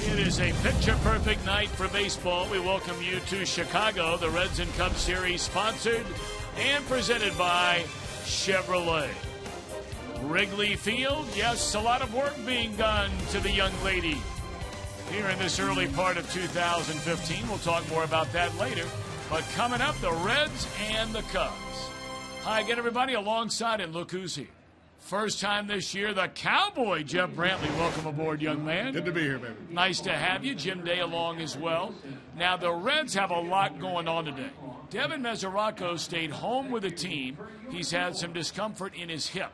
It is a picture-perfect night for baseball. We welcome you to Chicago. The Reds and Cubs series sponsored and presented by Chevrolet. Wrigley Field, yes, a lot of work being done to the young lady here in this early part of 2015. We'll talk more about that later. But coming up, the Reds and the Cubs. Hi again, everybody, alongside, and look who's here. First time this year, the Cowboy, Jeff Brantley. Welcome aboard, young man. Good to be here, baby. Nice to have you. Jim Day along as well. Now, the Reds have a lot going on today. Devin Mesoraco stayed home with the team. He's had some discomfort in his hip.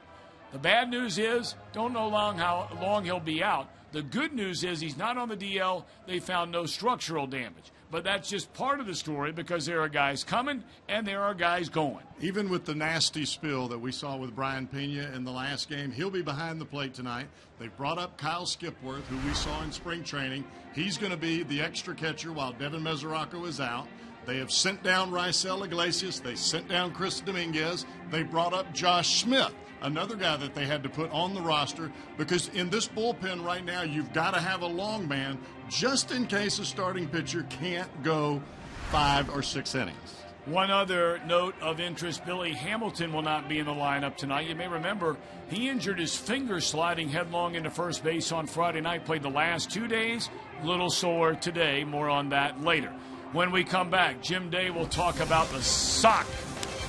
The bad news is, don't know how long he'll be out. The good news is he's not on the DL. They found no structural damage. But that's just part of the story because there are guys coming and there are guys going. Even with the nasty spill that we saw with Brian Pena in the last game, he'll be behind the plate tonight. They've brought up Kyle Skipworth, who we saw in spring training. He's going to be the extra catcher while Devin Mesoraco is out. They have sent down Raisel Iglesias. They sent down Chris Dominguez. They brought up Josh Smith, another guy that they had to put on the roster, because in this bullpen right now, you've got to have a long man just in case a starting pitcher can't go 5 or 6 innings. One other note of interest, Billy Hamilton will not be in the lineup tonight. You may remember he injured his finger sliding headlong into first base on Friday night, played the last 2 days, little sore today. More on that later. When we come back, Jim Day will talk about the sock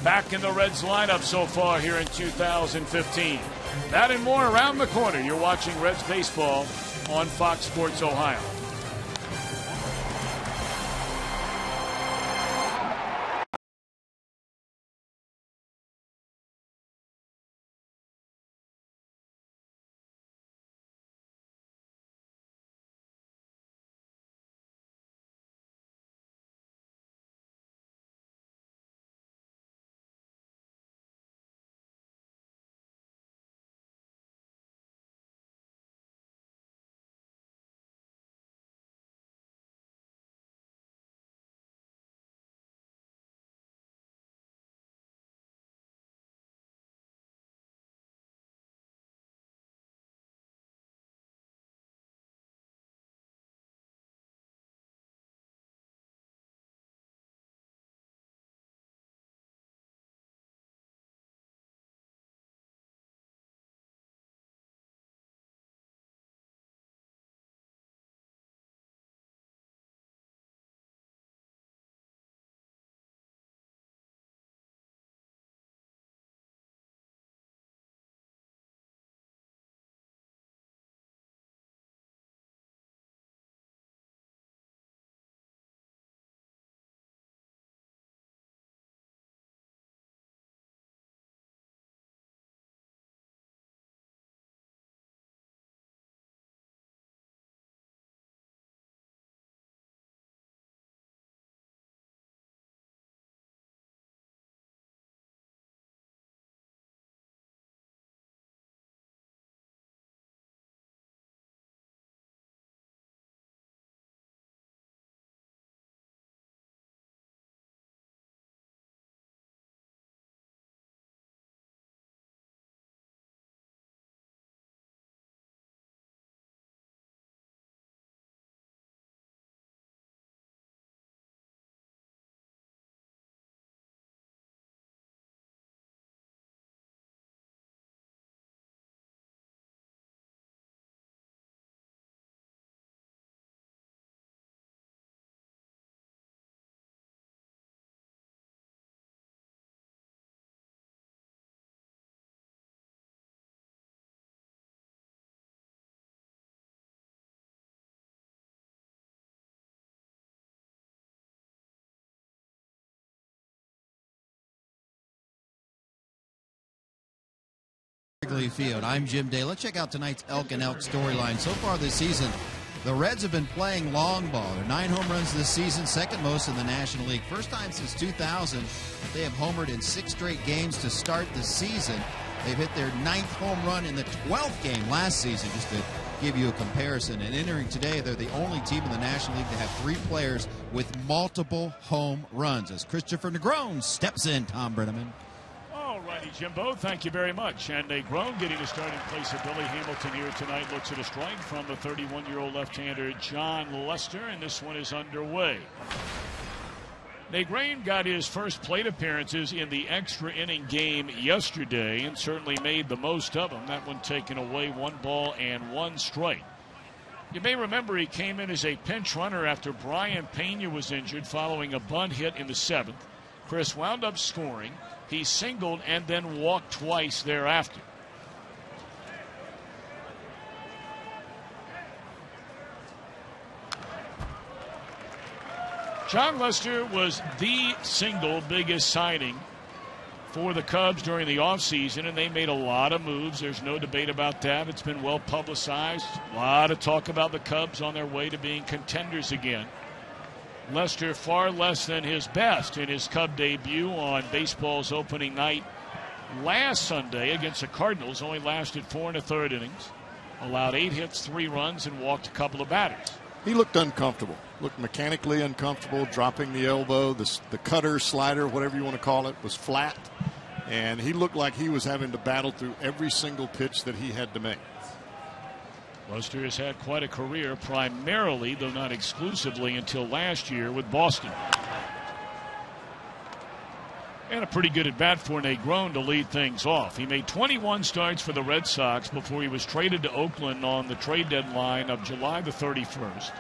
back in the Reds lineup so far here in 2015. That and more around the corner. You're watching Reds baseball on Fox Sports Ohio. Wrigley Field. I'm Jim Day. Let's check out tonight's Elk and Elk storyline. So far this season, the Reds have been playing long ball. They're 9 home runs this season, second most in the National League. First time since 2000 they have homered in 6 straight games to start the season. They've hit their 9th home run in the 12th game last season, just to give you a comparison. And entering today, they're the only team in the National League to have 3 players with multiple home runs. As Christopher Negron steps in, Tom Brenneman. All right. Righty, Jimbo, thank you very much. And Negron getting a start in place of Billy Hamilton here tonight. Looks at a strike from the 31-year-old left-hander John Lester, and this one is underway. Negron got his first plate appearances in the extra inning game yesterday and certainly made the most of them. That one taken away, 1 ball and 1 strike. You may remember he came in as a pinch runner after Brian Pena was injured following a bunt hit in the 7th. Chris wound up scoring. He singled and then walked twice thereafter. John Lester was the single biggest signing for the Cubs during the offseason, and they made a lot of moves. There's no debate about that. It's been well publicized. A lot of talk about the Cubs on their way to being contenders again. Lester far less than his best in his Cub debut on baseball's opening night last Sunday against the Cardinals. Only lasted 4 1/3 innings, allowed 8 hits, 3 runs, and walked a couple of batters. He looked uncomfortable, looked mechanically uncomfortable, dropping the elbow. The cutter, slider, whatever you want to call it, was flat. And he looked like he was having to battle through every single pitch that he had to make. Lester has had quite a career, primarily, though not exclusively, until last year with Boston. And a pretty good at-bat for Negron to lead things off. He made 21 starts for the Red Sox before he was traded to Oakland on the trade deadline of July the 31st.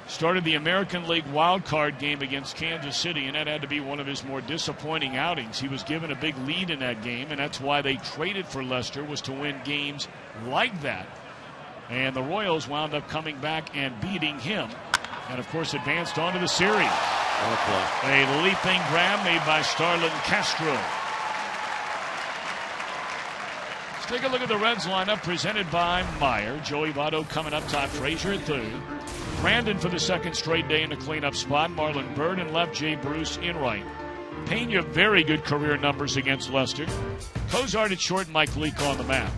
Started the American League wild card game against Kansas City, and that had to be one of his more disappointing outings. He was given a big lead in that game, and that's why they traded for Lester, was to win games like that. And the Royals wound up coming back and beating him, and of course advanced on to the series. A leaping grab made by Starlin Castro. Let's take a look at the Reds lineup presented by Meyer. Joey Votto coming up top, Frazier at third. Brandon for the second straight day in the cleanup spot. Marlon Byrd in left, Jay Bruce in right. Pena, very good career numbers against Lester. Cozart at short, Mike Leake on the mound.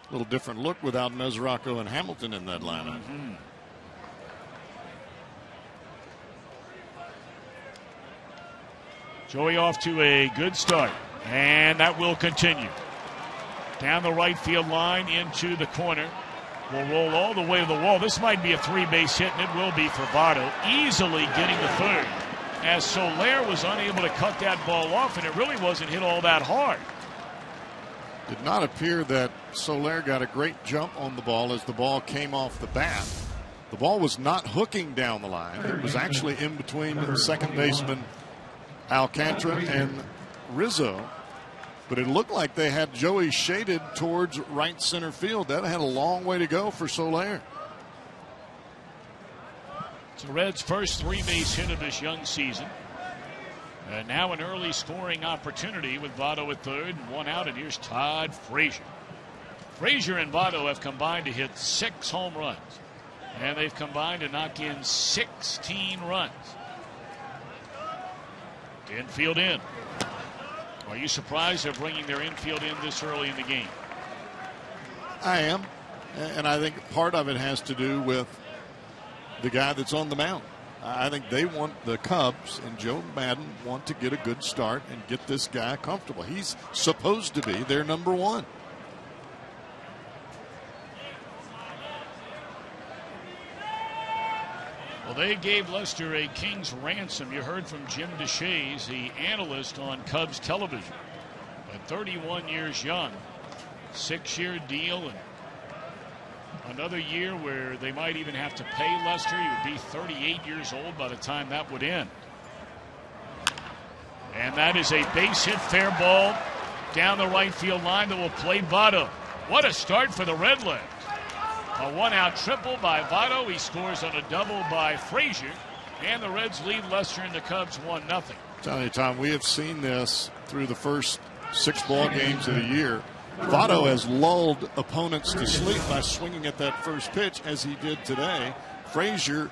A little different look without Mesoraco and Hamilton in that lineup. Joey off to a good start, and that will continue. Down the right field line into the corner. Will roll all the way to the wall. This might be a 3-base hit, and it will be for Votto. Easily getting the third, as Soler was unable to cut that ball off, and it really wasn't hit all that hard. Did not appear that Soler got a great jump on the ball as the ball came off the bat. The ball was not hooking down the line. It was actually in between the second baseman Alcantara and Rizzo. But it looked like they had Joey shaded towards right center field. That had a long way to go for Soler. It's the Reds' first 3-base hit of this young season. And now an early scoring opportunity with Votto at third and 1 out. And here's Todd Frazier. Frazier and Votto have combined to hit 6 home runs. And they've combined to knock in 16 runs. Infield in. Are you surprised they're bringing their infield in this early in the game? I am. And I think part of it has to do with the guy that's on the mound. I think they want, the Cubs and Joe Madden want to get a good start and get this guy comfortable. He's supposed to be their number 1. Well, they gave Lester a king's ransom. You heard from Jim DeShays, the analyst on Cubs television. At 31 years young, 6-year deal, and another year where they might even have to pay Lester. He would be 38 years old by the time that would end. And that is a base hit, fair ball down the right field line that will play Votto. What a start for the Redlegs. A 1-out triple by Votto. He scores on a double by Frazier. And the Reds lead Lester and the Cubs 1-0. Telling you, Tom, we have seen this through the first 6 ball games of the year. Votto has lulled opponents to sleep by swinging at that first pitch, as he did today. Frazier,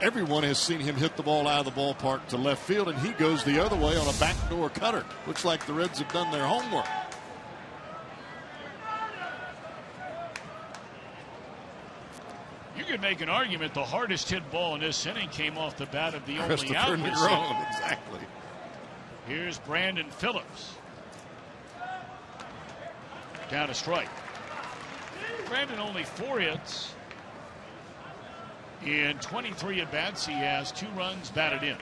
everyone has seen him hit the ball out of the ballpark to left field, and he goes the other way on a backdoor cutter. Looks like the Reds have done their homework. You could make an argument the hardest hit ball in this inning came off the bat of the only out. Exactly. Here's Brandon Phillips. Down a strike. Brandon only 4 hits. In 23 at-bats, he has 2 runs batted in.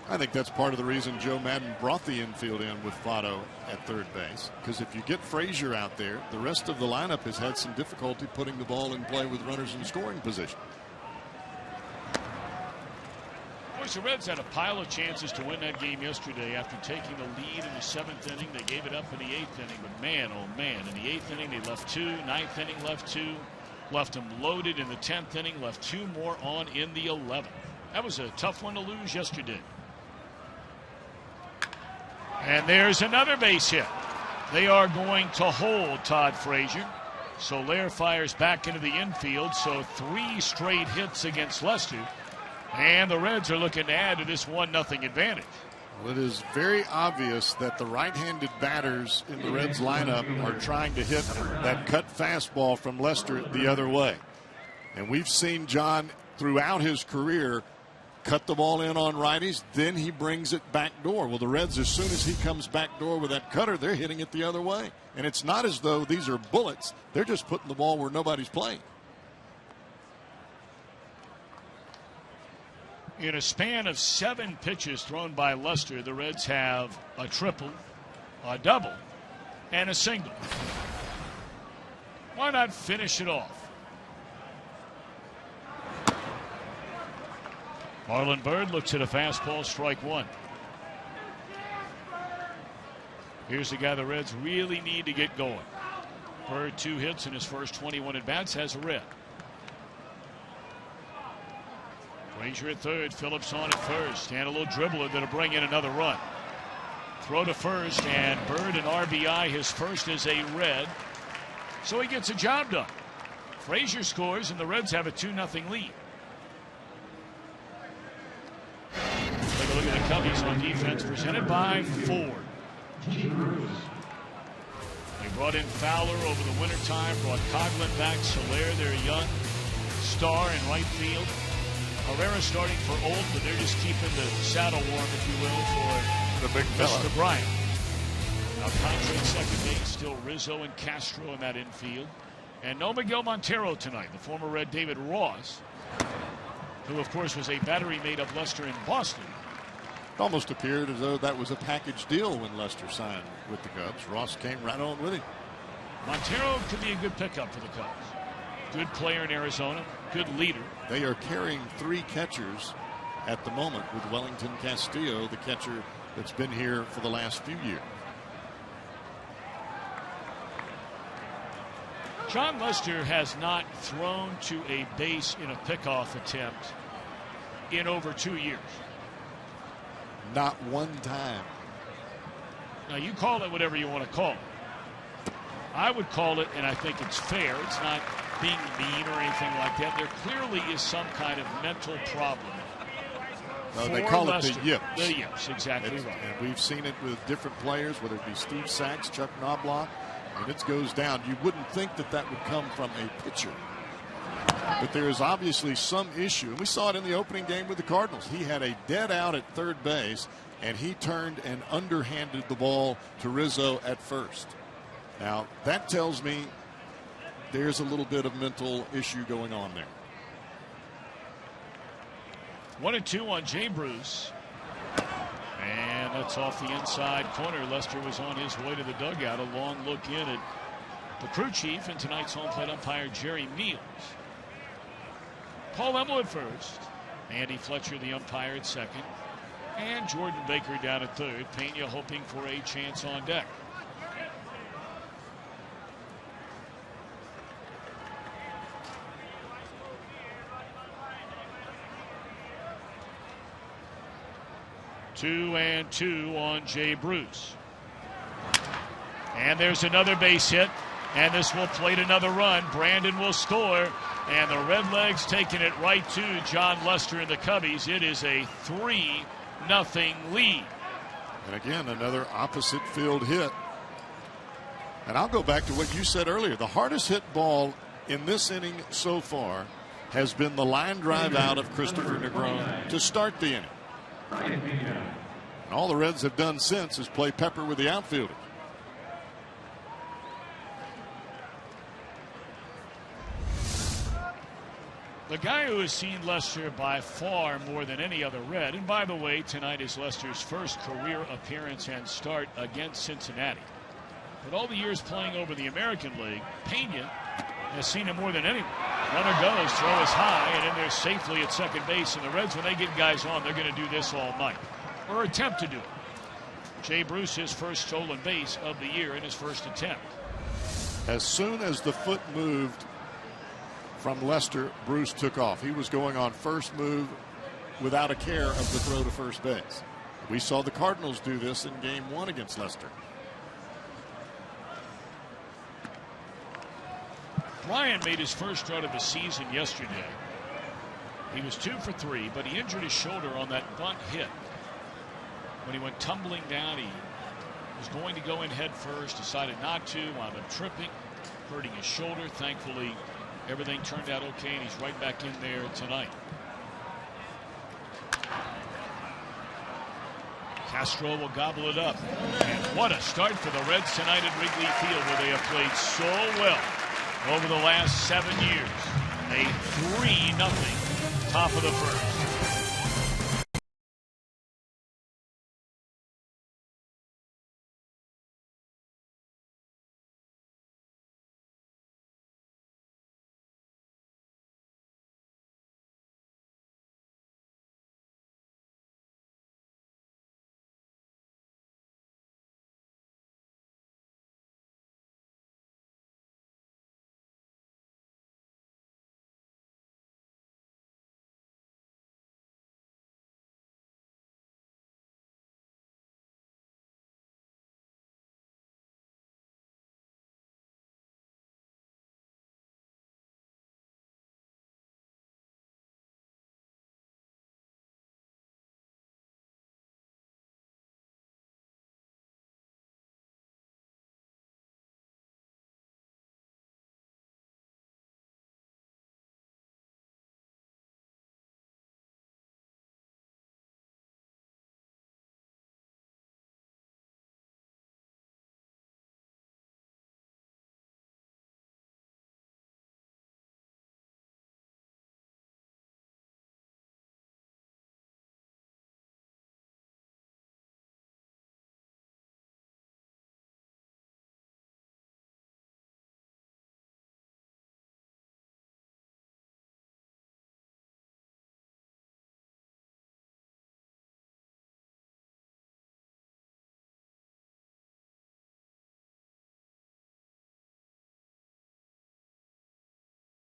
I think that's part of the reason Joe Madden brought the infield in with Votto at third base. Because if you get Frazier out there, the rest of the lineup has had some difficulty putting the ball in play with runners in scoring position. Of course, the Reds had a pile of chances to win that game yesterday after taking the lead in the 7th inning. They gave it up in the 8th inning, but man, oh man, in the 8th inning they left 2, 9th inning left 2, left them loaded in the 10th inning, left 2 more on in the 11th. That was a tough one to lose yesterday. And there's another base hit. They are going to hold Todd Frazier. Soler fires back into the infield, so 3 straight hits against Lester. And the Reds are looking to add to this 1-0 advantage. Well, it is very obvious that the right-handed batters in the Reds lineup are trying to hit that cut fastball from Lester the other way. And we've seen John throughout his career cut the ball in on righties, then he brings it back door. Well, the Reds, as soon as he comes back door with that cutter, they're hitting it the other way. And it's not as though these are bullets. They're just putting the ball where nobody's playing. In a span of 7 pitches thrown by Lester, the Reds have a triple, a double, and a single. Why not finish it off? Marlon Byrd looks at a fastball, strike 1. Here's the guy the Reds really need to get going. Byrd 2 hits in his first 21 at-bats, has a red. Frazier at third, Phillips on at first, and a little dribbler that'll bring in another run. Throw to first, and Byrd an RBI, his first is a red. So he gets a job done. Frazier scores, and the Reds have a 2-0 lead. Take a look at the Cubbies on defense, presented by Ford. They brought in Fowler over the wintertime, brought Coghlan back, Soler, their young star in right field. Herrera starting for Old, but they're just keeping the saddle warm, if you will, for the big fella, Mr. Bryant. Alcantara at second base, still Rizzo and Castro in that infield. And no Miguel Montero tonight, the former Red David Ross, who, of course, was a battery mate of Lester in Boston. It almost appeared as though that was a package deal when Lester signed with the Cubs. Ross came right on with him. Montero could be a good pickup for the Cubs. Good player in Arizona, good leader. They are carrying 3 catchers at the moment with Wellington Castillo, the catcher that's been here for the last few years. John Lester has not thrown to a base in a pickoff attempt in over 2 years. Not one time. Now, you call it whatever you want to call it. I would call it, and I think it's fair, it's not being mean or anything like that. There clearly is some kind of mental problem. They call Lester. it the yips. The yips, exactly right. And we've seen it with different players, whether it be Steve Sachs, Chuck Knobloch, and it goes down. You wouldn't think that that would come from a pitcher. But there is obviously some issue. And we saw it in the opening game with the Cardinals. He had a dead out at third base, and he turned and underhanded the ball to Rizzo at first. Now, that tells me there's a little bit of mental issue going on there. 1-2 on Jay Bruce. And that's off the inside corner. Lester was on his way to the dugout. A long look in at the crew chief and tonight's home plate umpire, Jerry Meals. Paul Emmel at first. Andy Fletcher, the umpire, at second. And Jordan Baker down at third. Pena hoping for a chance on deck. Two and two on Jay Bruce. And there's another base hit. And this will plate another run. Brandon will score. And the Redlegs taking it right to John Lester and the Cubbies. It is a 3-0 lead. And again, another opposite field hit. And I'll go back to what you said earlier. The hardest hit ball in this inning so far has been the line drive out of Christopher Negron to start the inning. And all the Reds have done since is play pepper with the outfielders. The guy who has seen Lester by far more than any other Red, and by the way, tonight is Lester's first career appearance and start against Cincinnati. But all the years playing over the American League, Pena has seen him more than anyone. Runner goes, throw is high, and in there safely at second base. And the Reds, when they get guys on, they're going to do this all night, or attempt to do it. Jay Bruce, his first stolen base of the year in his first attempt. As soon as the foot moved from Lester, Bruce took off. He was going on first move without a care of the throw to first base. We saw the Cardinals do this in game 1 against Lester. Ryan made his first start of the season yesterday. He was 2 for 3, but he injured his shoulder on that bunt hit. When he went tumbling down, he was going to go in head first, decided not to, wound up tripping, hurting his shoulder. Thankfully, everything turned out okay, and he's right back in there tonight. Castro will gobble it up. And what a start for the Reds tonight at Wrigley Field, where they have played so well over the last 7 years. A 3-0 top of the first.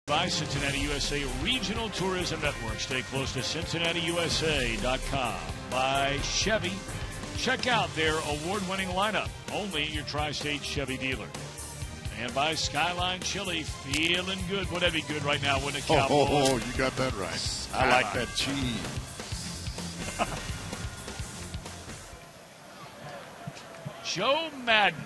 By Cincinnati USA Regional Tourism Network. Stay close to CincinnatiUSA.com. By Chevy. Check out their award-winning lineup, only your Tri-State Chevy dealer. And by Skyline Chili, feeling good. Would that be good right now, wouldn't it, Cowboys? Oh, you got that right. Skyline. I like that cheese. Joe Madden.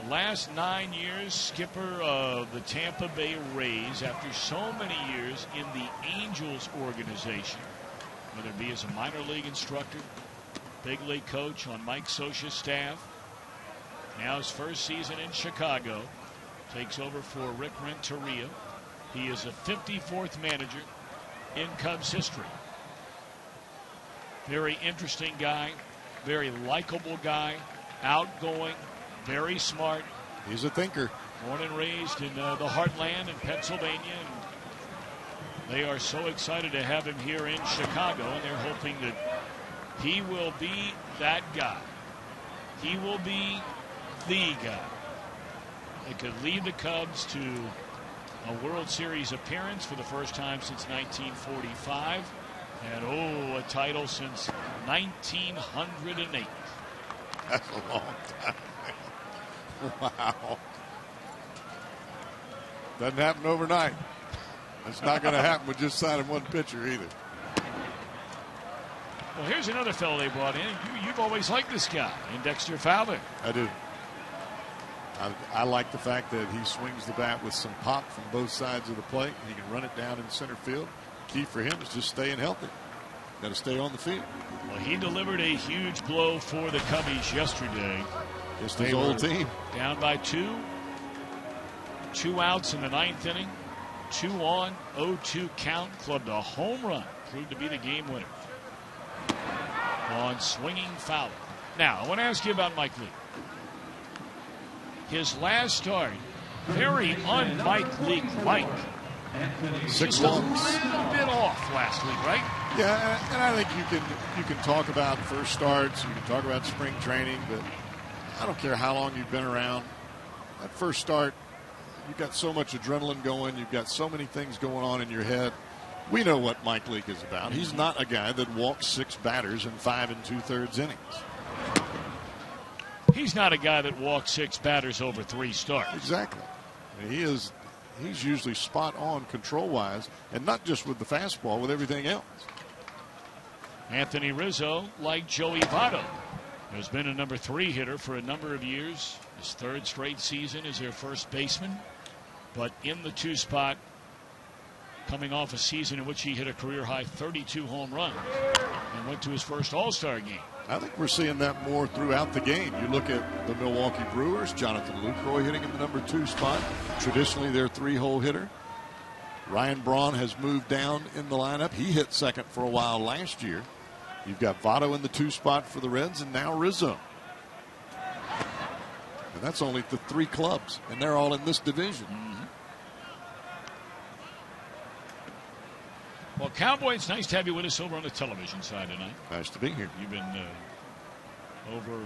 The last 9 years, skipper of the Tampa Bay Rays after so many years in the Angels organization, whether it be as a minor league instructor, big league coach on Mike Scioscia's staff. Now his first season in Chicago, takes over for Rick Renteria. He is a 54th manager in Cubs history. Very interesting guy, very likable guy, outgoing, very smart. He's a thinker. Born and raised in the heartland in Pennsylvania. And they are so excited to have him here in Chicago, and they're hoping that he will be that guy. He will be the guy that could lead the Cubs to a World Series appearance for the first time since 1945. And, a title since 1908. That's a long time. Wow. Doesn't happen overnight. It's not going to happen with just signing one pitcher either. Well, here's another fellow they brought in. You've always liked this guy, in Dexter Fowler. I do. I like the fact that he swings the bat with some pop from both sides of the plate. He can run it down in center field. Key for him is just staying healthy. Got to stay on the field. Well, he delivered a huge blow for the Cubbies yesterday. Just his old team. Down by 2. 2 outs in the 9th inning. 2 on, 0-2 count. Clubbed a home run. Proved to be the game winner. On swinging foul. Now, I want to ask you about Mike Leake. His last start, very un-Mike Leake-like. 6 walks. walks. A little bit off last week, right? Yeah, and I think you can talk about first starts, you can talk about spring training, but I don't care how long you've been around. That first start, you've got so much adrenaline going, you've got so many things going on in your head. We know what Mike Leake is about. He's not a guy that walks 6 batters in 5 2/3 innings. He's not a guy that walks 6 batters over 3 starts. Exactly. He's usually spot on control-wise, and not just with the fastball, with everything else. Anthony Rizzo, like Joey Votto, has been a number 3 hitter for a number of years. His 3rd straight season as their first baseman, but in the 2 spot, coming off a season in which he hit a career-high 32 home runs and went to his first All-Star game. I think we're seeing that more throughout the game. You look at the Milwaukee Brewers, Jonathan Lucroy hitting in the number 2 spot. Traditionally, their 3-hole hitter. Ryan Braun has moved down in the lineup. He hit second for a while last year. You've got Votto in the 2 spot for the Reds, and now Rizzo. And that's only the 3 clubs, and they're all in this division. Well, Cowboy, it's nice to have you with us over on the television side tonight. Nice to be here. You've been over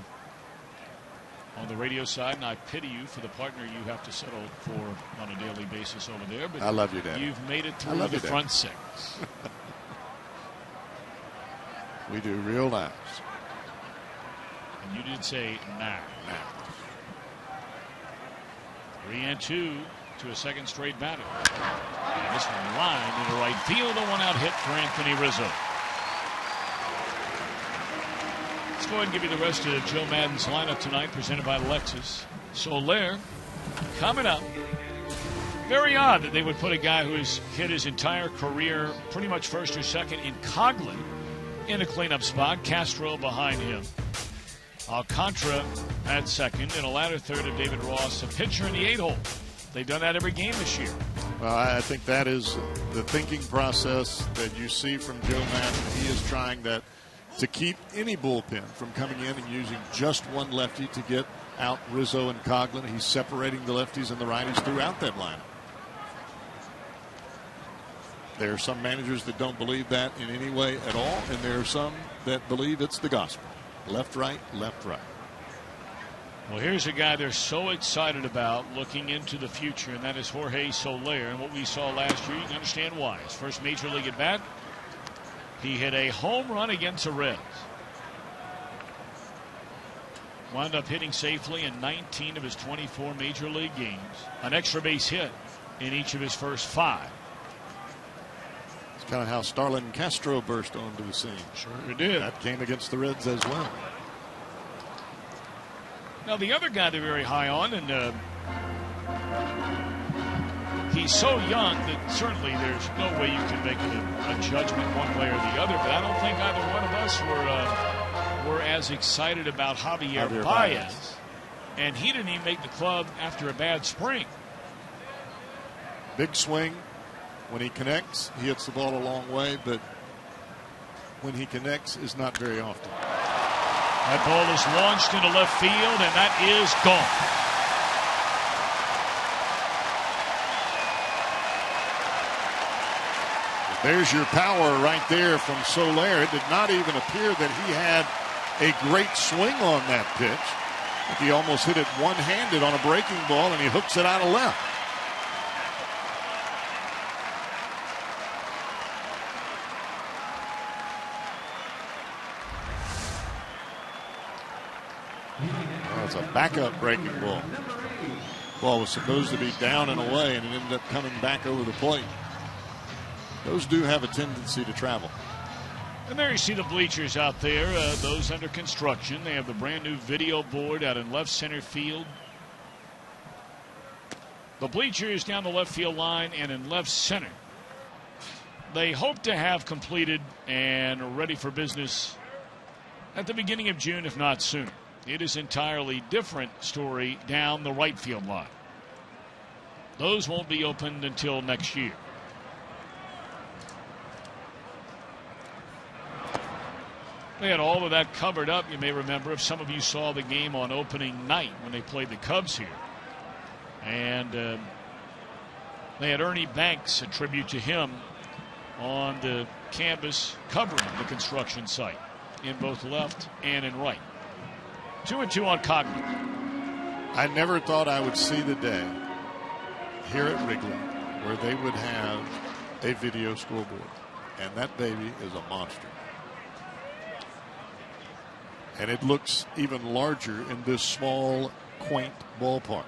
on the radio side, and I pity you for the partner you have to settle for on a daily basis over there. But I love you, Dad. You've made it through the front 6. We do real nice. And you did say nah. 3-2 to a second straight batter. And this one lined into right field. A 1-out hit for Anthony Rizzo. Let's go ahead and give you the rest of Joe Madden's lineup tonight, presented by Lexus. Soler coming up. Very odd that they would put a guy who has hit his entire career pretty much first or second in Coghlan in a cleanup spot. Castro behind him. Alcantara at second, and a ladder third of David Ross, a pitcher in the 8-hole. They've done that every game this year. Well, I think that is the thinking process that you see from Joe Madden. He is trying that to keep any bullpen from coming in and using just one lefty to get out Rizzo and Coghlan. He's separating the lefties and the righties throughout that lineup. There are some managers that don't believe that in any way at all, and there are some that believe it's the gospel. Left, right, left, right. Well, here's a guy they're so excited about looking into the future, and that is Jorge Soler. And what we saw last year, you can understand why. His first major league at bat, he hit a home run against the Reds. Wound up hitting safely in 19 of his 24 major league games. An extra base hit in each of his first 5. It's kind of how Starlin Castro burst onto the scene. Sure did. That came against the Reds as well. Now, the other guy they're very high on, and he's so young that certainly there's no way you can make a judgment one way or the other, but I don't think either one of us were as excited about Javier Baez. And he didn't even make the club after a bad spring. Big swing. When he connects, he hits the ball a long way, but when he connects is not very often. That ball is launched into left field, and that is gone. There's your power right there from Soler. It did not even appear that he had a great swing on that pitch. He almost hit it one-handed on a breaking ball, and he hooks it out of left. It's a backup breaking ball. Ball was supposed to be down and away, and it ended up coming back over the plate. Those do have a tendency to travel. And there you see the bleachers out there, those under construction. They have the brand new video board out in left center field. The bleachers down the left field line and in left center. They hope to have completed and ready for business at the beginning of June, if not sooner. It is entirely different story down the right field line. Those won't be opened until next year. They had all of that covered up, you may remember, if some of you saw the game on opening night when they played the Cubs here. And they had Ernie Banks, a tribute to him, on the canvas covering the construction site in both left and in right. 2-2 on Cogley. I never thought I would see the day here at Wrigley where they would have a video scoreboard. And that baby is a monster. And it looks even larger in this small, quaint ballpark.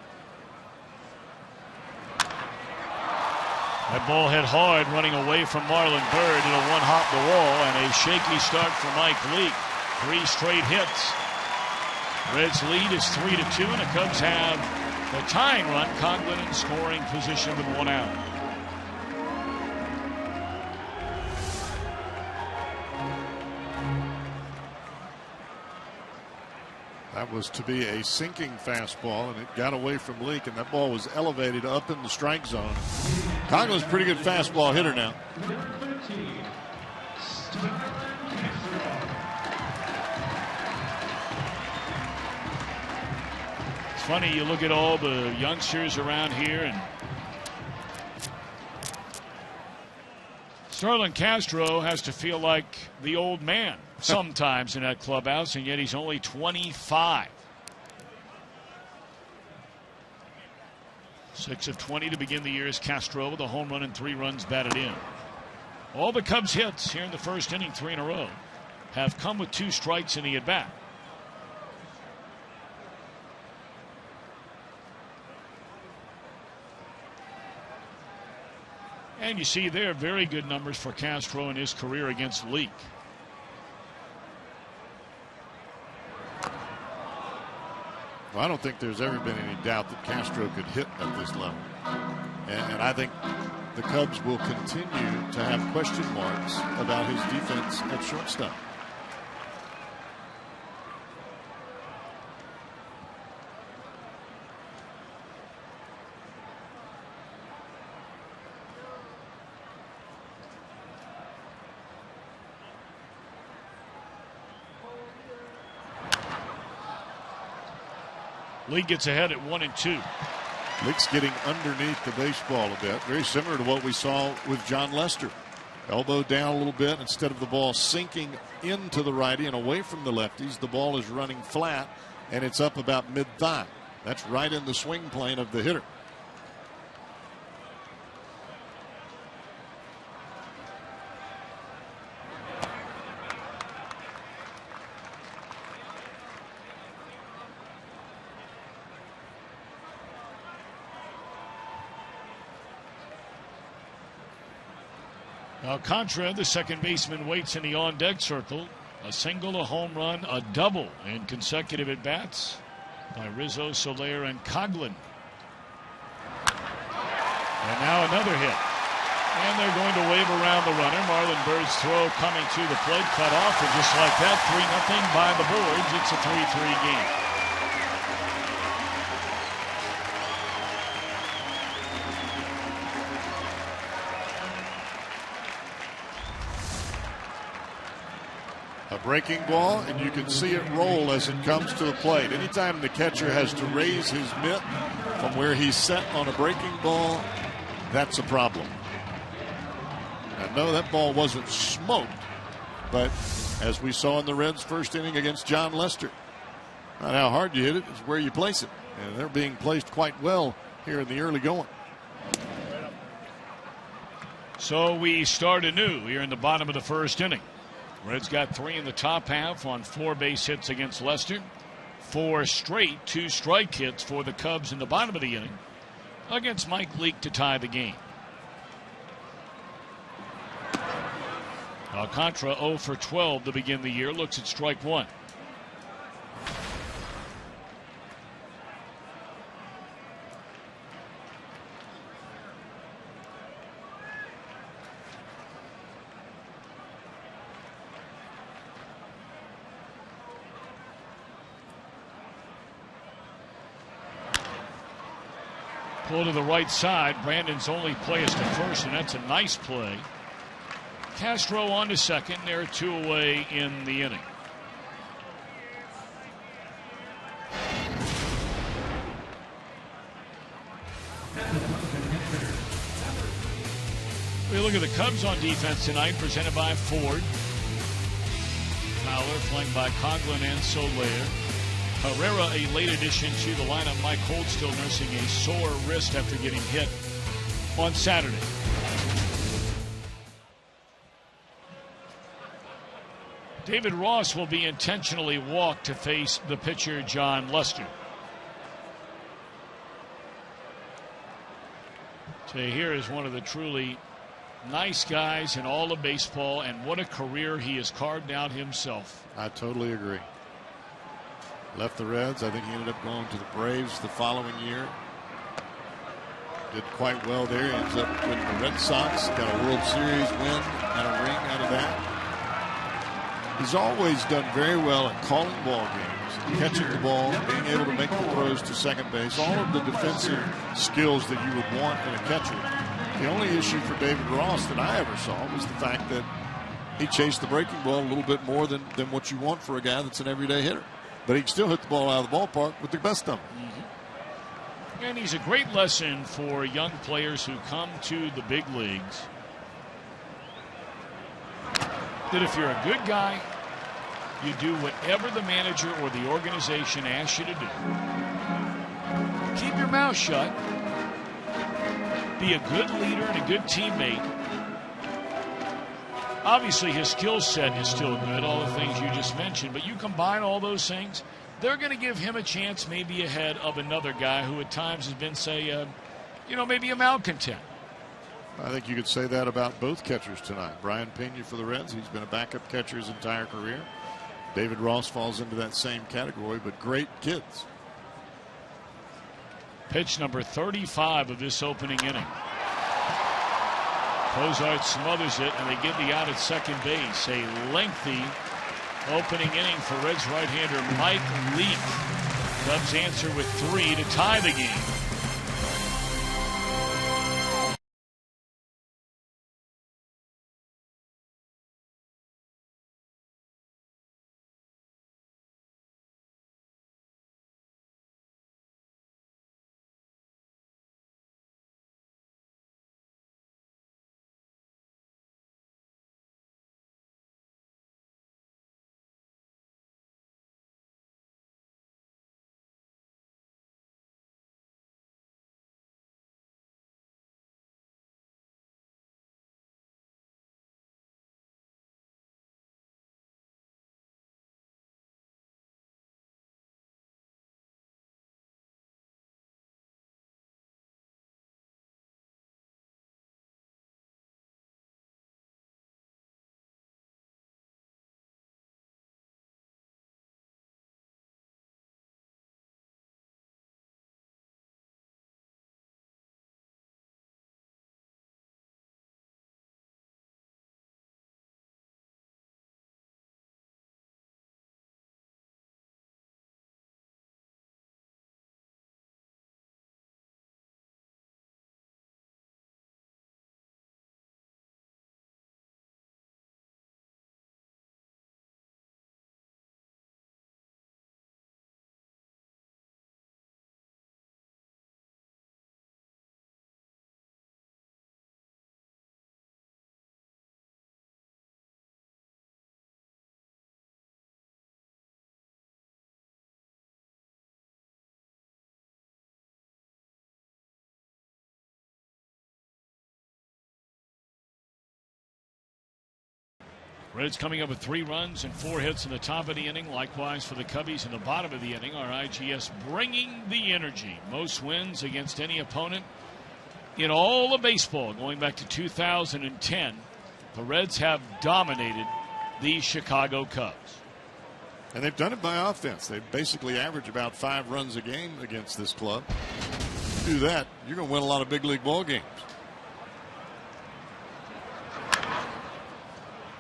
That ball hit hard, running away from Marlon Byrd. It'll one-hop the wall, and a shaky start for Mike Leake. 3 straight hits. Reds lead is 3-2, and the Cubs have the tying run. Coghlan in scoring position with 1 out. That was to be a sinking fastball, and it got away from Leake, and that ball was elevated up in the strike zone. Coghlan's a pretty good fastball hitter now. It's funny, you look at all the youngsters around here, and Starlin Castro has to feel like the old man sometimes in that clubhouse, and yet he's only 25. 6 of 20 to begin the year as Castro with a home run and 3 runs batted in. All the Cubs hits here in the first inning, 3 in a row, have come with 2 strikes in the at-bat. And you see there very good numbers for Castro in his career against Leake. Well, I don't think there's ever been any doubt that Castro could hit at this level. And I think the Cubs will continue to have question marks about his defense at shortstop. Leake gets ahead at 1-2. Leake's getting underneath the baseball a bit, very similar to what we saw with John Lester. Elbow down a little bit. Instead of the ball sinking into the righty and away from the lefties, the ball is running flat, and it's up about mid-thigh. That's right in the swing plane of the hitter. Alcantara, the second baseman, waits in the on-deck circle. A single, a home run, a double in consecutive at-bats by Rizzo, Soler, and Coghlan. And now another hit. And they're going to wave around the runner. Marlon Byrd's throw coming to the plate, cut off, and just like that, 3-0 by the boards. It's a 3-3 game. A breaking ball, and you can see it roll as it comes to the plate. Anytime the catcher has to raise his mitt from where he's set on a breaking ball, that's a problem. I know that ball wasn't smoked, but as we saw in the Reds' first inning against John Lester, not how hard you hit it, it's where you place it. And they're being placed quite well here in the early going. So we start anew here in the bottom of the first inning. Reds got 3 in the top half on 4 base hits against Lester. 4 straight 2-strike hits for the Cubs in the bottom of the inning against Mike Leake to tie the game. Alcantara 0 for 12 to begin the year. Looks at strike 1. Pull to the right side. Brandon's only play is to first, and that's a nice play. Castro on to second. They're 2 away in the inning. We look at the Cubs on defense tonight, presented by Ford. Fowler flanked by Coughlin and Soler. Herrera, a late addition to the lineup. Mike Holt still nursing a sore wrist after getting hit on Saturday. David Ross will be intentionally walked to face the pitcher John Lester. So here is one of the truly nice guys in all of baseball, and what a career he has carved out himself. I totally agree. Left the Reds. I think he ended up going to the Braves the following year. Did quite well there. He ends up with the Red Sox. Got a World Series win and a ring out of that. He's always done very well at calling ball games, catching the ball, being able to make the throws to second base, all of the defensive skills that you would want in a catcher. The only issue for David Ross that I ever saw was the fact that he chased the breaking ball a little bit more than what you want for a guy that's an everyday hitter. But he can still hit the ball out of the ballpark with the best of them. Mm-hmm. And he's a great lesson for young players who come to the big leagues. That if you're a good guy, you do whatever the manager or the organization asks you to do. Keep your mouth shut. Be a good leader and a good teammate. Obviously, his skill set is still good, all the things you just mentioned, but you combine all those things, they're going to give him a chance maybe ahead of another guy who at times has been, say, maybe a malcontent. I think you could say that about both catchers tonight. Brian Pena for the Reds, he's been a backup catcher his entire career. David Ross falls into that same category, but great kids. Pitch number 35 of this opening inning. Cozart smothers it, and they get the out at second base. A lengthy opening inning for Reds right-hander Mike Leake. Cubs answer with 3 to tie the game. Reds coming up with 3 runs and 4 hits in the top of the inning. Likewise for the Cubbies in the bottom of the inning. RIGS bringing the energy. Most wins against any opponent in all of baseball going back to 2010. The Reds have dominated the Chicago Cubs. And they've done it by offense. They basically average about 5 runs a game against this club. If you do that, you're going to win a lot of big league ball games.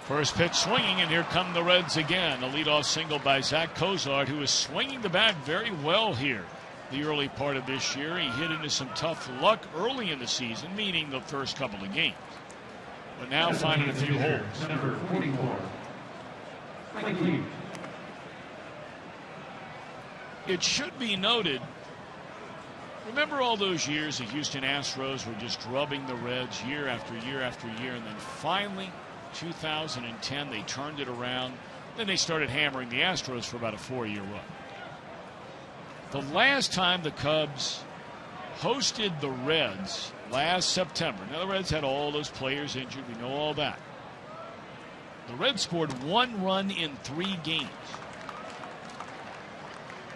First pitch swinging, and here come the Reds again. A leadoff single by Zach Cozart, who is swinging the bat very well here. the early part of this year. He hit into some tough luck early in the season, meaning the first couple of games. But now finding a few holes. Number 44. Thank you. It should be noted, remember all those years the Houston Astros were just drubbing the Reds year after year after year, and then finally 2010 they turned it around. Then they started hammering the Astros for about a 4-year run. The last time the Cubs hosted the Reds last September, now the Reds had all those players injured, we know all that. The Reds scored 1 run in 3 games.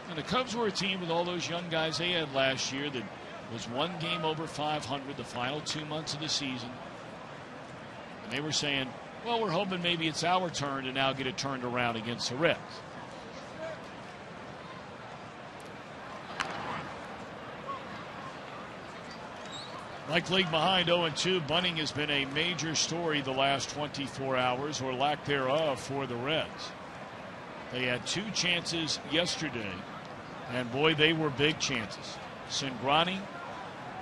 And the Cubs were a team with all those young guys they had last year that was 1 game over 500 the final 2 months of the season. And they were saying, well, we're hoping maybe it's our turn to now get it turned around against the Reds. Like league behind 0-2, bunting has been a major story the last 24 hours, or lack thereof, for the Reds. They had 2 chances yesterday, and boy, they were big chances. Cingrani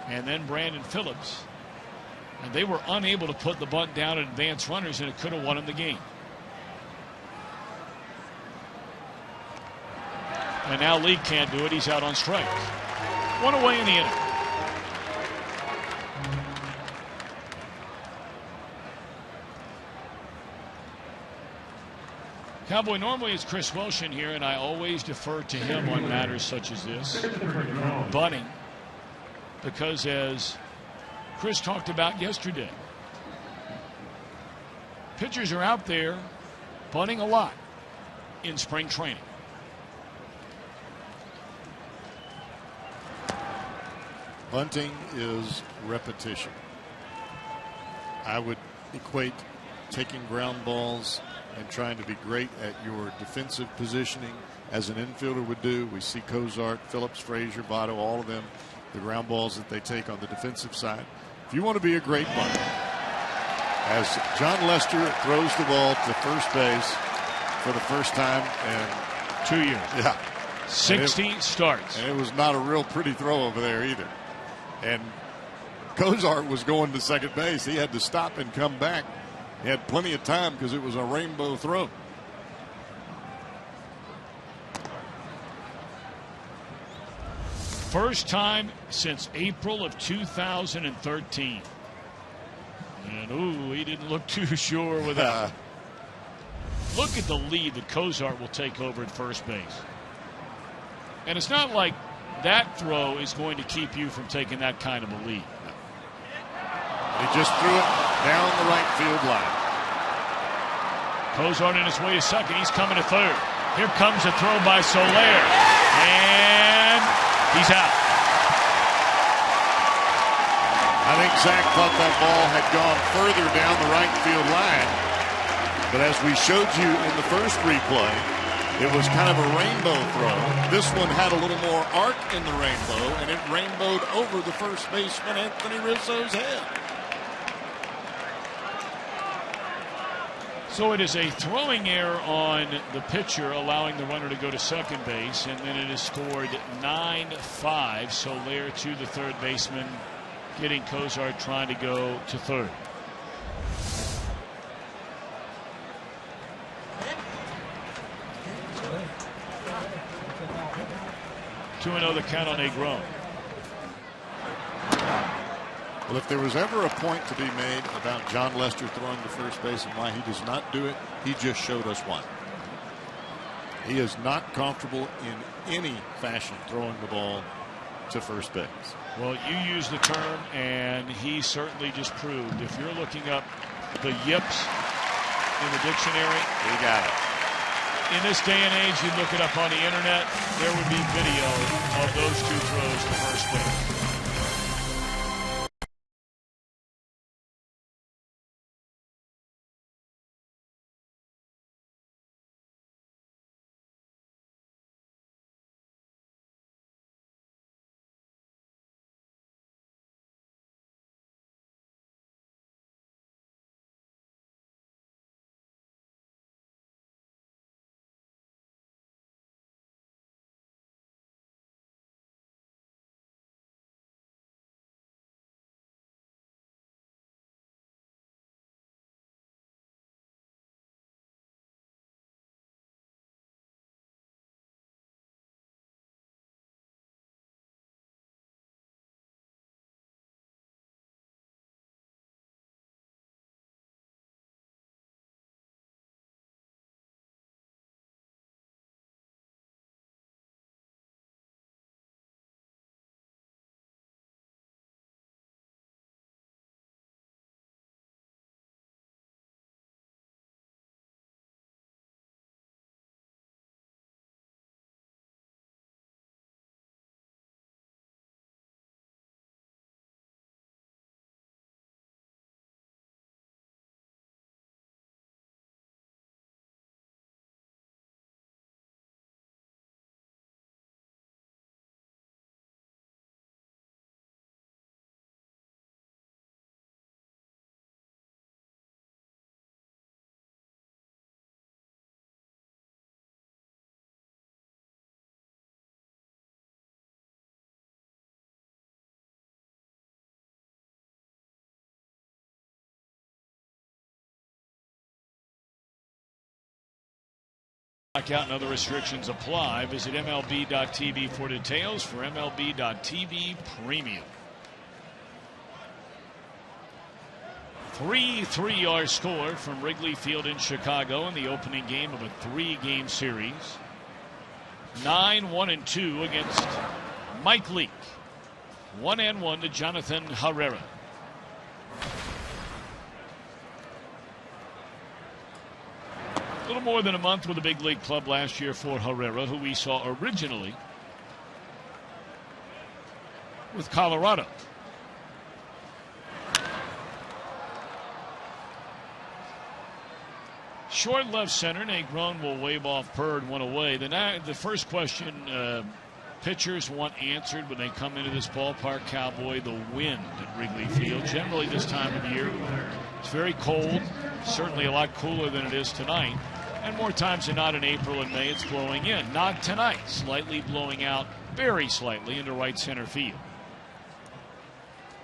and then Brandon Phillips. And they were unable to put the bunt down and advance runners, and it could have won them the game. And now Lee can't do it. He's out on strikes. 1 away in the inning. Cowboy, normally it's Chris Welsh in here, and I always defer to him on matters such as this. Bunting. Because as Chris talked about yesterday, pitchers are out there bunting a lot in spring training. Bunting is repetition. I would equate taking ground balls and trying to be great at your defensive positioning as an infielder would do. We see Cozart, Phillips, Frazier, Votto, all of them, the ground balls that they take on the defensive side. If you want to be a great bunter, as John Lester throws the ball to first base for the first time in 2 years. Yeah. 60 starts. And it was not a real pretty throw over there either. And Cozart was going to second base. He had to stop and come back. He had plenty of time because it was a rainbow throw. First time since April of 2013. And, ooh, he didn't look too sure with that. Look at the lead that Cozart will take over at first base. And it's not like that throw is going to keep you from taking that kind of a lead. He just threw it down the right field line. Cozart on his way to second. He's coming to third. Here comes a throw by Soler. And he's out. I think Zach thought that ball had gone further down the right field line. But as we showed you in the first replay, it was kind of a rainbow throw. This one had a little more arc in the rainbow, and it rainbowed over the first baseman Anthony Rizzo's head. So it is a throwing error on the pitcher, allowing the runner to go to second base, and then it is scored 9-5. Soler to the third baseman, getting Cozart trying to go to third. Two and 0 the count on Negron. Well, if there was ever a point to be made about John Lester throwing to first base and why he does not do it, he just showed us one. He is not comfortable in any fashion throwing the ball to first base. Well, you use the term, and he certainly just proved. If you're looking up the yips in the dictionary, he got it. In this day and age, you look it up on the internet, there would be video of those 2 throws to first base. Blackout and other restrictions apply. Visit MLB.tv for details for MLB.tv Premium. 3-3 our score from Wrigley Field in Chicago in the opening game of a 3-game series. 9-1-2 against Mike Leake. 1-1 to Jonathan Herrera. A little more than a month with the big league club last year for Herrera, who we saw originally with Colorado. Short left center, Negron will wave off Bird, one away. The first question pitchers want answered when they come into this ballpark, Cowboy, the wind at Wrigley Field. Generally this time of year, it's very cold, certainly a lot cooler than it is tonight. And more times than not in April and May, it's blowing in. Not tonight, slightly blowing out, very slightly into right center field.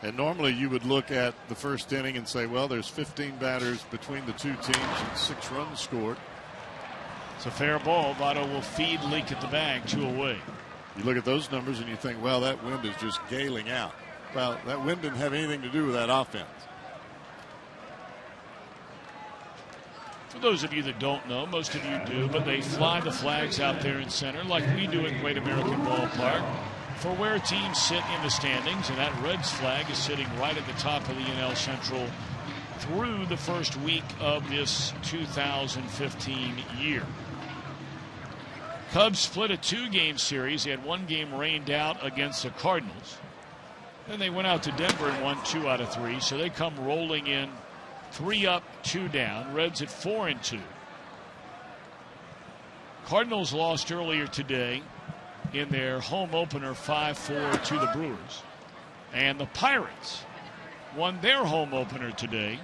And normally you would look at the first inning and say, well, there's 15 batters between the two teams and 6 runs scored. It's a fair ball. Votto will feed Leake at the bag, 2 away. You look at those numbers and you think, well, that wind is just galing out. Well, that wind didn't have anything to do with that offense. For those of you that don't know, most of you do, but they fly the flags out there in center like we do at Great American Ballpark for where teams sit in the standings, and that Reds flag is sitting right at the top of the NL Central through the first week of this 2015 year. Cubs split a 2-game series. They had 1 game rained out against the Cardinals. Then they went out to Denver and won 2 out of 3, so they come rolling in 3 up, 2 down. Reds at 4-2. Cardinals lost earlier today in their home opener 5-4 to the Brewers. And the Pirates won their home opener today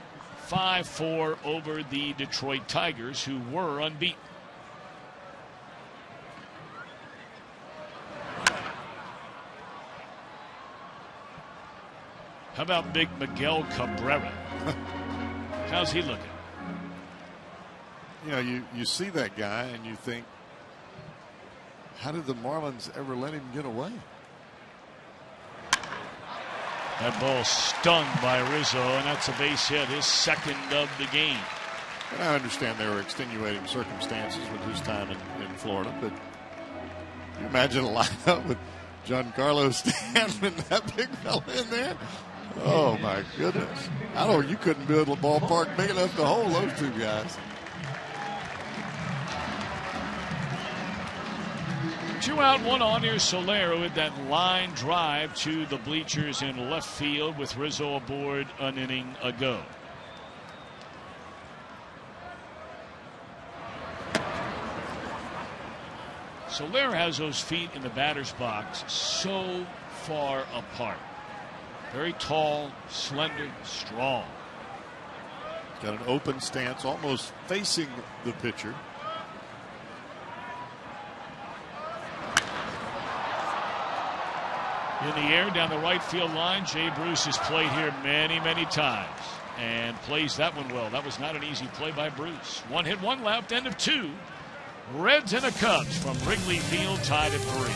5-4 over the Detroit Tigers, who were unbeaten. How about big Miguel Cabrera? How's he looking? You know, you see that guy and you think, how did the Marlins ever let him get away? That ball stung by Rizzo, and that's a base hit, his second of the game. And I understand there were extenuating circumstances with his time in Florida, but you imagine a lineup with Giancarlo Stanton, that big fella in there. Oh my goodness! You couldn't build a ballpark big enough to hold those 2 guys. 2 out, 1 on. Here's Soler with that line drive to the bleachers in left field with Rizzo aboard an inning ago. Soler has those feet in the batter's box so far apart. Very tall, slender, strong. Got an open stance, almost facing the pitcher. In the air down the right field line. Jay Bruce has played here many, many times and plays that one well. That was not an easy play by Bruce. 1 hit, 1 left, end of 2. Reds and the Cubs from Wrigley Field tied at 3.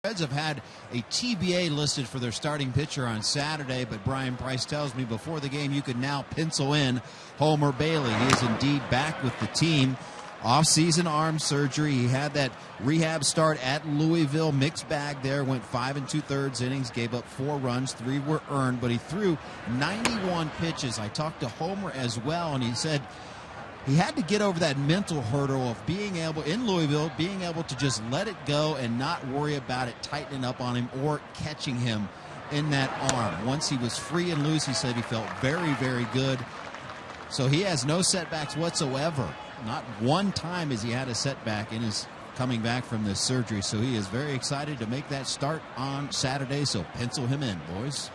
Reds have had a TBA listed for their starting pitcher on Saturday, but Brian Price tells me before the game you could now pencil in Homer Bailey. He is indeed back with the team. Off-season arm surgery. He had that rehab start at Louisville. Mixed bag there. Went 5 2/3 innings. Gave up 4 runs. 3 were earned, but he threw 91 pitches. I talked to Homer as well, and he said he had to get over that mental hurdle of being able, in Louisville, being able to just let it go and not worry about it tightening up on him or catching him in that arm. Once he was free and loose, he said he felt very, very good. So he has no setbacks whatsoever. Not one time has he had a setback in his coming back from this surgery. So he is very excited to make that start on Saturday. So pencil him in, boys.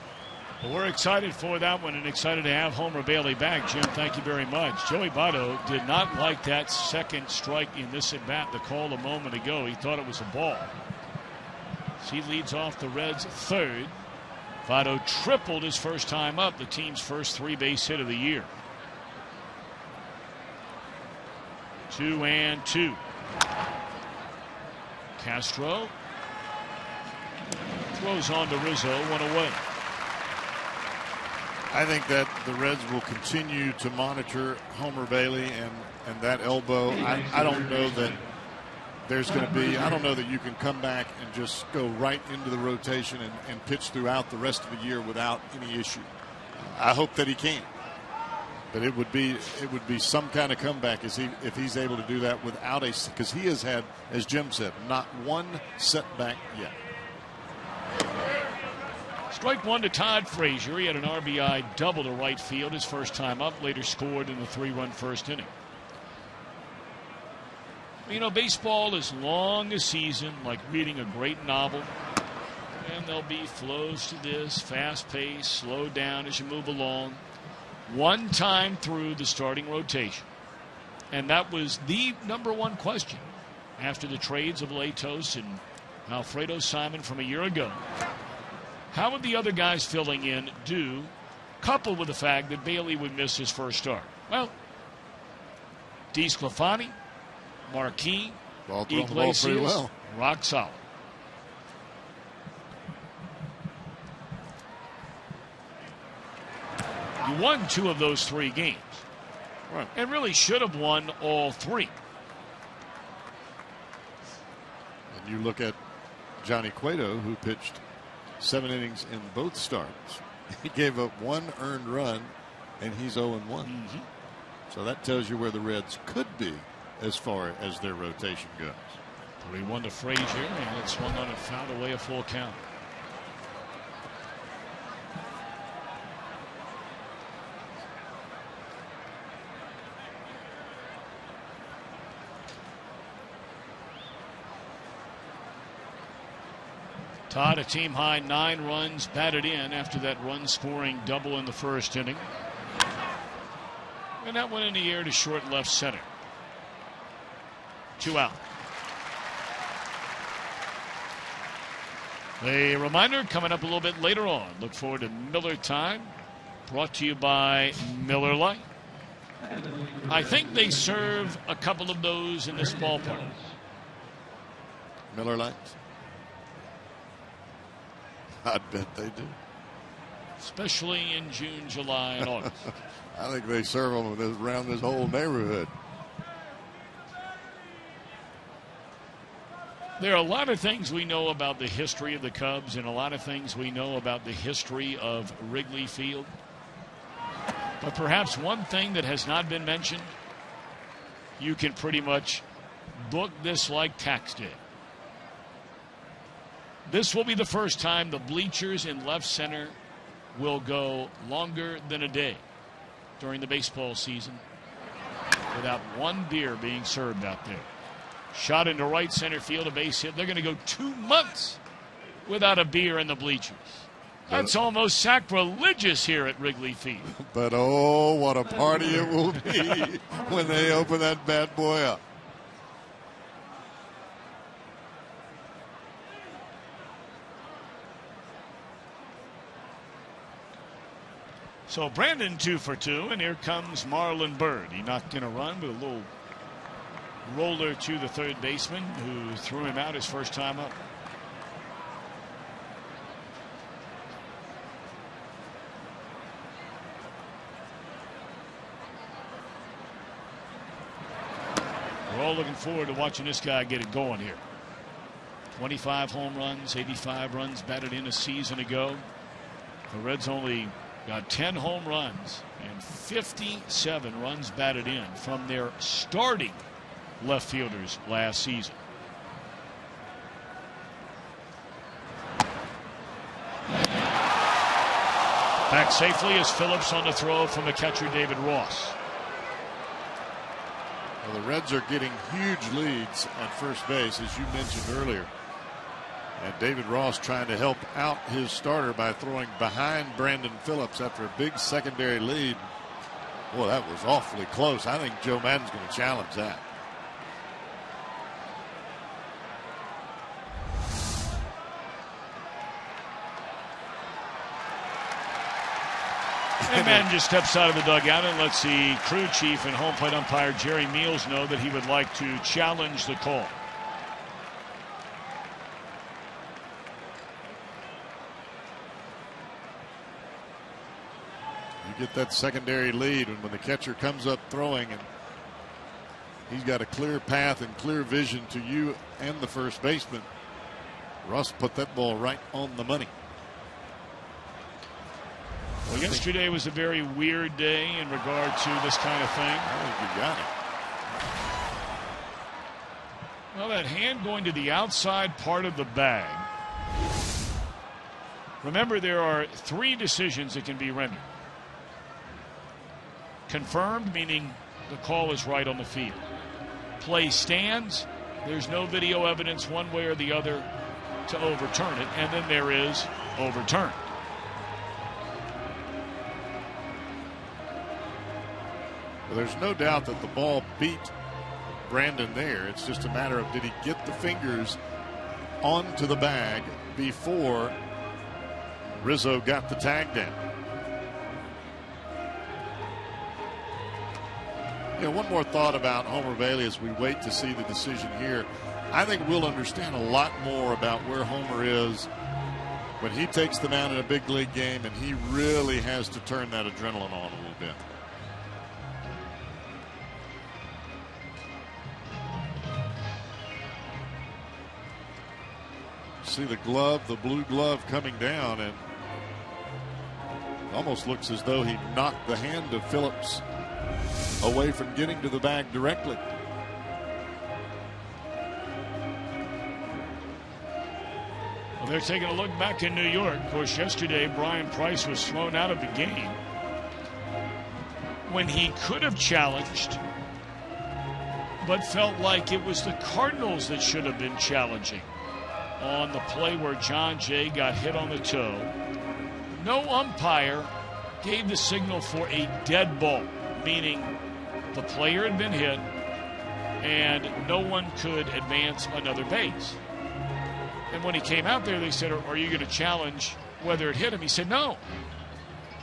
Well, we're excited for that one and excited to have Homer Bailey back. Jim, thank you very much. Joey Votto did not like that second strike in this at-bat, the call a moment ago. He thought it was a ball. He leads off the Reds' third. Votto tripled his first time up, the team's first 3-base hit of the year. 2-2. Castro throws on to Rizzo, 1 away. I think that the Reds will continue to monitor Homer Bailey and that elbow. I don't know that there's going to be, I don't know that you can come back and just go right into the rotation and pitch throughout the rest of the year without any issue. I hope that he can. But it would be some kind of comeback if he's able to do that without because he has had, as Jim said, not one setback yet. Strike 1 to Todd Frazier. He had an RBI double to right field his first time up. Later scored in the 3-run first inning. You know, baseball is long a season, like reading a great novel. And there'll be flows to this, fast pace, slow down as you move along. One time through the starting rotation. And that was the #1 question after the trades of Latos and Alfredo Simon from a year ago. How would the other guys filling in do, coupled with the fact that Bailey would miss his first start? Well, DeSclafani, Marquis, Iglesias, rock solid. You won 2 of those 3 games. Right. And really should have won all 3. And you look at Johnny Cueto, who pitched 7 innings in both starts. He gave up 1 earned run, and he's 0-1. Mm-hmm. So that tells you where the Reds could be as far as their rotation goes. 3-1 to Frazier, and it swung on and fouled away a full count. Todd, a team high 9 runs batted in after that run scoring double in the first inning. And that went in the air to short left center. 2 out. A reminder coming up a little bit later on. Look forward to Miller Time, brought to you by Miller Lite. I think they serve a couple of those in this ballpark. Miller Lite? I bet they do. Especially in June, July, and August. I think they serve them around this whole neighborhood. There are a lot of things we know about the history of the Cubs and a lot of things we know about the history of Wrigley Field. But perhaps one thing that has not been mentioned, you can pretty much book this like tax day. This will be the first time the bleachers in left center will go longer than a day during the baseball season without one beer being served out there. Shot into right center field, a base hit. They're going to go 2 months without a beer in the bleachers. That's almost sacrilegious here at Wrigley Field. But oh, what a party it will be when they open that bad boy up. So Brandon 2 for 2, and here comes Marlon Byrd. He knocked in a run with a little roller to the third baseman who threw him out his first time up. We're all looking forward to watching this guy get it going here. 25 home runs, 85 runs batted in a season ago. The Reds only got 10 home runs and 57 runs batted in from their starting left fielders last season. Back safely is Phillips on the throw from the catcher David Ross. Well, the Reds are getting huge leads at first base, as you mentioned earlier. And David Ross trying to help out his starter by throwing behind Brandon Phillips after a big secondary lead. Boy, that was awfully close. I think Joe Maddon's going to challenge that. And Madden just steps out of the dugout and lets the crew chief and home plate umpire Jerry Meals know that he would like to challenge the call. You get that secondary lead, and when the catcher comes up throwing, and he's got a clear path and clear vision to you and the first baseman. Russ put that ball right on the money. Well, yesterday was a very weird day in regard to this kind of thing. I think you got it. Well, that hand going to the outside part of the bag. Remember, there are 3 decisions that can be rendered. Confirmed, meaning the call is right on the field. Play stands. There's no video evidence one way or the other to overturn it. And then there is overturned. Well, there's no doubt that the ball beat Brandon there. It's just a matter of, did he get the fingers onto the bag before Rizzo got the tag down? You know, one more thought about Homer Bailey as we wait to see the decision here. I think we'll understand a lot more about where Homer is when he takes them out in a big league game and he really has to turn that adrenaline on a little bit. See the glove, the blue glove coming down, and almost looks as though he knocked the hand of Phillips away from getting to the bag directly. Well, they're taking a look back in New York. Of course, yesterday Brian Price was thrown out of the game when he could have challenged, but felt like it was the Cardinals that should have been challenging on the play where John Jay got hit on the toe. No umpire gave the signal for a dead ball, meaning the player had been hit and no one could advance another base. And when he came out there, they said, are you going to challenge whether it hit him? He said, no.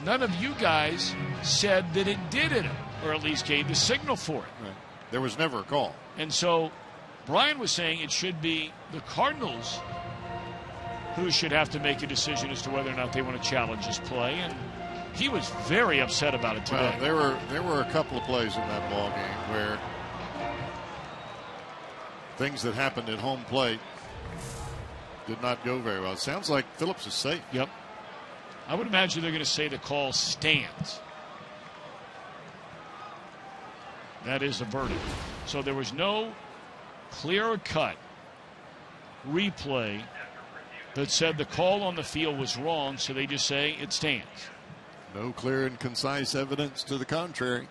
None of you guys said that it did hit him, or at least gave the signal for it. Right. There was never a call. And so Brian was saying it should be the Cardinals who should have to make a decision as to whether or not they want to challenge his play. And he was very upset about it today. Well, there were a couple of plays in that ball game where things that happened at home plate did not go very well. It sounds like Phillips is safe. Yep. I would imagine they're going to say the call stands. That is the verdict. So there was no clear-cut replay that said the call on the field was wrong, so they just say it stands. No clear and concise evidence to the contrary.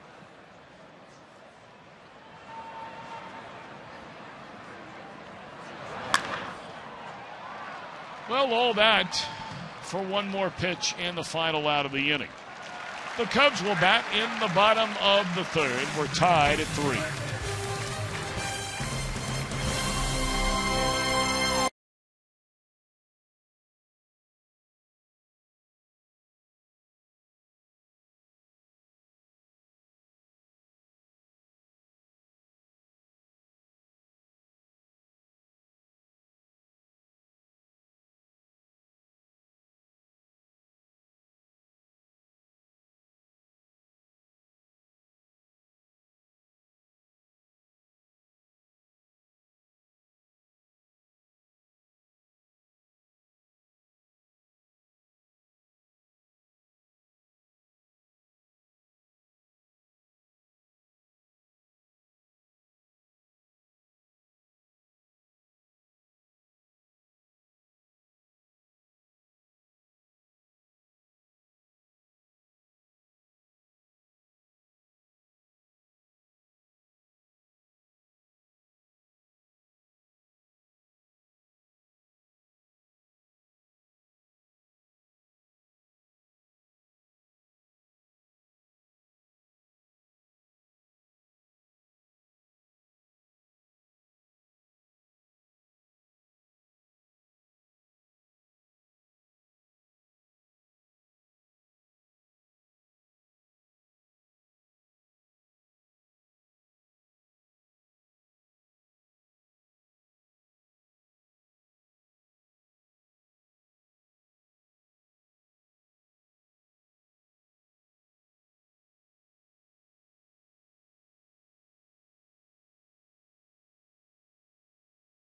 Well, all that for one more pitch and the final out of the inning. The Cubs will bat in the bottom of the 3rd. We're tied at 3.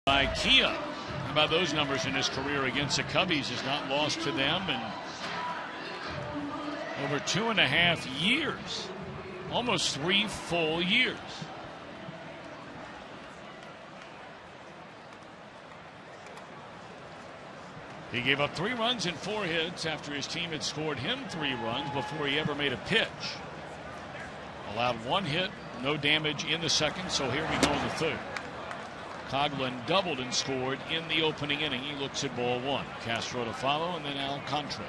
by Kia. How about those numbers in his career against the Cubbies? Has not lost to them in over 2.5 years. Almost 3 full years. He gave up 3 runs and 4 hits after his team had scored him 3 runs before he ever made a pitch. Allowed 1 hit, no damage in the second, so here we go in the third. Coghlan doubled and scored in the opening inning. He looks at ball 1. Castro to follow, and then Alcantara.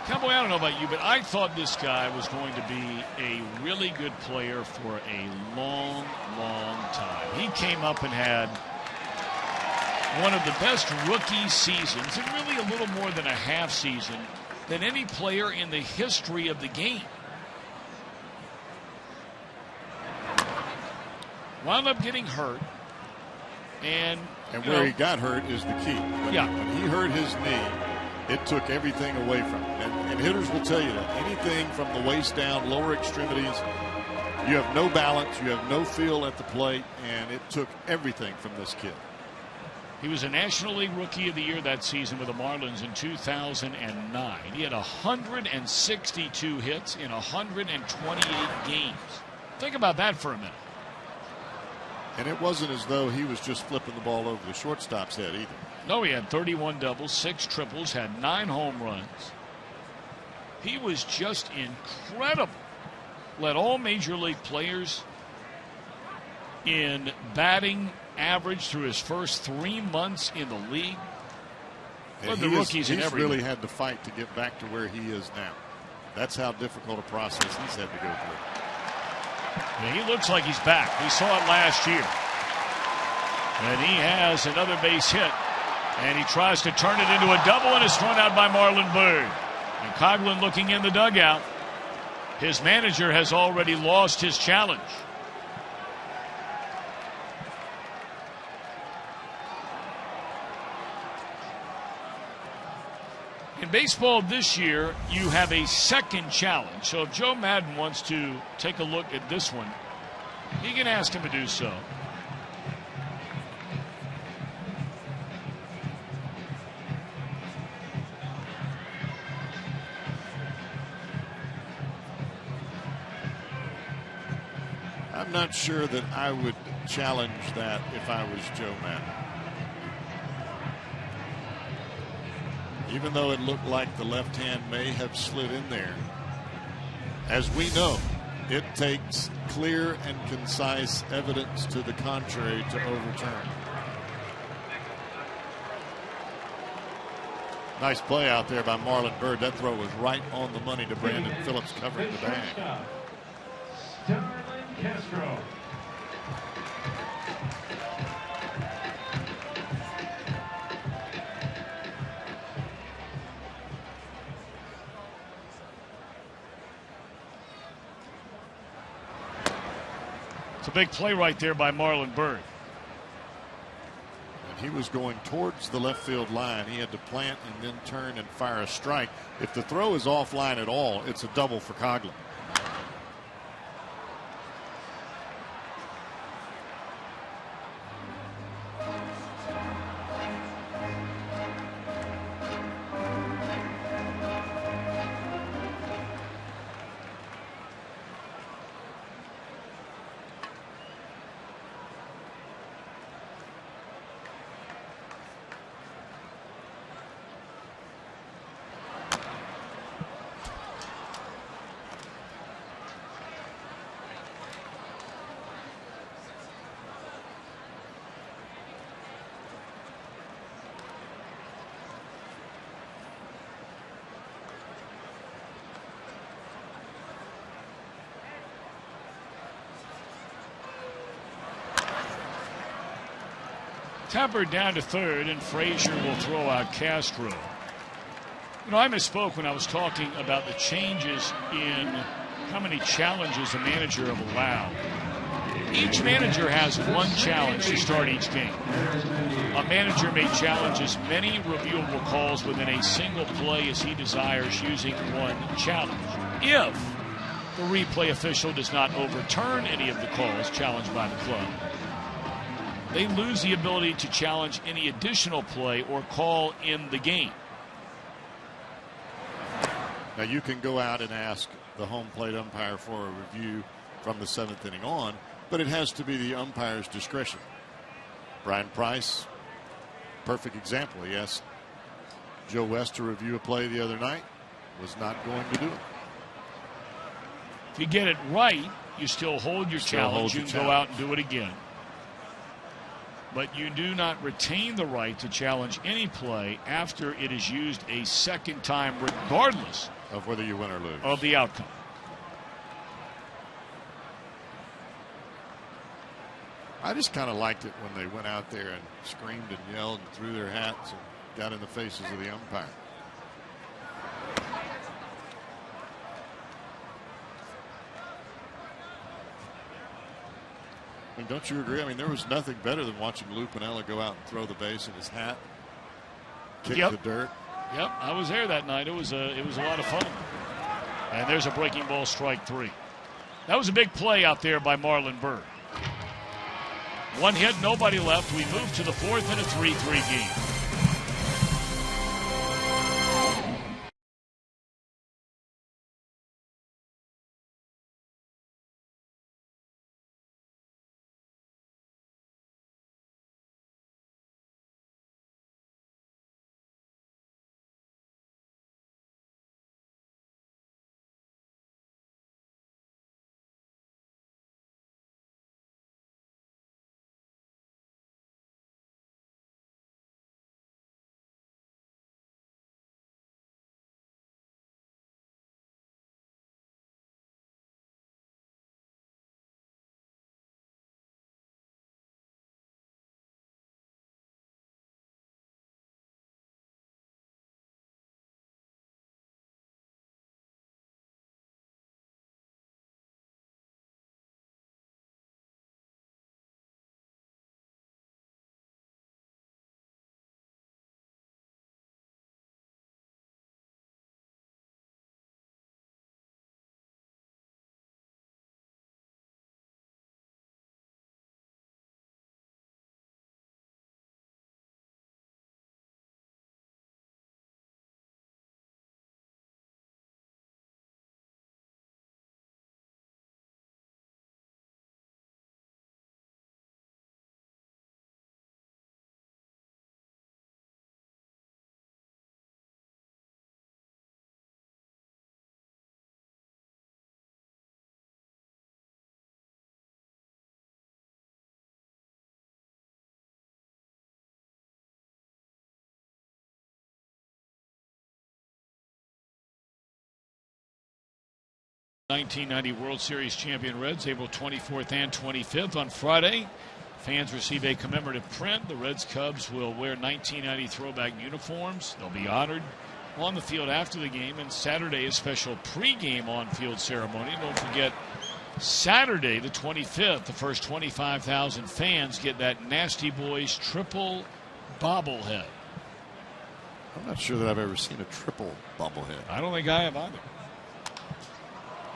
Cowboy, I don't know about you, but I thought this guy was going to be a really good player for a long, long time. He came up and had one of the best rookie seasons, and really a little more than a half season, than any player in the history of the game. Wound up getting hurt. And where he got hurt is the key. When he hurt his knee, it took everything away from him. And hitters will tell you that. Anything from the waist down, lower extremities, you have no balance, you have no feel at the plate, and it took everything from this kid. He was a National League Rookie of the Year that season with the Marlins in 2009. He had 162 hits in 128 games. Think about that for a minute. And it wasn't as though he was just flipping the ball over the shortstop's head either. No, he had 31 doubles, 6 triples, had 9 home runs. He was just incredible. Led all major league players in batting average through his first 3 months in the league. Led the rookies in everything. He's really had to fight to get back to where he is now. That's how difficult a process he's had to go through. Yeah, he looks like he's back. We saw it last year. And he has another base hit. And he tries to turn it into a double, and it's thrown out by Marlon Byrd. And Coghlan looking in the dugout. His manager has already lost his challenge. In baseball this year, you have a second challenge. So if Joe Madden wants to take a look at this one, he can ask him to do so. I'm not sure that I would challenge that if I was Joe Madden. Even though it looked like the left hand may have slid in there, as we know, it takes clear and concise evidence to the contrary to overturn. Nice play out there by Marlon Byrd. That throw was right on the money to Brandon Phillips covering the bag. Castro. It's a big play right there by Marlon Byrd. And he was going towards the left field line. He had to plant and then turn and fire a strike. If the throw is offline at all, it's a double for Coghlan. Tapper down to third, and Frazier will throw out Castro. You know, I misspoke when I was talking about the changes in how many challenges a manager have allowed. Each manager has one challenge to start each game. A manager may challenge as many reviewable calls within a single play as he desires using one challenge. If the replay official does not overturn any of the calls challenged by the club, they lose the ability to challenge any additional play or call in the game. Now you can go out and ask the home plate umpire for a review from the 7th inning on, but it has to be the umpire's discretion. Brian Price, perfect example. He asked Joe West to review a play the other night, was not going to do it. If you get it right, you still hold your challenge. You can go out and do it again. But you do not retain the right to challenge any play after it is used a second time, regardless of whether you win or lose, of the outcome. I just kind of liked it when they went out there and screamed and yelled and threw their hats and got in the faces of the umpire. I mean, don't you agree? I mean, there was nothing better than watching Lou Piniella go out and throw the base in his hat, kick the dirt. Yep, I was there that night. It was a lot of fun. And there's a breaking ball, strike 3. That was a big play out there by Marlon Byrd. One hit, nobody left. We move to the 4th in a 3-3 game. '90 World Series champion Reds, April 24th and 25th. On Friday, fans receive a commemorative print. The Reds Cubs will wear 1990 throwback uniforms. They'll be honored on the field after the game, and Saturday a special pregame on-field ceremony. Don't forget, Saturday the 25th, the first 25,000 fans get that Nasty Boys triple bobblehead. I'm not sure that I've ever seen a triple bobblehead. I don't think I have either.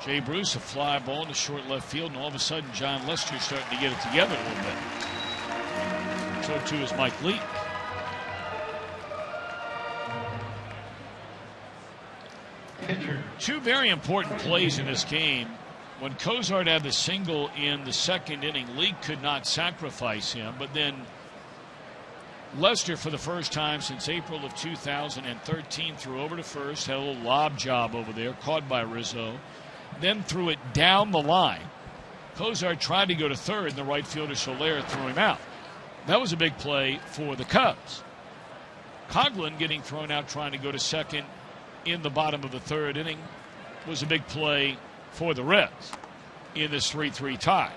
Jay Bruce, a fly ball to short left field, and all of a sudden John Lester's starting to get it together a little bit. So too is Mike Lee. Two very important plays in this game. When Cozart had the single in the second inning, Lee could not sacrifice him, but then Lester, for the first time since April of 2013, threw over to first, had a little lob job over there, caught by Rizzo, then threw it down the line. Cozart tried to go to third, and the right fielder Soler threw him out. That was a big play for the Cubs. Coghlan getting thrown out trying to go to second in the bottom of the third inning was a big play for the Reds in this 3-3 tie.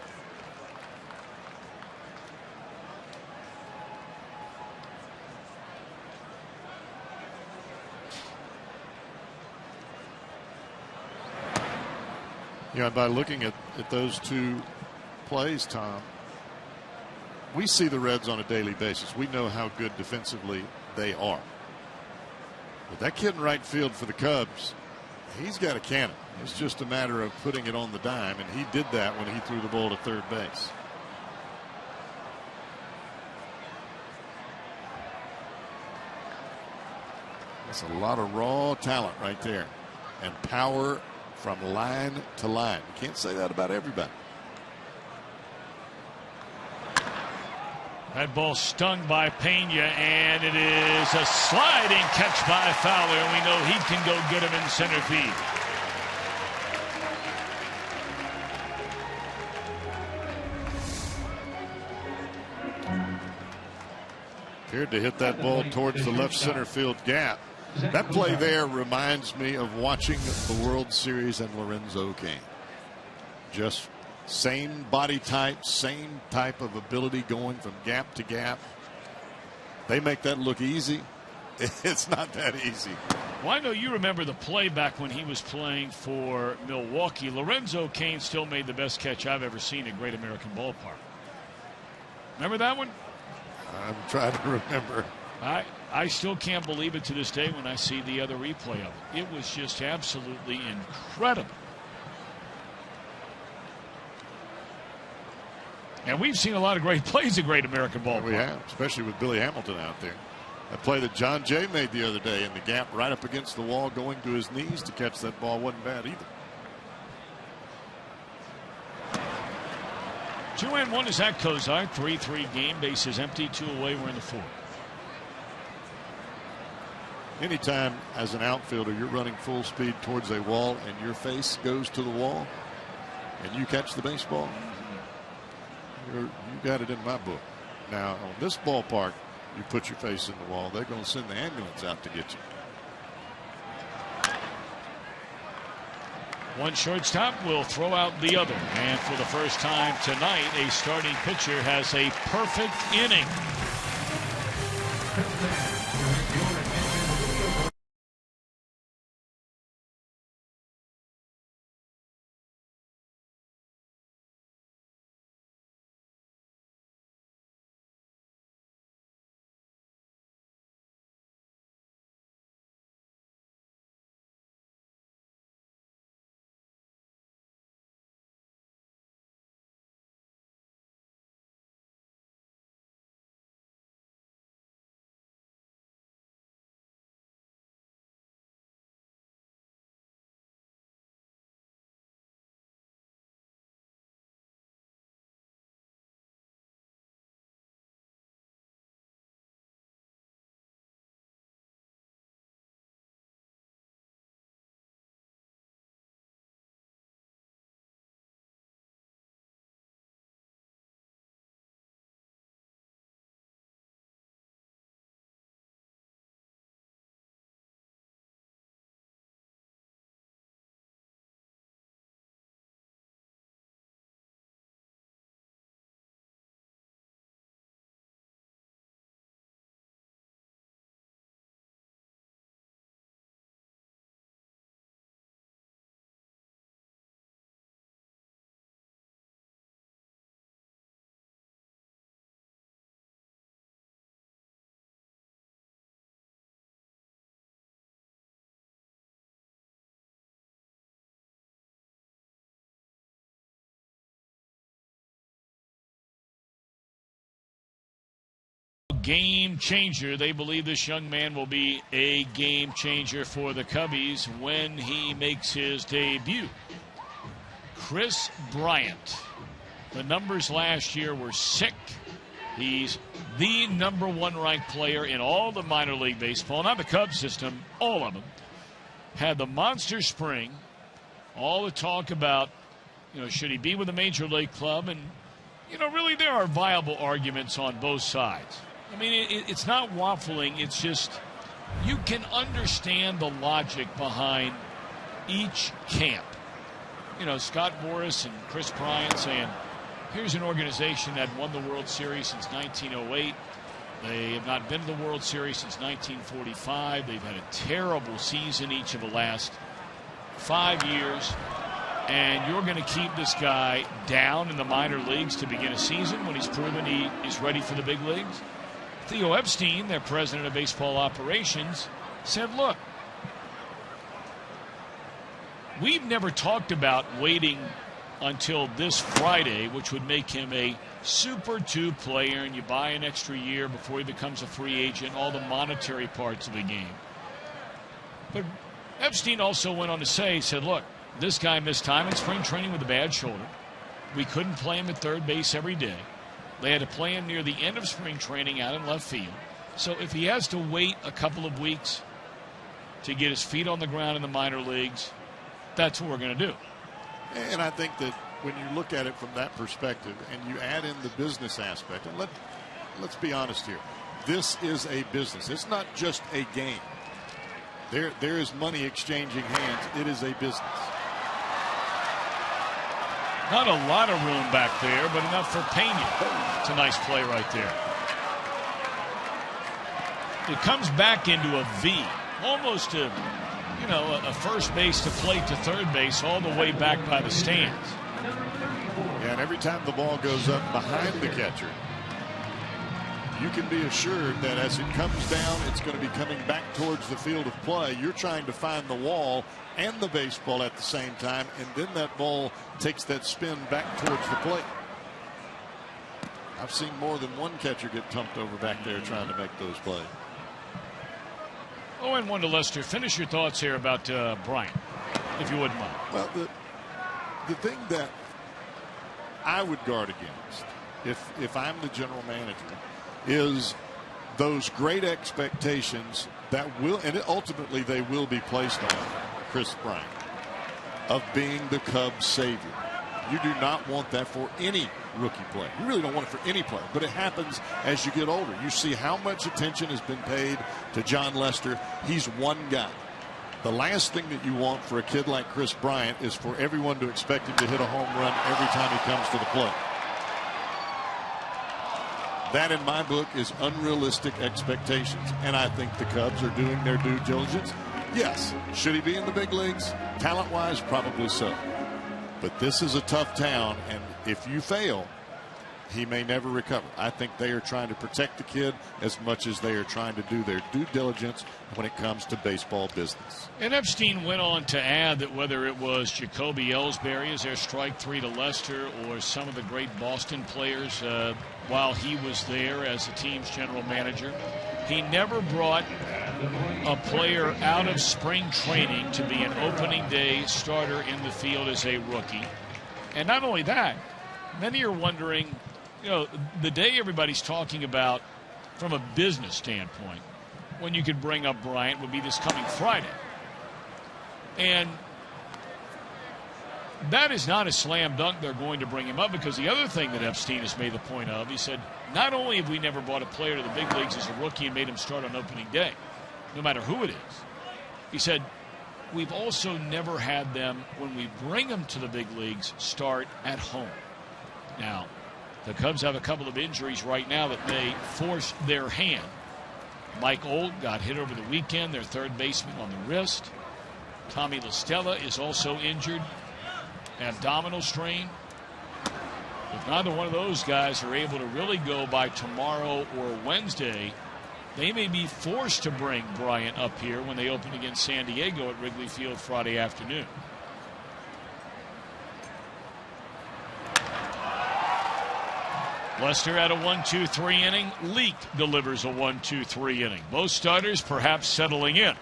Yeah, by looking at those two plays, Tom, we see the Reds on a daily basis. We know how good defensively they are. But that kid in right field for the Cubs, He's got a cannon. It's just a matter of putting it on the dime, and he did that when he threw the ball to third base. That's a lot of raw talent right there, and power from line to line. You can't say that about everybody. That ball stung by Pena, and it is a sliding catch by Fowler, and we know he can go get him in center field. Appeared to hit that ball towards the left center field gap. That play there reminds me of watching the World Series and Lorenzo Cain. Just same body type, same type of ability going from gap to gap. They make that look easy. It's not that easy. Well, I know you remember the play back when he was playing for Milwaukee. Lorenzo Cain still made the best catch I've ever seen at Great American Ballpark. Remember that one? I'm trying to remember. I still can't believe it to this day when I see the other replay of it. It was just absolutely incredible. And we've seen a lot of great plays at Great American Ballpark. We have, especially with Billy Hamilton out there. That play that John Jay made the other day in the gap right up against the wall, going to his knees to catch that ball wasn't bad either. 2-1 is at Kozar. 3-3 game. Base is empty. 2 away. We're in the fourth. Anytime as an outfielder you're running full speed towards a wall and your face goes to the wall and you catch the baseball, you got it in my book. Now on this ballpark, you put your face in the wall, they're going to send the ambulance out to get you. One shortstop will throw out the other, and for the first time tonight, a starting pitcher has a perfect inning. Game changer. They believe this young man will be a game changer for the Cubbies when he makes his debut. Chris Bryant. The numbers last year were sick. He's the #1 ranked player in all the minor league baseball, not the Cubs system, all of them. Had the monster spring. All the talk about, should he be with a major league club? And, really there are viable arguments on both sides. I mean, it's not waffling. It's just you can understand the logic behind each camp. Scott Boras and Chris Bryant saying, here's an organization that won the World Series since 1908. They have not been to the World Series since 1945. They've had a terrible season each of the last 5 years. And you're going to keep this guy down in the minor leagues to begin a season when he's proven he is ready for the big leagues? Theo Epstein, their president of baseball operations, said, look, we've never talked about waiting until this Friday, which would make him a Super 2 player, and you buy an extra year before he becomes a free agent, all the monetary parts of the game. But Epstein also went on to say, he said, look, this guy missed time in spring training with a bad shoulder. We couldn't play him at third base every day. They had to play him near the end of spring training out in left field. So if he has to wait a couple of weeks to get his feet on the ground in the minor leagues, that's what we're going to do. And I think that when you look at it from that perspective and you add in the business aspect, and let's be honest here, this is a business. It's not just a game. There is money exchanging hands. It is a business. Not a lot of room back there, but enough for Pena. It's a nice play right there. It comes back into a V, almost a first base to plate to third base, all the way back by the stands. Yeah, and every time the ball goes up behind the catcher, you can be assured that as it comes down, it's going to be coming back towards the field of play. You're trying to find the wall and the baseball at the same time, and then that ball takes that spin back towards the plate. I've seen more than one catcher get tumped over back there trying to make those plays. 0-1 to Lester. Finish your thoughts here about Bryant, if you wouldn't mind. Well, the thing that I would guard against, if I'm the general manager, is those great expectations that will, and ultimately they will be placed on Kris Bryant, of being the Cubs' savior. You do not want that for any rookie player. You really don't want it for any player, but it happens as you get older. You see how much attention has been paid to Jon Lester. He's one guy. The last thing that you want for a kid like Kris Bryant is for everyone to expect him to hit a home run every time he comes to the plate. That, in my book, is unrealistic expectations, and I think the Cubs are doing their due diligence. Yes, should he be in the big leagues? Talent-wise, probably so. But this is a tough town, and if you fail, he may never recover. I think they are trying to protect the kid as much as they are trying to do their due diligence when it comes to baseball business. And Epstein went on to add that whether it was Jacoby Ellsbury as their strike three to Lester, or some of the great Boston players while he was there as the team's general manager, he never brought a player out of spring training to be an opening day starter in the field as a rookie. And not only that, many are wondering, the day everybody's talking about from a business standpoint, when you could bring up Bryant, would be this coming Friday. And that is not a slam dunk they're going to bring him up, because the other thing that Epstein has made the point of, he said, not only have we never brought a player to the big leagues as a rookie and made him start on opening day, no matter who it is, he said, we've also never had them, when we bring them to the big leagues, start at home. Now, the Cubs have a couple of injuries right now that may force their hand. Mike Old got hit over the weekend, their third baseman, on the wrist. Tommy LaStella is also injured, abdominal strain. If neither one of those guys are able to really go by tomorrow or Wednesday, they may be forced to bring Bryant up here when they open against San Diego at Wrigley Field Friday afternoon. Lester at a 1-2-3 inning. Leake delivers a 1-2-3 inning. Both starters perhaps settling in.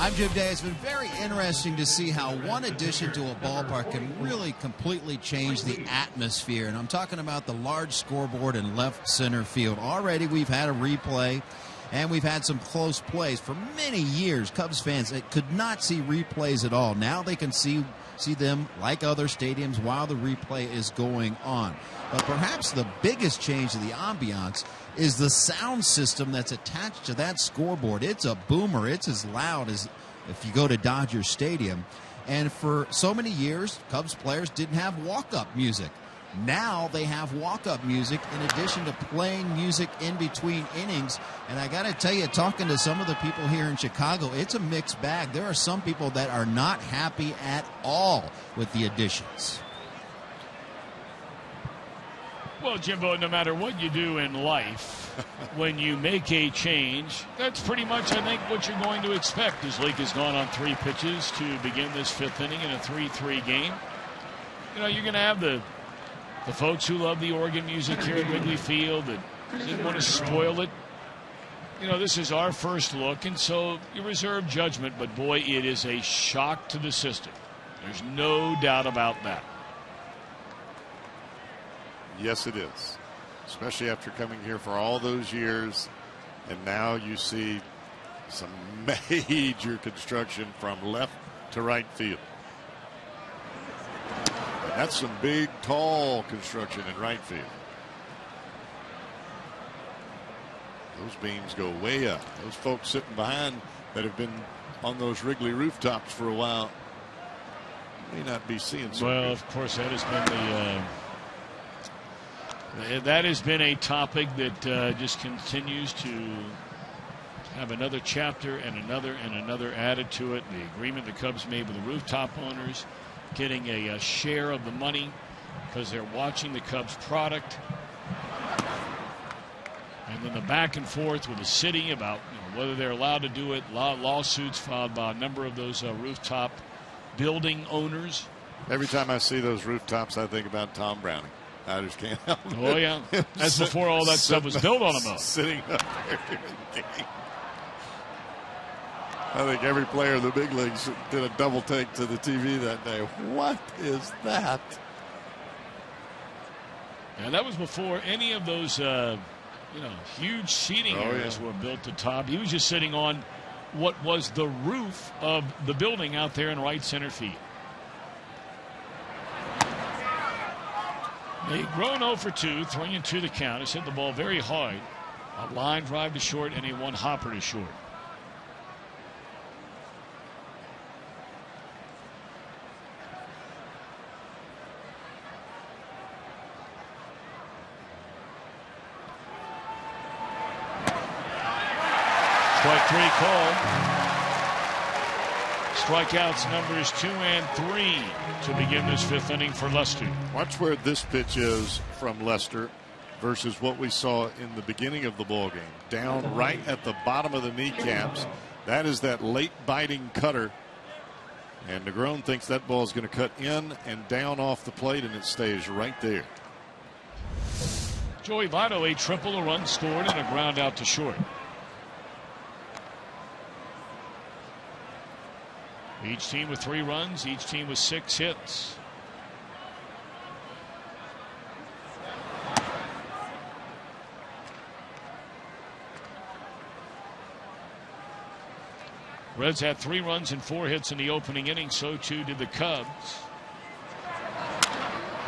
I'm Jim Day. It's been very interesting to see how one addition to a ballpark can really completely change the atmosphere. And I'm talking about the large scoreboard in left center field. Already we've had a replay, and we've had some close plays. For many years, Cubs fans could not see replays at all. Now they can see them like other stadiums while the replay is going on. But perhaps the biggest change to the ambiance is the sound system that's attached to that scoreboard. It's a boomer. It's as loud as if you go to Dodger Stadium. And for so many years, Cubs players didn't have walk-up music. Now they have walk-up music in addition to playing music in between innings. And I got to tell you, talking to some of the people here in Chicago, it's a mixed bag. There are some people that are not happy at all with the additions. Well, Jimbo, no matter what you do in life, when you make a change, that's pretty much, I think, what you're going to expect. As Leake has gone on 3 pitches to begin this 5th inning in a 3-3 game. You know, you're going to have the folks who love the organ music here at Wrigley Field that didn't want to spoil it. You know, this is our first look, and so you reserve judgment, but boy, it is a shock to the system. There's no doubt about that. Yes, it is, especially after coming here for all those years, and now you see some major construction from left to right field. And that's some big, tall construction in right field. Those beams go way up. Those folks sitting behind that have been on those Wrigley rooftops for a while may not be seeing so well, good. Of course, that has been a topic that just continues to have another chapter and another added to it. The agreement the Cubs made with the rooftop owners, getting a share of the money because they're watching the Cubs product. And then the back and forth with the city about whether they're allowed to do it. Lawsuits filed by a number of those rooftop building owners. Every time I see those rooftops, I think about Tom Browning. I just can't help it. Oh, yeah. That's before all that stuff was built on them. Sitting up there during the game. I think every player in the big leagues did a double take to the TV that day. What is that? And that was before any of those huge seating areas were built at top. He was just sitting on what was the roof of the building out there in right center field. They've grown 0 for 2, 3-2 the count. Has hit the ball very hard. A line drive to short and a one hopper to short. Strike 3 called. Strikeouts numbers 2 and 3 to begin this 5th inning for Lester. Watch where this pitch is from Lester versus what we saw in the beginning of the ball game. Down right at the bottom of the kneecaps. That is that late biting cutter. And Negron thinks that ball is going to cut in and down off the plate, and it stays right there. Joey Votto, a triple, a run scored, and a ground out to short. Each team with 3 runs, each team with 6 hits. Reds had 3 runs and 4 hits in the opening inning. So too did the Cubs.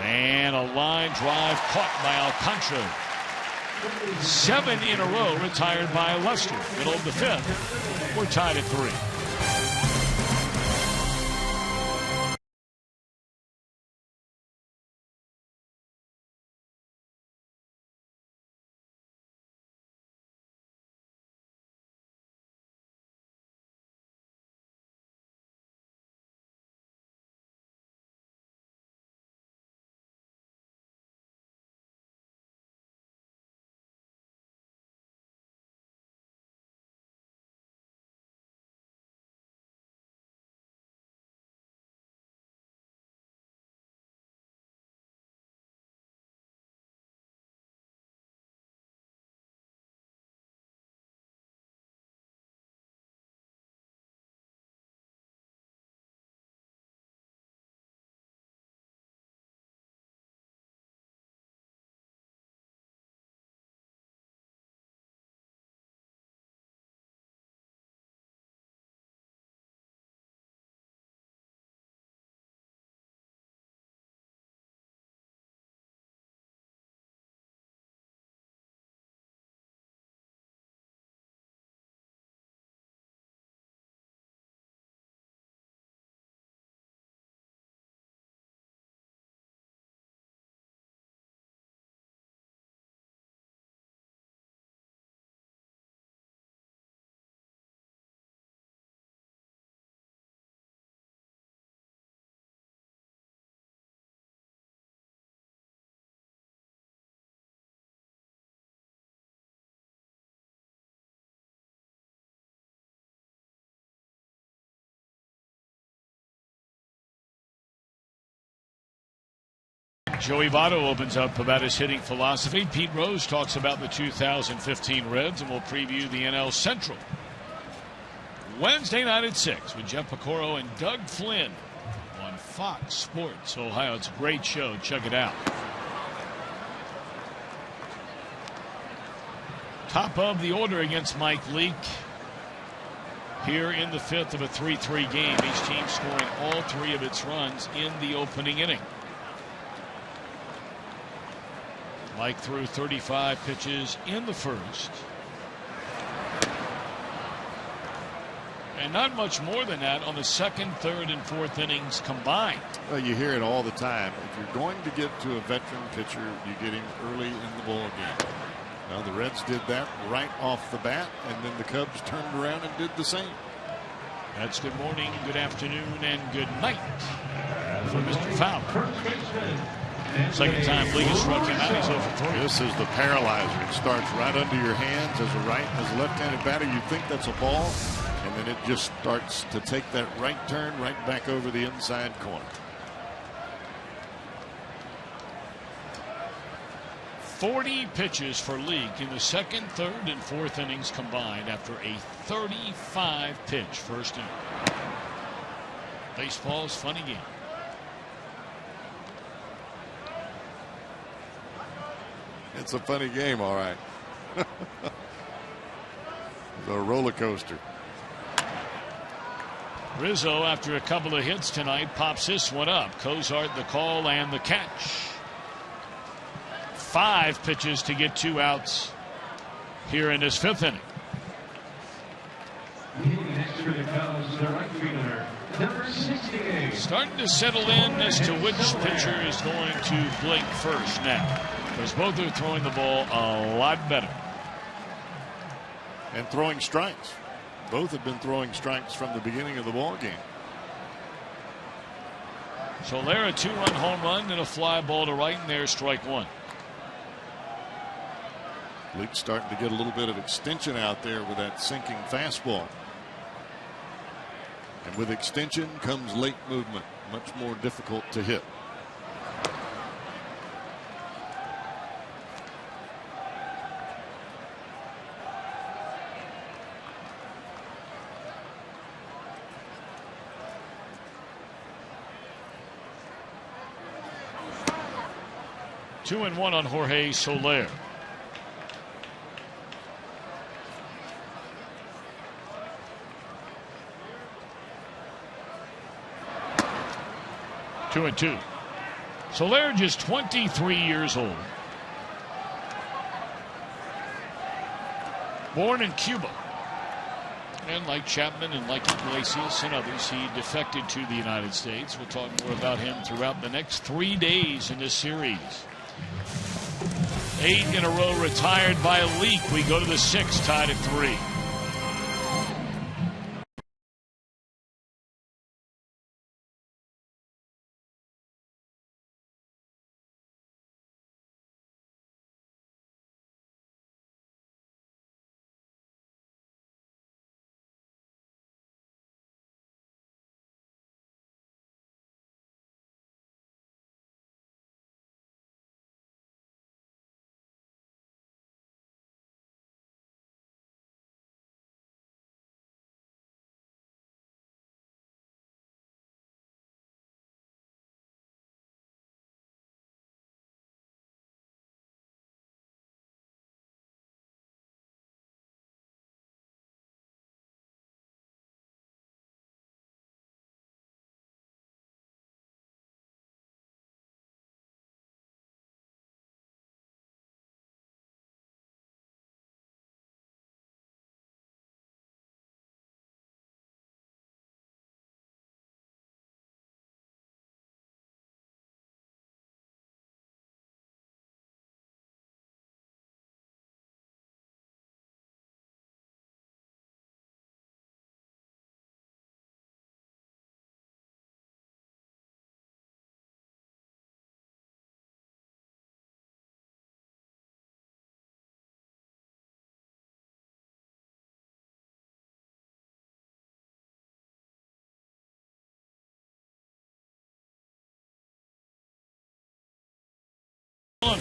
And a line drive caught by Alcantara. 7 in a row retired by Lester. Middle of the 5th. We're tied at 3. Joey Votto opens up about his hitting philosophy. Pete Rose talks about the 2015 Reds, and we'll preview the NL Central Wednesday night at 6 with Jeff Pecoro and Doug Flynn on Fox Sports Ohio. It's a great show. Check it out. Top of the order against Mike Leake here in the 5th of a 3-3 game. Each team scoring all 3 of its runs in the opening inning. Mike threw 35 pitches in the first. And not much more than that on the 2nd, 3rd, and 4th innings combined. Well, you hear it all the time. If you're going to get to a veteran pitcher, you get him early in the ball game. Well, the Reds did that right off the bat, and then the Cubs turned around and did the same. That's good morning, good afternoon, and good night for Mr. Fowler. Second time League has struck him out. He's over 3. This is the paralyzer. It starts right under your hands as a left-handed batter. You think that's a ball, and then it just starts to take that right turn right back over the inside corner. 40 pitches for Leake in the 2nd, 3rd, and 4th innings combined after a 35-pitch first inning. Baseball's funny game. It's a funny game, all right. It's a roller coaster. Rizzo, after a couple of hits tonight, pops this one up. Cozart the call and the catch. 5 pitches to get 2 outs here in this 5th inning. Starting to settle in as to which pitcher is going to blink first now, because both are throwing the ball a lot better. And throwing strikes. Both have been throwing strikes from the beginning of the ball game. Soler, a 2-run home run and a fly ball to right, and there's strike 1. Leake's starting to get a little bit of extension out there with that sinking fastball. And with extension comes late movement, much more difficult to hit. Two and one on Jorge Soler. Two and two. Soler just 23 years old. Born in Cuba. And like Chapman and like Iglesias and others, he defected to the United States. We'll talk more about him throughout the next 3 days in this series. 8 in a row retired by Leake. We go to the 6th, tied at 3.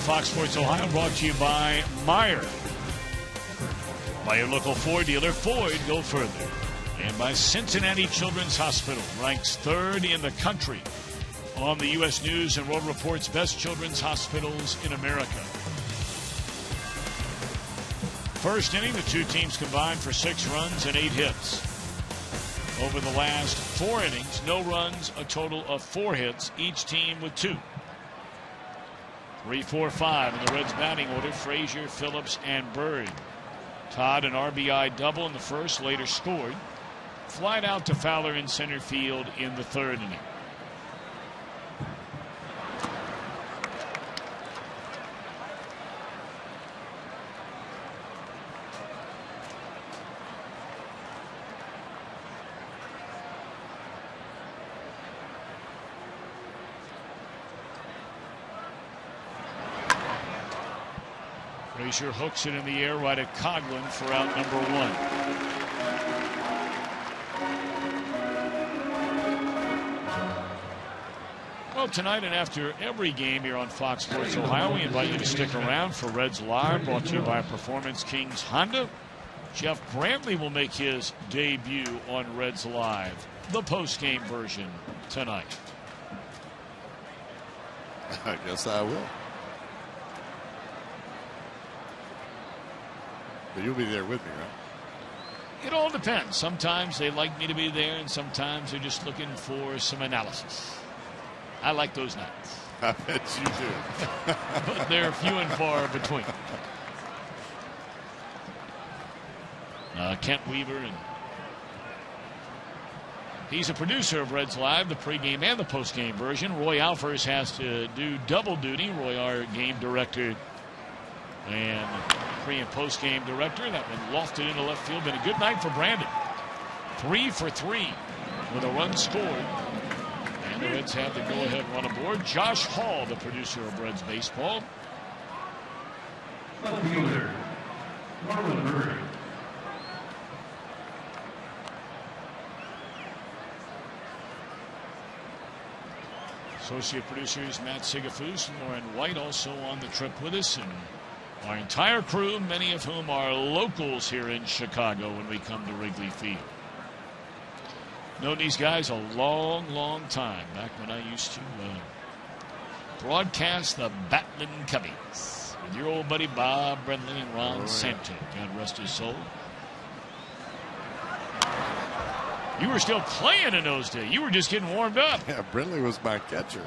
Fox Sports Ohio, brought to you by Meyer. By your local Ford dealer, Ford, go further. And by Cincinnati Children's Hospital, ranks 3rd in the country on the U.S. News and World Report's best children's hospitals in America. First inning, the two teams combined for 6 runs and 8 hits. Over the last 4 innings, no runs, a total of 4 hits, each team with 2. 3, 4, 5 in the Reds batting order, Frazier, Phillips, and Bird. Todd an RBI double in the first, later scored. Flied out to Fowler in center field in the 3rd inning. Frazier hooks it in the air right at Coghlan for out number 1. Well, tonight and after every game here on Fox Sports Ohio, we invite you to stick around for Reds Live, brought to you by Performance Kings Honda. Jeff Brantley will make his debut on Reds Live, the post-game version, tonight. I guess I will. But you'll be there with me, right? It all depends. Sometimes they like me to be there, and sometimes they're just looking for some analysis. I like those nights. I bet you do. But they're few and far between. Kent Weaver, and he's a producer of Reds Live, the pregame and the postgame version. Roy Alfers has to do double duty. Roy, our game director and pre and post game director. That one lofted into left field. Been a good night for Brandon. 3 for 3 with a run scored. And the Reds have the go-ahead run aboard. Josh Hall, the producer of Reds baseball. Left fielder, Marlon Bird. Associate producers Matt Sigafus and Lauren White also on the trip with us. And our entire crew, many of whom are locals here in Chicago when we come to Wrigley Field. Known these guys a long, long time, back when I used to broadcast the Batlin Cubbies with your old buddy Bob Brenly and Ron Santo. God rest his soul. You were still playing in those days. You were just getting warmed up. Yeah, Brenly was my catcher.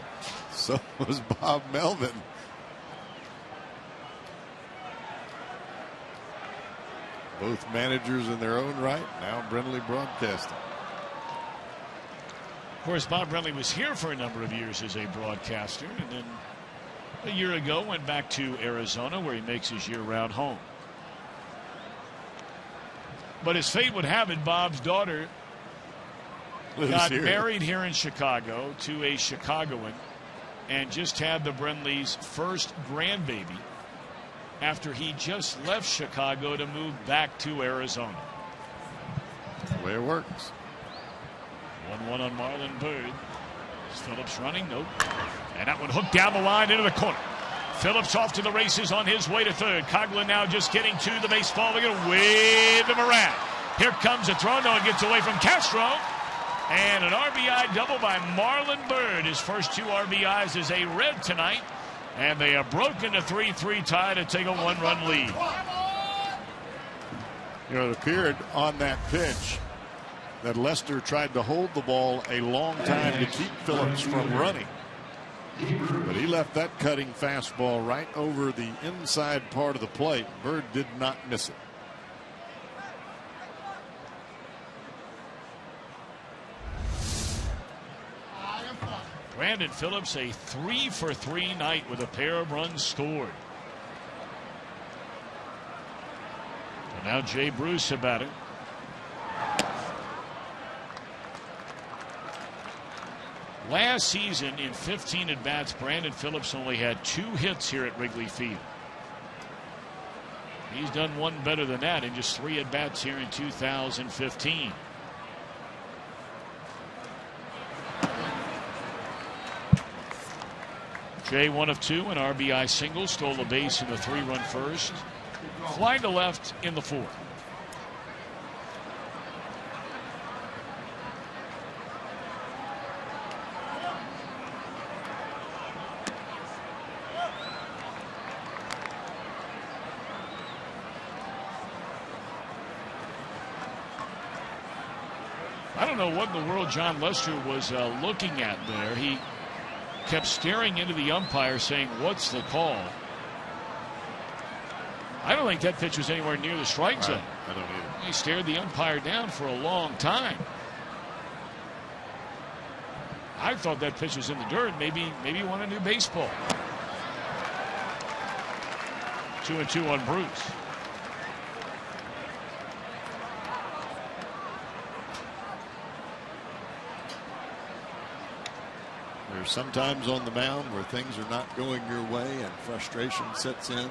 So was Bob Melvin. Both managers in their own right. Now Brenly broadcasting. Of course, Bob Brenly was here for a number of years as a broadcaster, and then a year ago went back to Arizona, where he makes his year-round home. But as fate would have it, Bob's daughter got married here in Chicago to a Chicagoan and just had the Brenly's first grandbaby after he just left Chicago to move back to Arizona. That's the way it works. 1-1 on Marlon Bird. Is Phillips running? Nope. And that one hooked down the line into the corner. Phillips off to the races on his way to third. Coghlan now just getting to the baseball. They're going to wave him around. Here comes a throw. No one gets away from Castro. And an RBI double by Marlon Bird. His first 2 RBIs as a Red tonight. And they have broken a 3-3 tie to take a 1-run lead. You know, it appeared on that pitch that Lester tried to hold the ball a long time to keep Phillips from running. But he left that cutting fastball right over the inside part of the plate. Bird did not miss it. Brandon Phillips, a 3 for 3 night with a pair of runs scored. And now Jay Bruce about it. Last season, in 15 at-bats, Brandon Phillips only had 2 hits here at Wrigley Field. He's done one better than that in just 3 at-bats here in 2015. Jay 1 of 2, an RBI single, stole a base in the 3-run first. Fly to left in the 4th. I don't know what in the world John Lester was looking at there. He kept staring into the umpire saying, "What's the call?" I don't think that pitch was anywhere near the strike zone. I don't either. He stared the umpire down for a long time. I thought that pitch was in the dirt. Maybe he won a new baseball. 2-2 on Bruce. There's sometimes on the mound where things are not going your way and frustration sets in,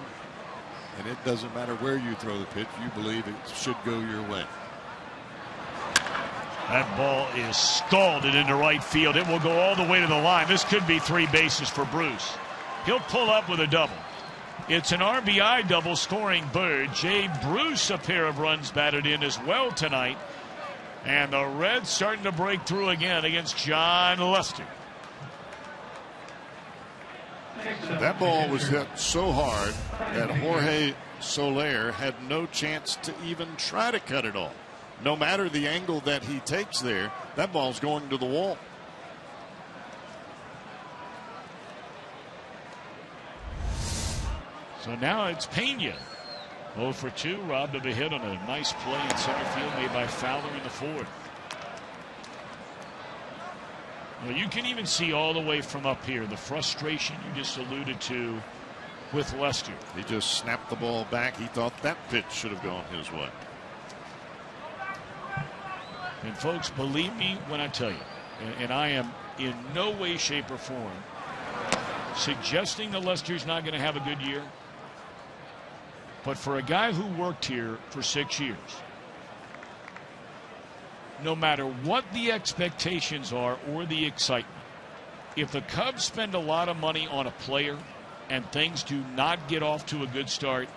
and it doesn't matter where you throw the pitch, you believe it should go your way. That ball is scalded into right field. It will go all the way to the line. This could be 3 bases for Bruce. He'll pull up with a double. It's an RBI double scoring Bird. Jay Bruce, a pair of runs batted in as well tonight. And the Reds starting to break through again against John Lester. That ball was hit so hard that Jorge Soler had no chance to even try to cut it off. No matter the angle that he takes there, that ball's going to the wall. So now it's Pena. 0 for 2, robbed of a hit on a nice play in center field made by Fowler in the 4th. Well, you can even see all the way from up here the frustration you just alluded to with Lester. He just snapped the ball back. He thought that pitch should have gone his way. And folks, believe me when I tell you, and I am in no way, shape, or form suggesting that Lester's not going to have a good year. But for a guy who worked here for 6 years, no matter what the expectations are or the excitement, if the Cubs spend a lot of money on a player and things do not get off to a good start,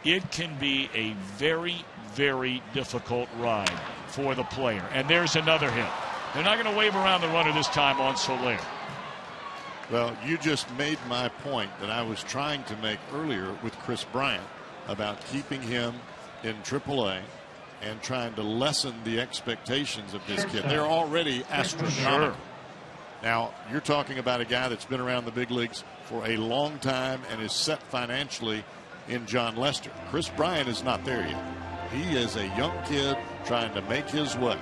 it can be a very, very difficult ride for the player. And there's another hit. They're not going to wave around the runner this time on Soler. Well, you just made my point that I was trying to make earlier with Chris Bryant about keeping him in AAA and trying to lessen the expectations of this kid. They're already astronomical. Sure. Now, you're talking about a guy that's been around the big leagues for a long time and is set financially in John Lester. Chris Bryant is not there yet. He is a young kid trying to make his way.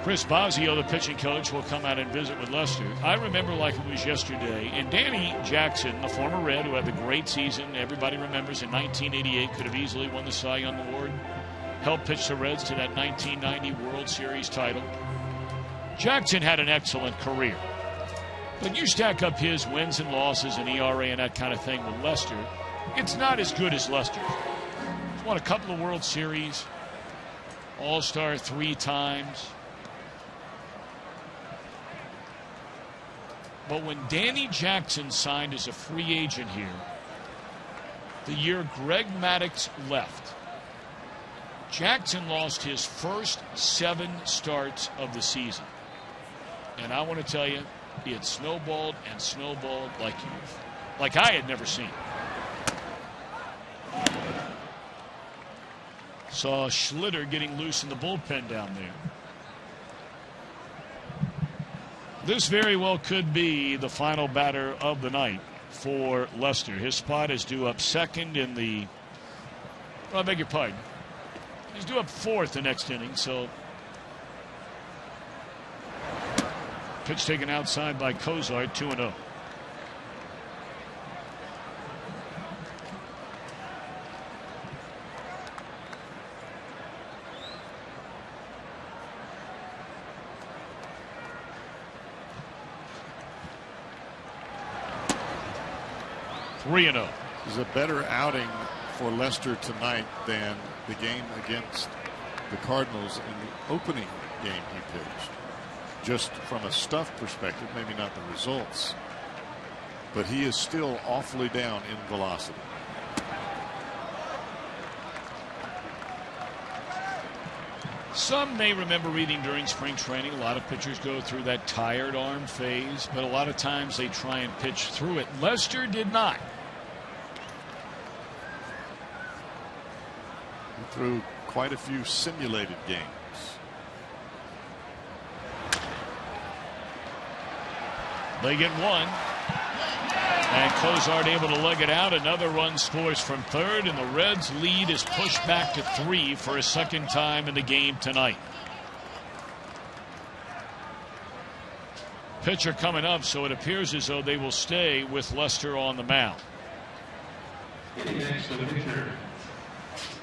Chris Bosio, the pitching coach, will come out and visit with Lester. I remember like it was yesterday. And Danny Jackson, the former Red, who had the great season everybody remembers in 1988, could have easily won the Cy Young Award, helped pitch the Reds to that 1990 World Series title. Jackson had an excellent career. But you stack up his wins and losses and ERA and that kind of thing with Lester, it's not as good as Lester's. He's won a couple of World Series, All-Star 3 times. But when Danny Jackson signed as a free agent here, the year Greg Maddux left, Jackson lost his first 7 starts of the season. And I want to tell you, it snowballed and snowballed like I had never seen. Saw Schlitter getting loose in the bullpen down there. This very well could be the final batter of the night for Lester. His spot is due up second in the, I beg your pardon, he's due up 4th the next inning. So pitch taken outside by Cozart, 2-0. This is a better outing for Lester tonight than the game against the Cardinals in the opening game he pitched. just from a stuff perspective, maybe not the results, but he is still awfully down in velocity. Some may remember reading during spring training, a lot of pitchers go through that tired arm phase, but a lot of times they try and pitch through it. Lester did not. He threw quite a few simulated games. They get one. And Cozart able to leg it out. Another run scores from third, and the Reds' lead is pushed back to 3 for a second time in the game tonight. Pitcher coming up, so it appears as though they will stay with Lester on the mound. Next to the pitcher,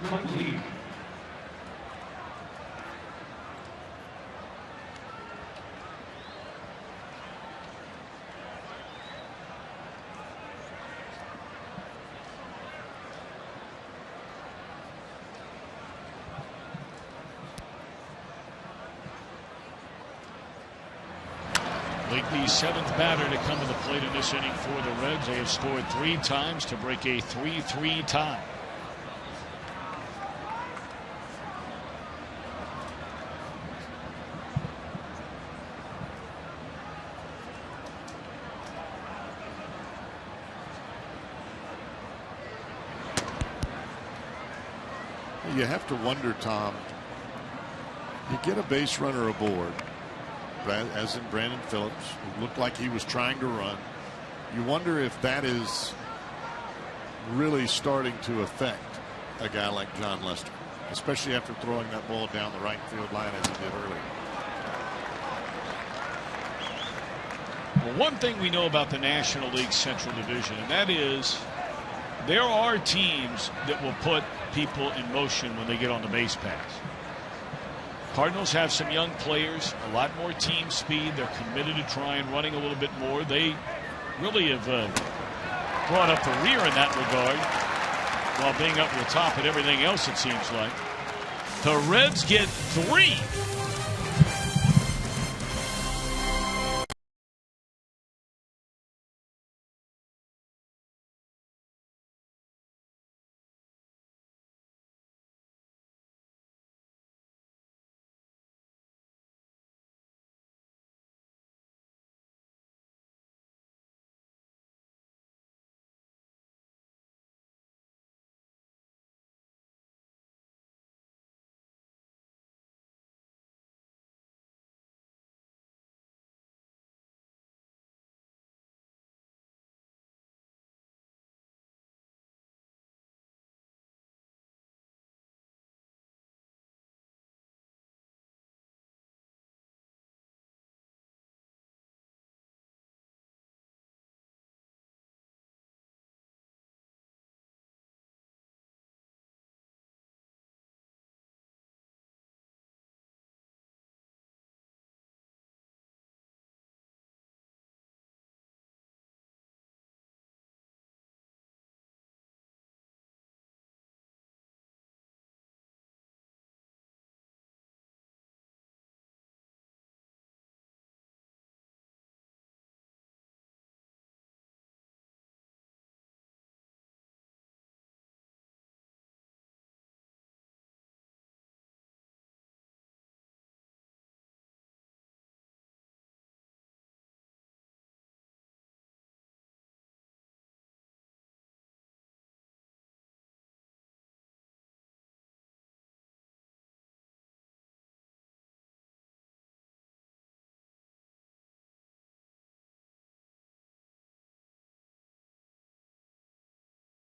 Wrigley. The 7th batter to come to the plate in this inning for the Reds. They have scored 3 times to break a 3-3 tie. You have to wonder, Tom, you get a base runner aboard, as in Brandon Phillips, who looked like he was trying to run. You wonder if that is really starting to affect a guy like John Lester, especially after throwing that ball down the right field line as he did earlier. Well, one thing we know about the National League Central Division, and that is there are teams that will put people in motion when they get on the base paths. Cardinals have some young players, a lot more team speed. They're committed to trying running a little bit more. They really have brought up the rear in that regard while being up the top at everything else, it seems like. The Reds get 3.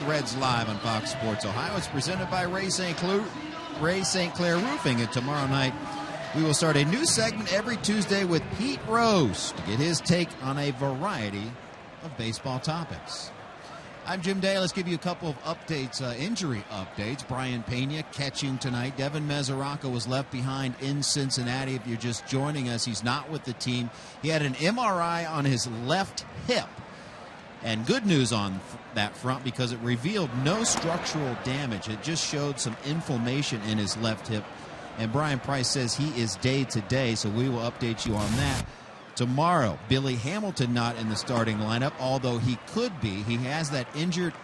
Reds live on Fox Sports Ohio. It's presented by Ray St. Clair Roofing. And tomorrow night we will start a new segment every Tuesday with Pete Rose to get his take on a variety of baseball topics. I'm Jim Day. Let's give you a couple of updates, injury updates. Brian Pena catching tonight. Devin Mesoraco was left behind in Cincinnati. If you're just joining us, he's not with the team. He had an MRI on his left hip. And good news on that front because it revealed no structural damage. It just showed some inflammation in his left hip. and Brian Price says he is day to day, so we will update you on that tomorrow. Billy Hamilton not in the starting lineup, although he could be. He has that injured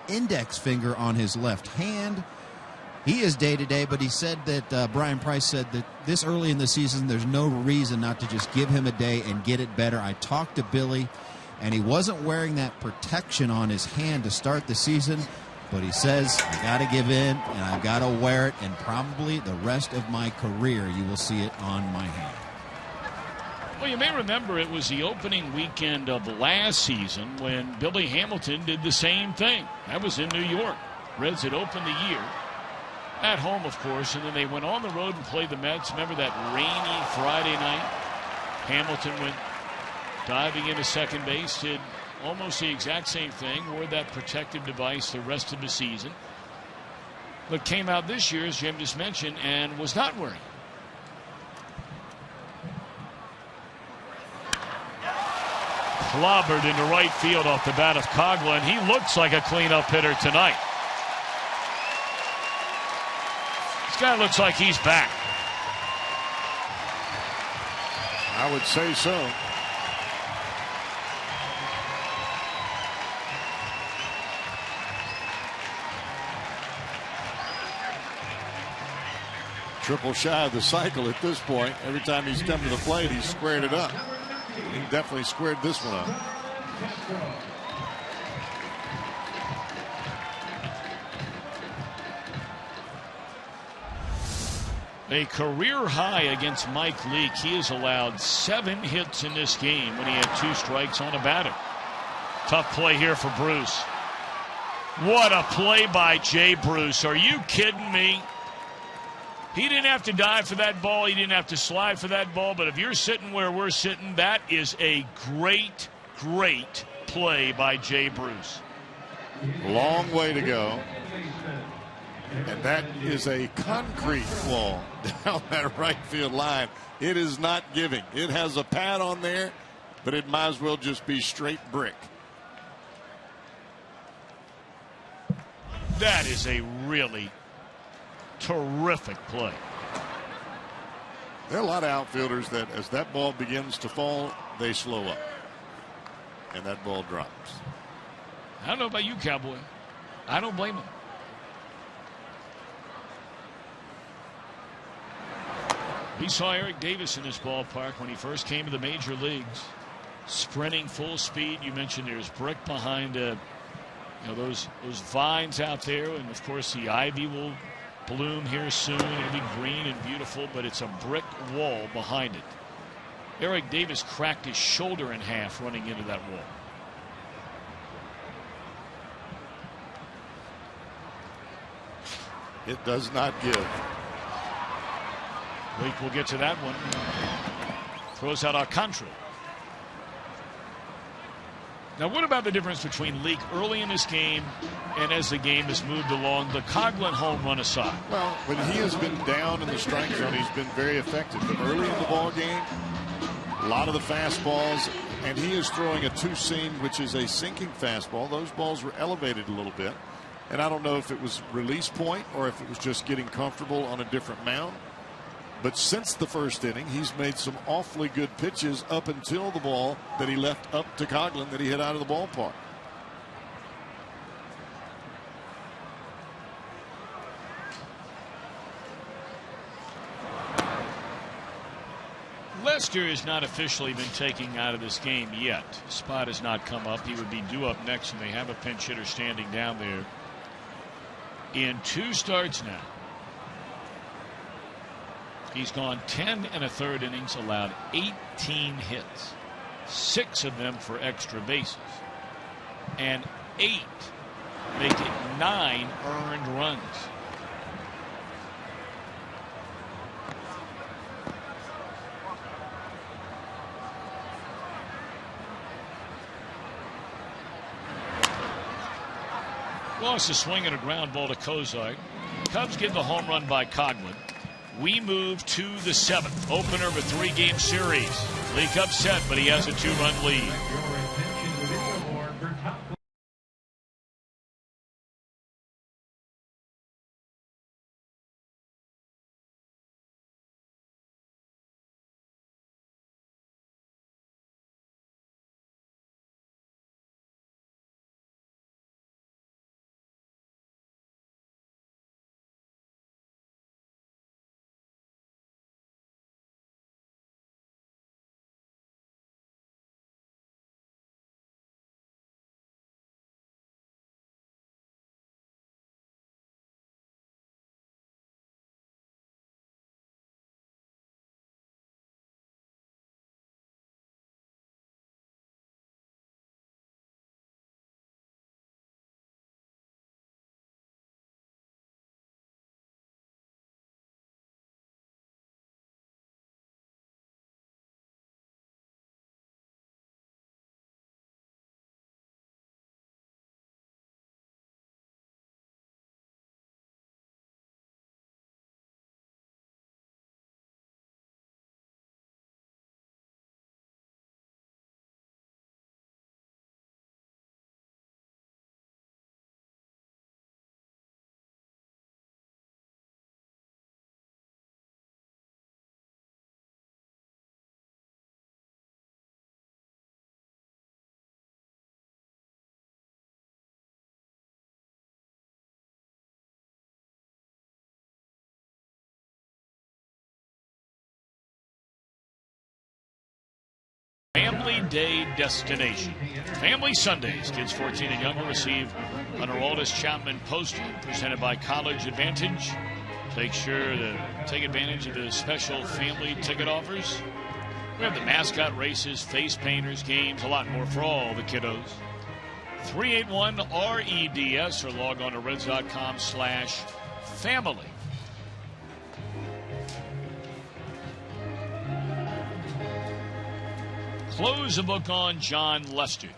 index finger on his left hand. He is day to day, but he said that Brian Price said that this early in the season, there's no reason not to just give him a day and get it better. I talked to Billy, and he wasn't wearing that protection on his hand to start the season, but he says, I got to give in, and I've got to wear it, and probably the rest of my career you will see it on my hand. Well, you may remember it was the opening weekend of last season when Billy Hamilton did the same thing. That was in New York. Reds had opened the year at home, of course, and then they went on the road and played the Mets. Remember that rainy Friday night? Hamilton went diving into second base, did almost the exact same thing, wore that protective device the rest of the season, but came out this year, as Jim just mentioned, and was not wearing it. Clobbered into right field off the bat of Coghlan. He looks like a cleanup hitter tonight. This guy looks like he's back. I would say so. Triple shy of the cycle at this point. Every time he's come to the plate, he's squared it up. He definitely squared this one up. A career high against Mike Leake. He has allowed 7 hits in this game when he had 2 strikes on a batter. Tough play here for Bruce. What a play by Jay Bruce. Are you kidding me? He didn't have to dive for that ball. He didn't have to slide for that ball. But if you're sitting where we're sitting, that is a great, great play by Jay Bruce. Long way to go. And that is a concrete ball down that right field line. It is not giving. It has a pad on there, but it might as well just be straight brick. That is a really terrific play. There are a lot of outfielders that as that ball begins to fall, they slow up. And that ball drops. I don't know about you, Cowboy. I don't blame him. We saw Eric Davis in this ballpark when he first came to the major leagues. Sprinting full speed. You mentioned there's brick behind those vines out there. And, of course, the ivy will bloom here soon. It'll be green and beautiful, but it's a brick wall behind it. Eric Davis cracked his shoulder in half running into that wall. It does not give. Leake will get to that one. Throws out Alcantara. Now, what about the difference between Leake early in this game and as the game has moved along, the Coghlan home run aside? Well, when he has been down in the strike zone, he's been very effective. But early in the ball game, a lot of the fastballs, and he is throwing a two-seam, which is a sinking fastball. Those balls were elevated a little bit. And I don't know if it was release point or if it was just getting comfortable on a different mound. But since the first inning, he's made some awfully good pitches up until the ball that he left up to Coghlan that he hit out of the ballpark. Lester has not officially been taken out of this game yet. Spot has not come up. He would be due up next, and they have a pinch hitter standing down there. In 2 starts now, he's gone 10 1/3 innings, allowed 18 hits, 6 of them for extra bases, and 8 make it 9 earned runs. Lost a swing and a ground ball to Kozart. Cubs get the home run by Coghlan. We move to the 7th opener of a 3-game series. Leake upset, but he has a 2-run lead. family day destination. Family Sundays. Kids 14 and younger receive an Aroldis Chapman poster presented by College Advantage. Make sure to take advantage of the special family ticket offers. We have the mascot races, face painters, games, a lot more for all the kiddos. 381-REDS or log on to Reds.com/family. Close the book on John Lester.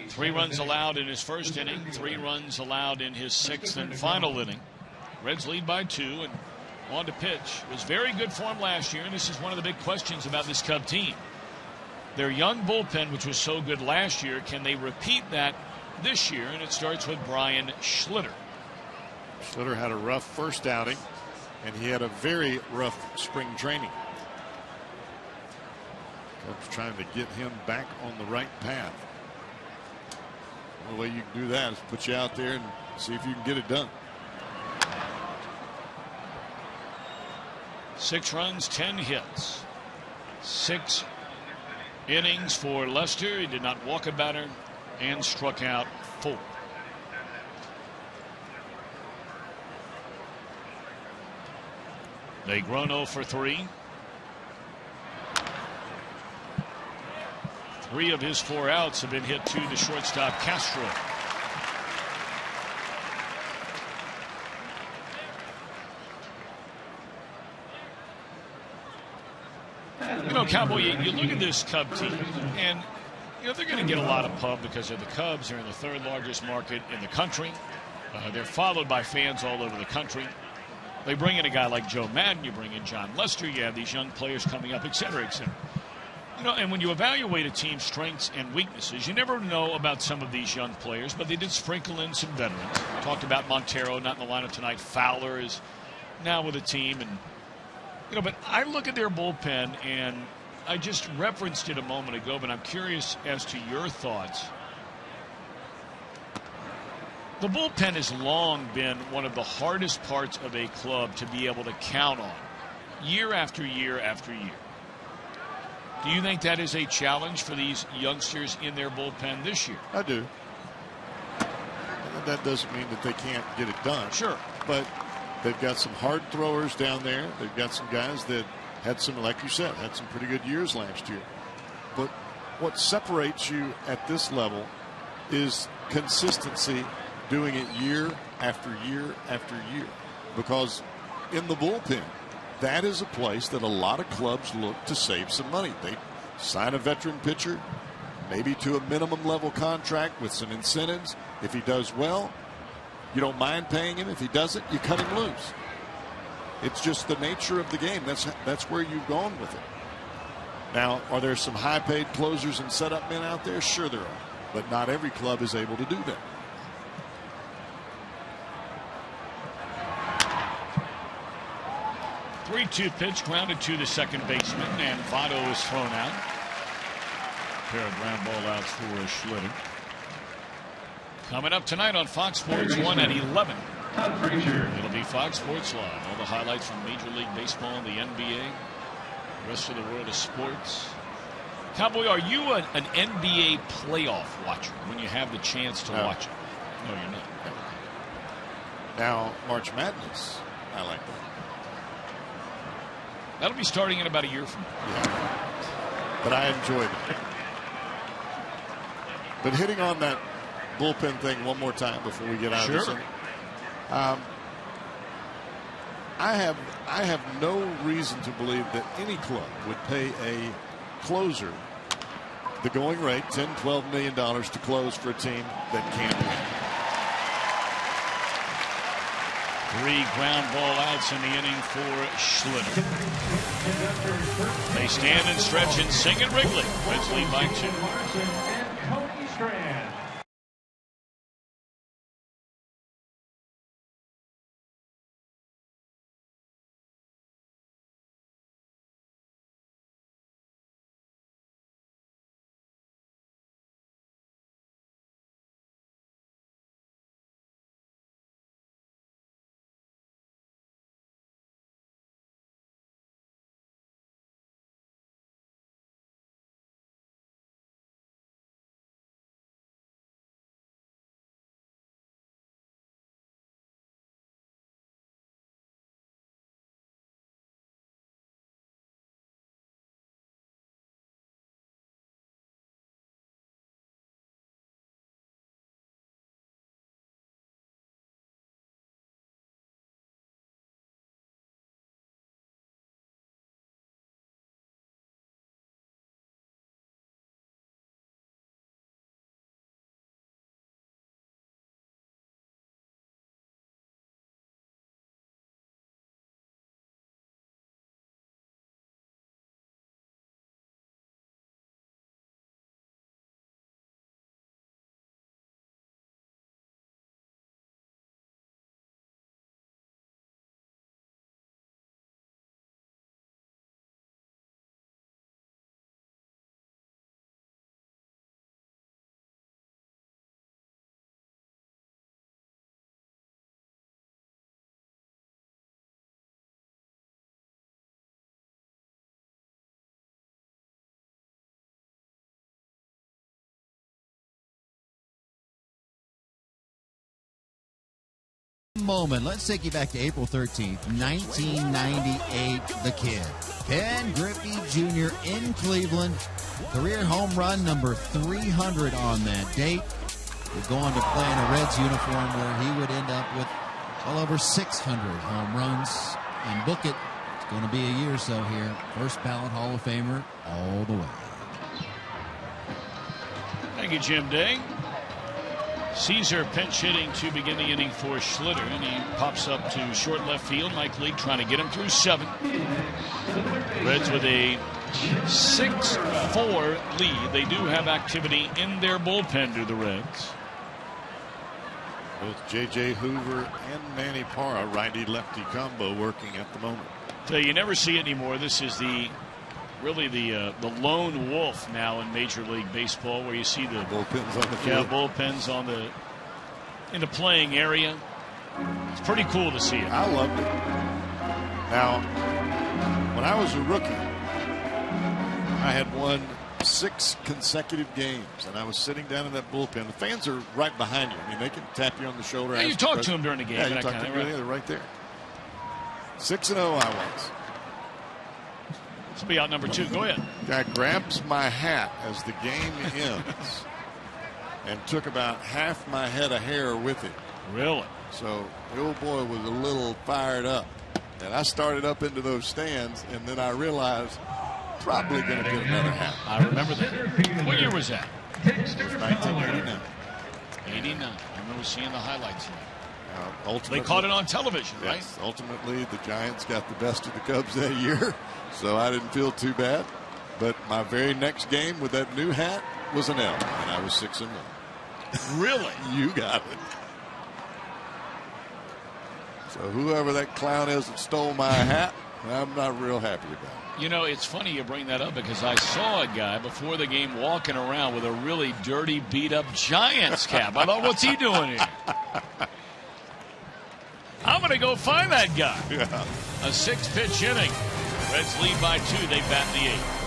3 runs allowed in his first inning, 3 runs allowed in his 6th and final inning. Reds lead by 2 and on to pitch. It was very good form last year, and this is one of the big questions about this Cub team. Their young bullpen, which was so good last year, can they repeat that this year? And it starts with Brian Schlitter. Schlitter had a rough first outing, and he had a very rough spring training. Cubs trying to get him back on the right path. The way you can do that is put you out there and see if you can get it done. 6 runs, 10 hits. 6 innings for Lester. He did not walk a batter and struck out 4. Negreanu for 3. 3 of his 4 outs have been hit to the shortstop Castro. You know, Cowboy, you look at this Cub team, and you know they're going to get a lot of pub because they're the Cubs. They're in the 3rd largest market in the country. They're followed by fans all over the country. They bring in a guy like Joe Madden. You bring in John Lester. You have these young players coming up, et cetera, et cetera. You know, and when you evaluate a team's strengths and weaknesses, you never know about some of these young players, but they did sprinkle in some veterans. We talked about Montero, not in the lineup tonight. Fowler is now with the team, and you know, but I look at their bullpen, and I just referenced it a moment ago, but I'm curious as to your thoughts. The bullpen has long been one of the hardest parts of a club to be able to count on, year after year after year. Do you think that is a challenge for these youngsters in their bullpen this year? I do. That doesn't mean that they can't get it done. Sure. But they've got some hard throwers down there. They've got some guys that had some, like you said, had some pretty good years last year. But what separates you at this level is consistency, doing it year after year after year. Because in the bullpen, that is a place that a lot of clubs look to save some money. They sign a veteran pitcher, maybe to a minimum level contract with some incentives. If he does well, you don't mind paying him. If he doesn't, you cut him loose. It's just the nature of the game. That's where you've gone with it. Now, are there some high-paid closers and setup men out there? Sure there are. But not every club is able to do that. Three-two pitch grounded to the second baseman, and Votto is thrown out. Pair of ground ball outs for Schlitter. Coming up tonight on Fox Sports 1 at 11. It'll be Fox Sports Live. All the highlights from Major League Baseball and the NBA. The rest of the world of sports. Cowboy, are you an NBA playoff watcher when you have the chance to watch it? No, you're not. Now, March Madness, I like that. That'll be starting in about a year from now. Yeah. But I enjoyed it. But hitting on that bullpen thing one more time before we get out of this. I have no reason to believe that any club would pay a closer the going rate, $10-12 million to close for a team that can't win. 3 ground ball outs in the inning for Schlitter. They stand and stretch and sing at Wrigley. Reds lead by 2. moment. Let's take you back to April 13th, 1998. The kid, Ken Griffey Jr. in Cleveland. Career home run number 300 on that date. Would go on to play in a Reds uniform where he would end up with well over 600 home runs and book it. It's going to be a year or so here. First ballot Hall of Famer all the way. Thank you, Jim Day. Caesar pinch hitting to begin the inning for Schlitter, and he pops up to short left field. Mike Leake trying to get him through 7. Reds with a 6-4 lead. They do have activity in their bullpen, do the Reds. Both J.J. Hoover and Manny Parra, righty-lefty combo, working at the moment. So you never see it anymore. This is really the lone wolf now in Major League Baseball, where you see the bullpens on the field. Bullpens in the playing area. It's pretty cool to see it. I loved it. Now, when I was a rookie, I had won 6 consecutive games, and I was sitting down in that bullpen. The fans are right behind you. I mean, they can tap you on the shoulder. Yeah, you talk to them during the game. Yeah, you talk to them. They're right there. 6-0 I was. This will be out number 2. Go ahead. Guy grabs my hat as the game ends and took about half my head of hair with him. Really? So the old boy was a little fired up. And I started up into those stands, and then I realized probably going to get another hat. I remember that. What year was that? It was 1989. 89. I remember seeing the highlights. Ultimately, they caught it on television, right? Yes, ultimately, the Giants got the best of the Cubs that year, so I didn't feel too bad. But my very next game with that new hat was an L, and I was 6-1. Really? You got it. So whoever that clown is that stole my hat, I'm not real happy about it. You know, it's funny you bring that up because I saw a guy before the game walking around with a really dirty, beat-up Giants cap. I thought, what's he doing here? I'm going to go find that guy. Yeah. A 6-pitch inning. Reds lead by 2. They bat the 8th.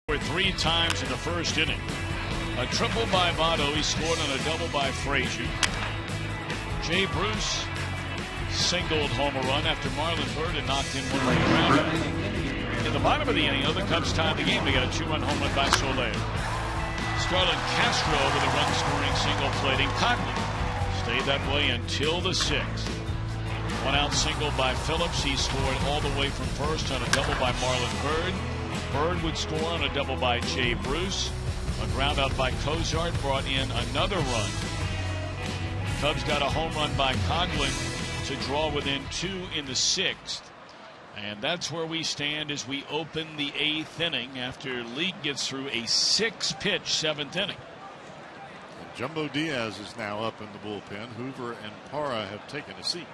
For 3 times in the first inning. A triple by Votto. He scored on a double by Frazier. Jay Bruce singled home a run after Marlon Byrd had knocked in one late round. In the bottom of the inning, the Cubs tied the game. They got a 2-run home run by Soler. Starlin Castro with a run-scoring single plating Coghlan. Stayed that way until the 6th. 1-out single by Phillips. He scored all the way from first on a double by Marlon Byrd. Byrd would score on a double by Jay Bruce. A ground out by Cozart brought in another run. Cubs got a home run by Coghlan to draw within 2 in the 6th. And that's where we stand as we open the 8th inning after Leake gets through a 6-pitch 7th inning. And Jumbo Diaz is now up in the bullpen. Hoover and Parra have taken a seat.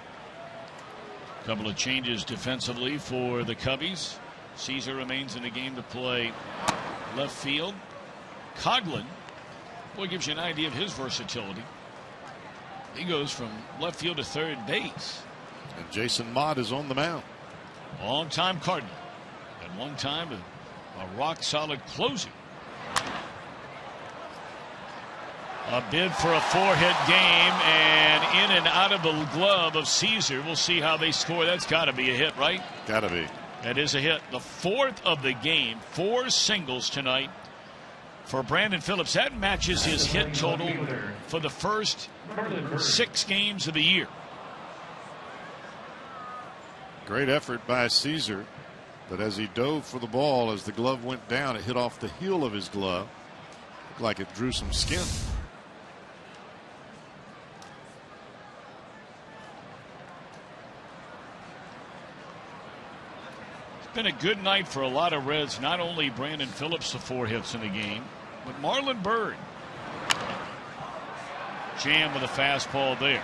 A couple of changes defensively for the Cubbies. Caesar remains in the game to play left field. Coghlan Well, it gives you an idea of his versatility. He goes from left field to third base. And Jason Mott is on the mound. Long-time Cardinal. At one time, a rock-solid closer. A bid for a 4-hit game, and in and out of the glove of Caesar. We'll see how they score. That's got to be a hit, right? Got to be. That is a hit. The 4th of the game. 4 singles tonight for Brandon Phillips. That matches his hit total for the first 6 games of the year. Great effort by Caesar, but as he dove for the ball, as the glove went down, it hit off the heel of his glove. Looked like it drew some skin. Been a good night for a lot of Reds. Not only Brandon Phillips, the 4 hits in the game, but Marlon Byrd. Jam with a fastball there.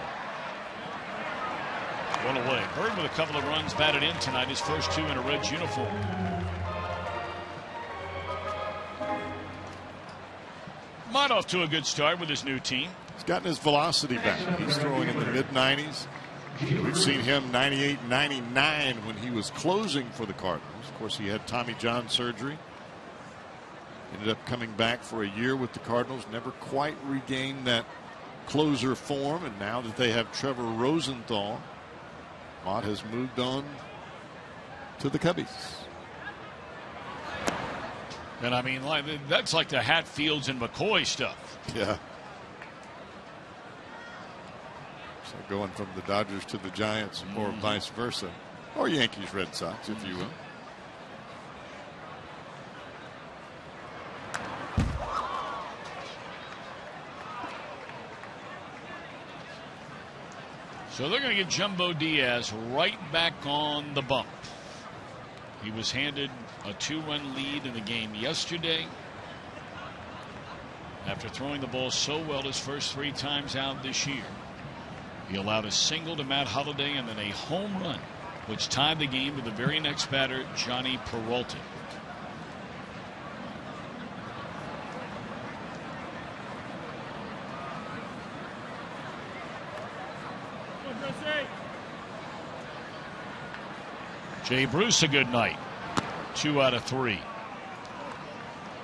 1 away. Byrd with a couple of runs batted in tonight, his first 2 in a Reds uniform. Mott off to a good start with his new team. He's gotten his velocity back. He's throwing in the mid-90s. We've seen him 98, 99 when he was closing for the Cardinals. Of course, he had Tommy John surgery. Ended up coming back for a year with the Cardinals. Never quite regained that closer form. And now that they have Trevor Rosenthal, Mott has moved on to the Cubbies. And I mean, that's like the Hatfields and McCoy stuff. Yeah. So going from the Dodgers to the Giants or vice versa. Or Yankees, Red Sox, if you will. So they're going to get Jumbo Diaz right back on the bump. He was handed a 2-run lead in the game yesterday after throwing the ball so well his first 3 times out this year. He allowed a single to Matt Holliday and then a home run, which tied the game to the very next batter, Johnny Peralta. Jay Bruce, a good night. 2 out of 3.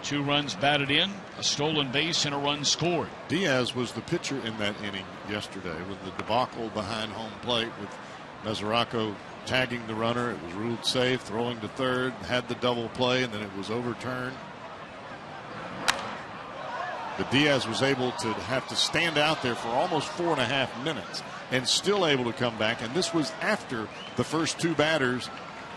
2 runs batted in, a stolen base, and a run scored. Diaz was the pitcher in that inning yesterday with the debacle behind home plate with Mesoraco tagging the runner. It was ruled safe, throwing to third, had the double play, and then it was overturned. But Diaz was able to have to stand out there for almost 4.5 minutes and still able to come back. And this was after the first 2 batters,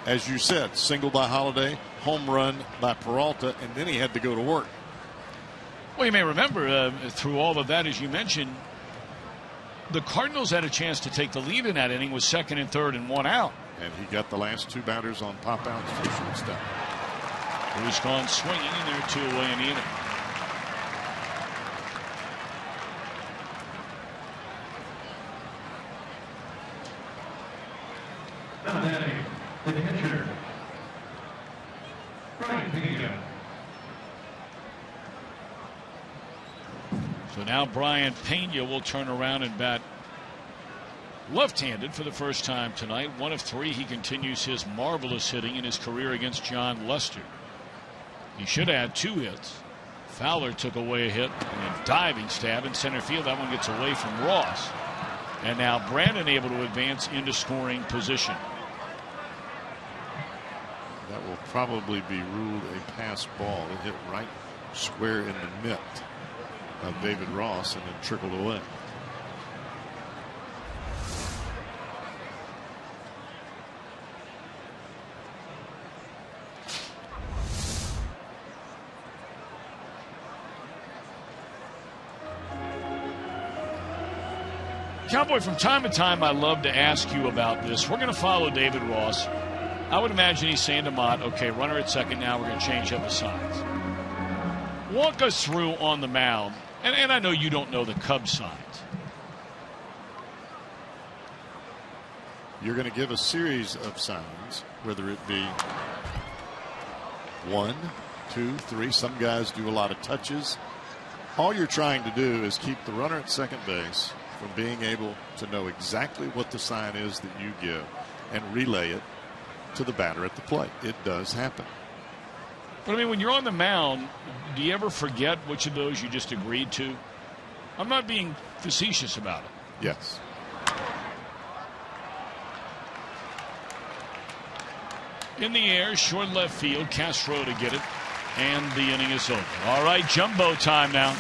as you said, single by Holliday, home run by Peralta, and then he had to go to work. Well, you may remember through all of that, as you mentioned, the Cardinals had a chance to take the lead in that inning with 2nd and 3rd and 1 out. And he got the last 2 batters on pop outs to shortstop. Bruce gone swinging, and they're 2 away in the inning. The pitcher, Brian Pena. So now Brian Pena will turn around and bat left-handed for the first time tonight. 1 of 3. He continues his marvelous hitting in his career against John Lester. He should add 2 hits. Fowler took away a hit and a diving stab in center field. That one gets away from Ross. And now Brandon able to advance into scoring position. That will probably be ruled a pass ball. It hit right square in the mitt of David Ross and then trickled away. Cowboy, from time to time, I love to ask you about this. We're going to follow David Ross. I would imagine he's saying to Mott, okay, runner at second now, we're going to change up the signs. Walk us through on the mound, and I know you don't know the Cubs signs. You're going to give a series of signs, whether it be 1, 2, 3. Some guys do a lot of touches. all you're trying to do is keep the runner at second base from being able to know exactly what the sign is that you give and relay it to the batter at the plate. It does happen. But I mean, when you're on the mound, do you ever forget which of those you just agreed to? I'm not being facetious about it. Yes. In the air, short left field, Castro to get it, and the inning is over. All right, jumbo time now.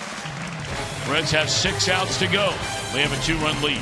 Reds have 6 outs to go. They have a 2-run lead.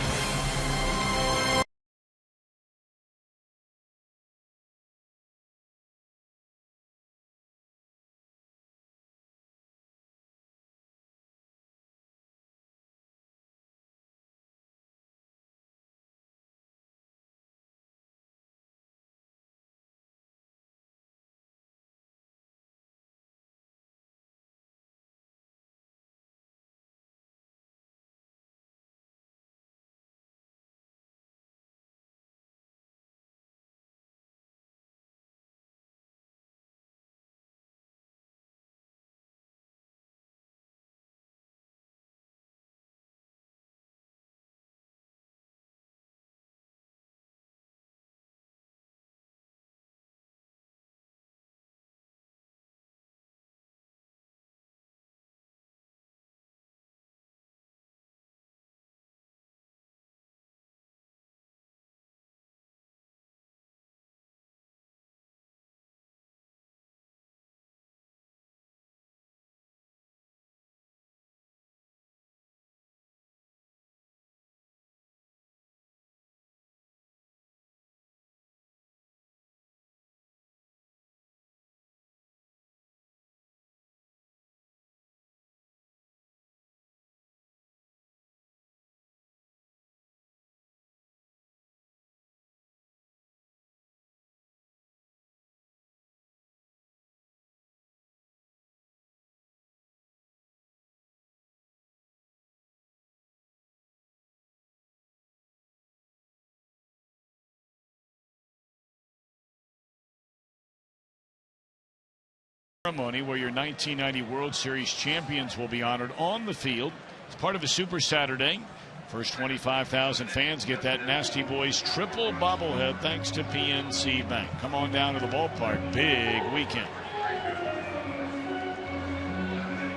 Ceremony where your 1990 World Series champions will be honored on the field. It's part of a Super Saturday. First 25,000 fans get that Nasty Boys triple bobblehead thanks to PNC Bank. Come on down to the ballpark. Big weekend.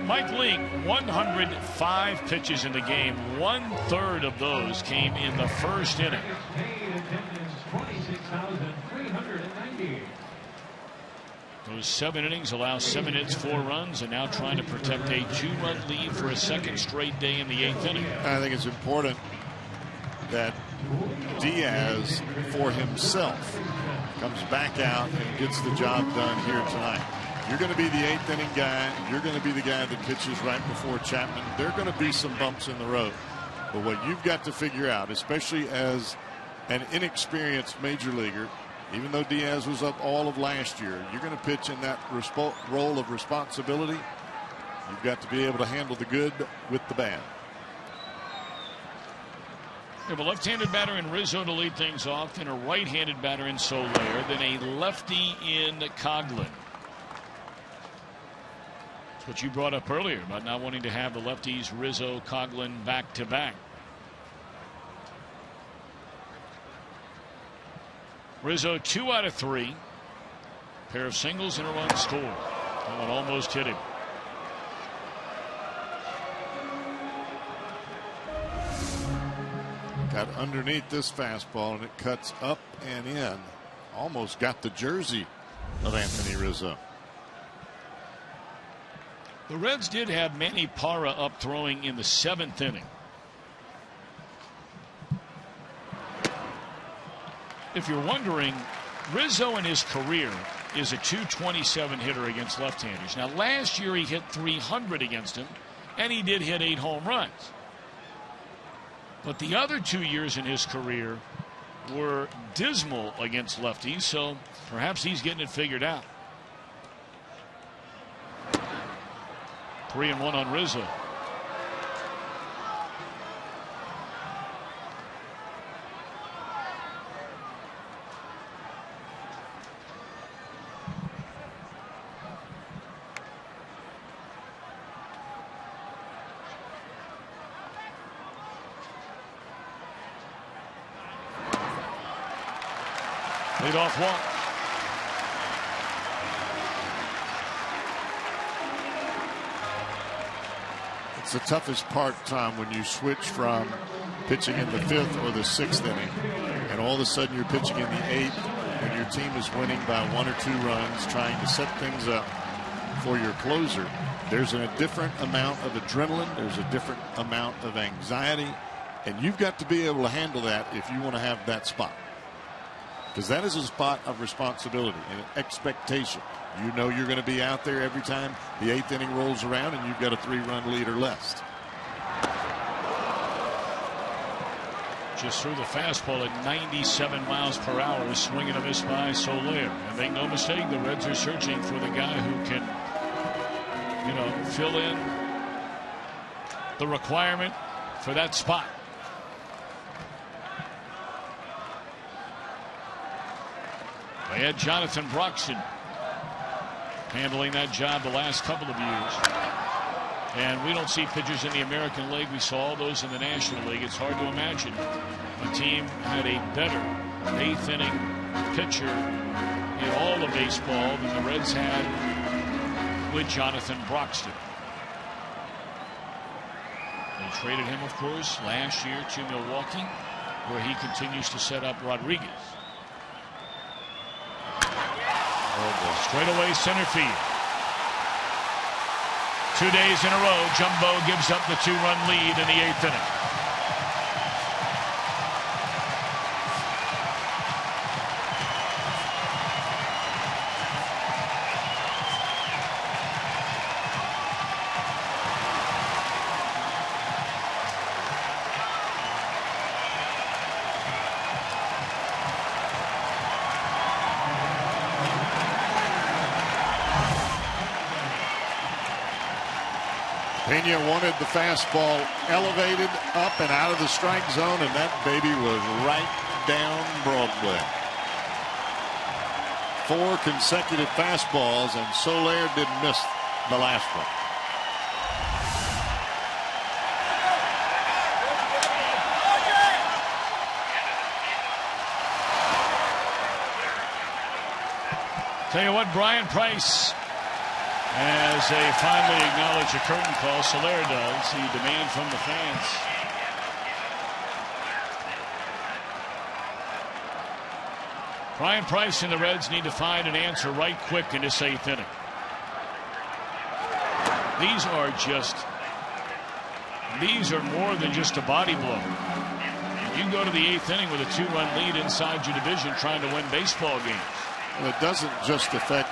Mike Leake, 105 pitches in the game. 1/3 of those came in the first inning. Those 7 innings allow 7 hits, 4 runs, and now trying to protect a 2-run lead for a second straight day in the 8th inning. I think it's important that Diaz, for himself, comes back out and gets the job done here tonight. You're going to be the 8th inning guy. You're going to be the guy that pitches right before Chapman. There are going to be some bumps in the road. But what you've got to figure out, especially as an inexperienced major leaguer, even though Diaz was up all of last year, you're going to pitch in that role of responsibility. You've got to be able to handle the good with the bad. We have a left-handed batter in Rizzo to lead things off, and a right-handed batter in Soler, then a lefty in Coghlan. That's what you brought up earlier about not wanting to have the lefties Rizzo, Coghlan back-to-back. Rizzo 2 out of 3. Pair of singles and a run scored. That one almost hit him. Got underneath this fastball and it cuts up and in. Almost got the jersey of Anthony Rizzo. The Reds did have Manny Parra up throwing in the 7th inning. If you're wondering, Rizzo in his career is a .227 hitter against left-handers. Now, last year he hit .300 against him, and he did hit 8 home runs. But the other 2 years in his career were dismal against lefties, so perhaps he's getting it figured out. 3-1 on Rizzo. Leadoff walk. It's the toughest part, Tom, when you switch from pitching in the 5th or the 6th inning, and all of a sudden you're pitching in the 8th when your team is winning by 1 or 2 runs, trying to set things up for your closer. There's a different amount of adrenaline. There's a different amount of anxiety, and you've got to be able to handle that if you want to have that spot, because that is a spot of responsibility and expectation. You know you're going to be out there every time the 8th inning rolls around and you've got a 3-run lead or less. Just threw the fastball at 97 miles per hour, swing and a miss by Soler. And make no mistake, the Reds are searching for the guy who can, fill in the requirement for that spot. They had Jonathan Broxton handling that job the last couple of years. And we don't see pitchers in the American League. We saw all those in the National League. It's hard to imagine a team had a better 8th inning pitcher in all of baseball than the Reds had with Jonathan Broxton. They traded him, of course, last year to Milwaukee, where he continues to set up Rodriguez. Straightaway center field. 2 days in a row, Jumbo gives up the 2-run lead in the 8th inning. Pena wanted the fastball elevated up and out of the strike zone, and that baby was right down Broadway. 4 consecutive fastballs, and Soler didn't miss the last one. Tell you what, Brian Price, as they finally acknowledge a curtain call, Soler does, the demand from the fans. Brian Price and the Reds need to find an answer right quick in this 8th inning. These are more than just a body blow. You go to the 8th inning with a 2-run lead inside your division trying to win baseball games. Well, it doesn't just affect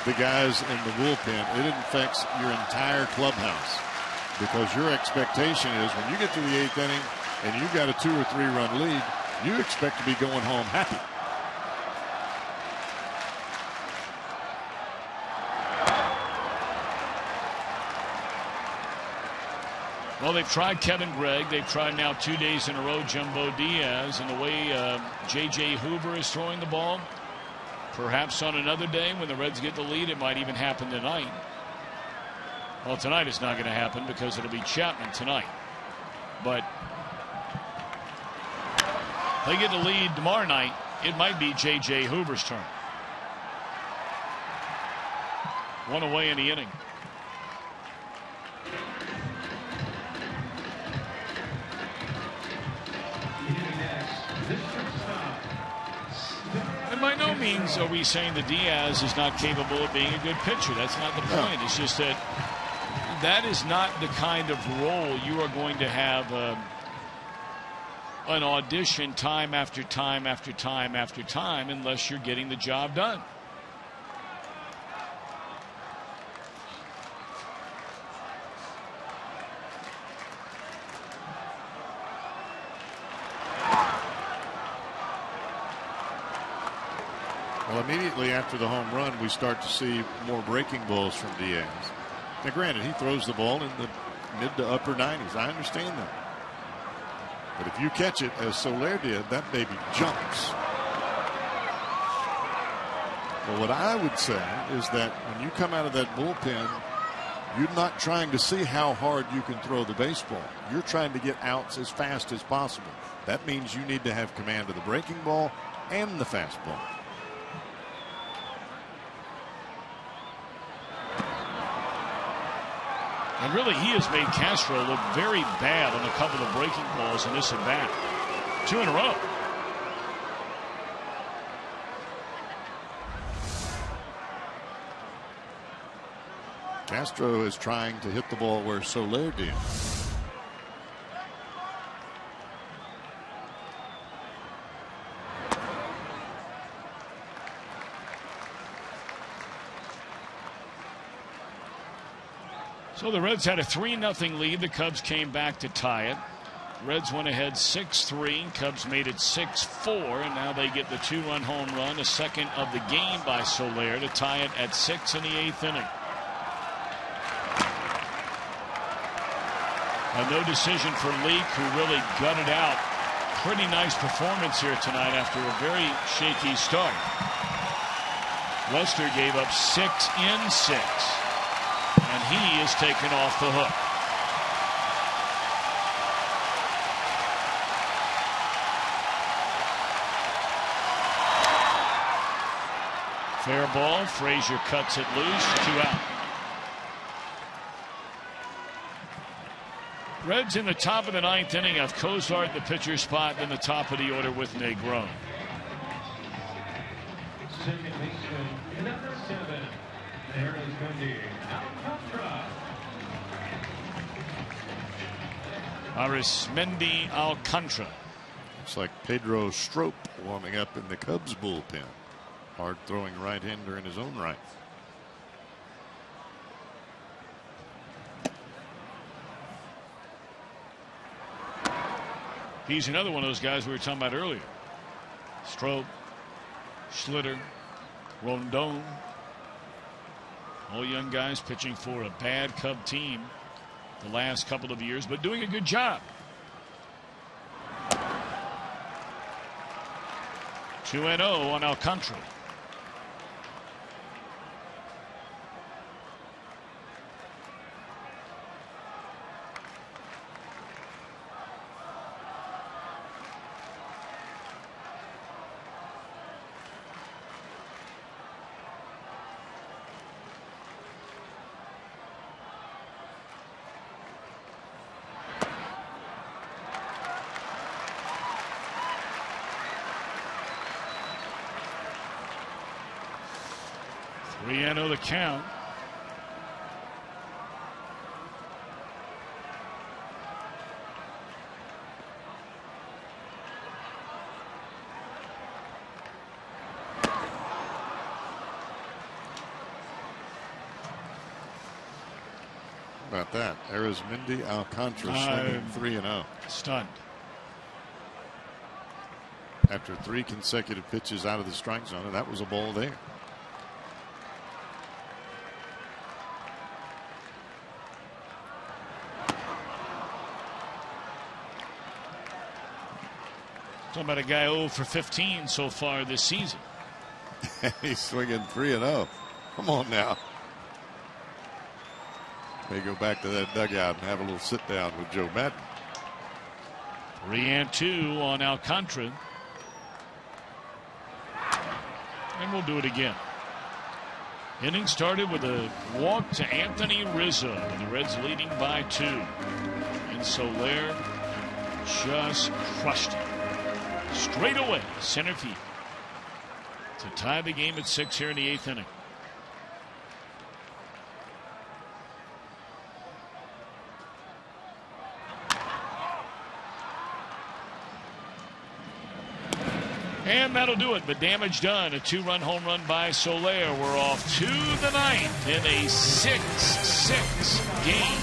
the guys in the bullpen, it affects your entire clubhouse, because your expectation is when you get to the 8th inning and you've got a 2 or 3-run lead, you expect to be going home happy. Well, they've tried Kevin Gregg. They've tried now 2 days in a row Jumbo Diaz, and the way J.J. Hoover is throwing the ball, perhaps on another day when the Reds get the lead, it might even happen tonight. Well, tonight it's not going to happen because it'll be Chapman tonight. But if they get the lead tomorrow night, it might be J.J. Hoover's turn. 1 away in the inning. And by no means are we saying that Diaz is not capable of being a good pitcher. That's not the point. It's just that that is not the kind of role you are going to have an audition time after time after time after time unless you're getting the job done. Well, immediately after the home run, we start to see more breaking balls from Diaz. Now, granted, he throws the ball in the mid to upper 90s. I understand that. But if you catch it, as Soler did, that baby jumps. Well, what I would say is that when you come out of that bullpen, you're not trying to see how hard you can throw the baseball. You're trying to get outs as fast as possible. That means you need to have command of the breaking ball and the fastball. And really, he has made Castro look very bad on a couple of breaking balls in this at bat. 2 in a row. Castro is trying to hit the ball where Soler did. So the Reds had a 3-0 lead. The Cubs came back to tie it. Reds went ahead 6-3. Cubs made it 6-4, and now they get the 2-run home run, a second of the game by Soler to tie it at 6 in the 8th inning. A no decision for Leake, who really gutted out. Pretty nice performance here tonight after a very shaky start. Lester gave up 6 in 6, and he is taken off the hook. Fair ball. Frazier cuts it loose. 2 out. Reds in the top of the 9th inning have Cozart in the pitcher spot in the top of the order with Negron. Second baseman, number 7. There is going to be Alcantara. Arismendi Alcantara. Looks like Pedro Strop warming up in the Cubs bullpen. Hard throwing right-hander in his own right. He's another one of those guys we were talking about earlier. Strop, Schlitter, Rondon. All young guys pitching for a bad Cub team the last couple of years, but doing a good job. 2-0 on Alcantara. The count. How about that? Arismendi Alcantara swinging 3-0. Stunned. After 3 consecutive pitches out of the strike zone, and that was a ball there. Talking about a guy 0 for 15 so far this season. He's swinging 3-0. Come on now. May go back to that dugout and have a little sit down with Joe Madden. 3-2 on Alcantara. And we'll do it again. Inning started with a walk to Anthony Rizzo, and the Reds leading by 2. And Soler just crushed it. Straight away, center field, to tie the game at 6 here in the 8th inning. And that'll do it. But damage done. A 2-run home run by Soler. We're off to the 9th in a 6-6 game.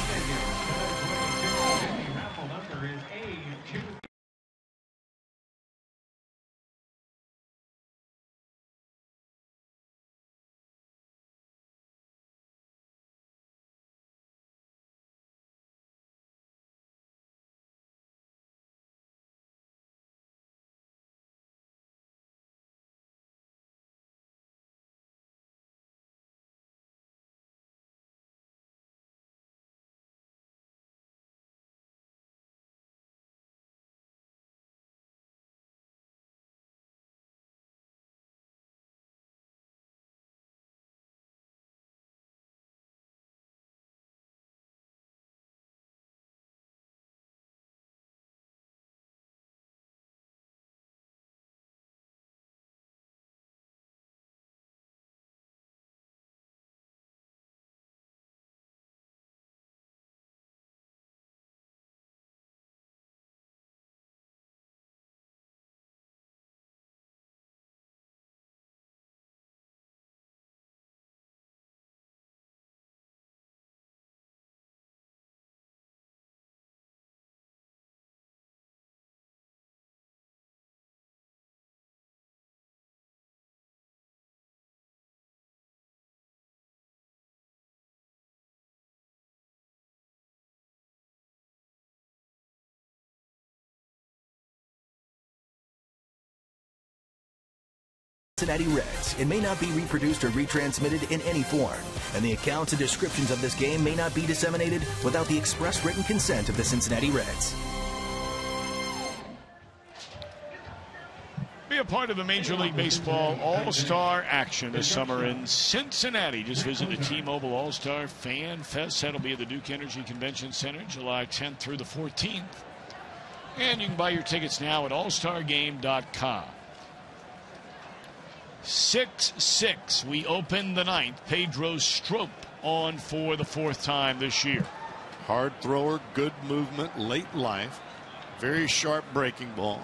Cincinnati Reds. It may not be reproduced or retransmitted in any form, and the accounts and descriptions of this game may not be disseminated without the express written consent of the Cincinnati Reds. Be a part of the Major League Baseball All-Star action this summer in Cincinnati. Just visit the T-Mobile All-Star Fan Fest. That'll be at the Duke Energy Convention Center July 10th through the 14th. And you can buy your tickets now at allstargame.com. 6-6. We open the ninth. Pedro Strop on for the fourth time this year. Hard thrower, good movement, late life, very sharp breaking ball.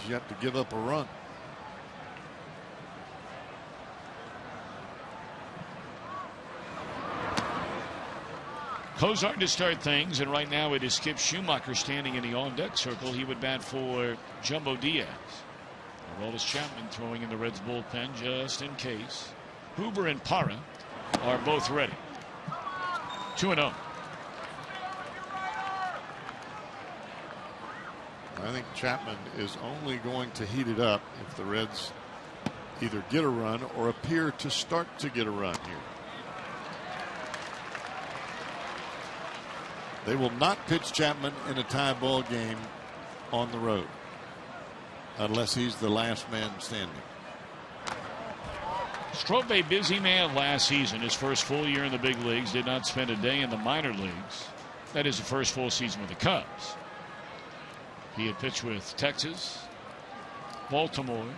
You have to give up a run. Cozart to start things, and right now it is Skip Schumacher standing in the on-deck circle. He would bat for Jumbo Diaz. Aroldis Chapman throwing in the Reds bullpen just in case. Huber and Parra are both ready. 2-0. I think Chapman is only going to heat it up if the Reds either get a run or appear to start to get a run here. They will not pitch Chapman in a tie ball game on the road unless he's the last man standing. Strop, a busy man last season. His first full year in the big leagues. Did not spend a day in the minor leagues. That is the first full season with the Cubs. He had pitched with Texas, Baltimore,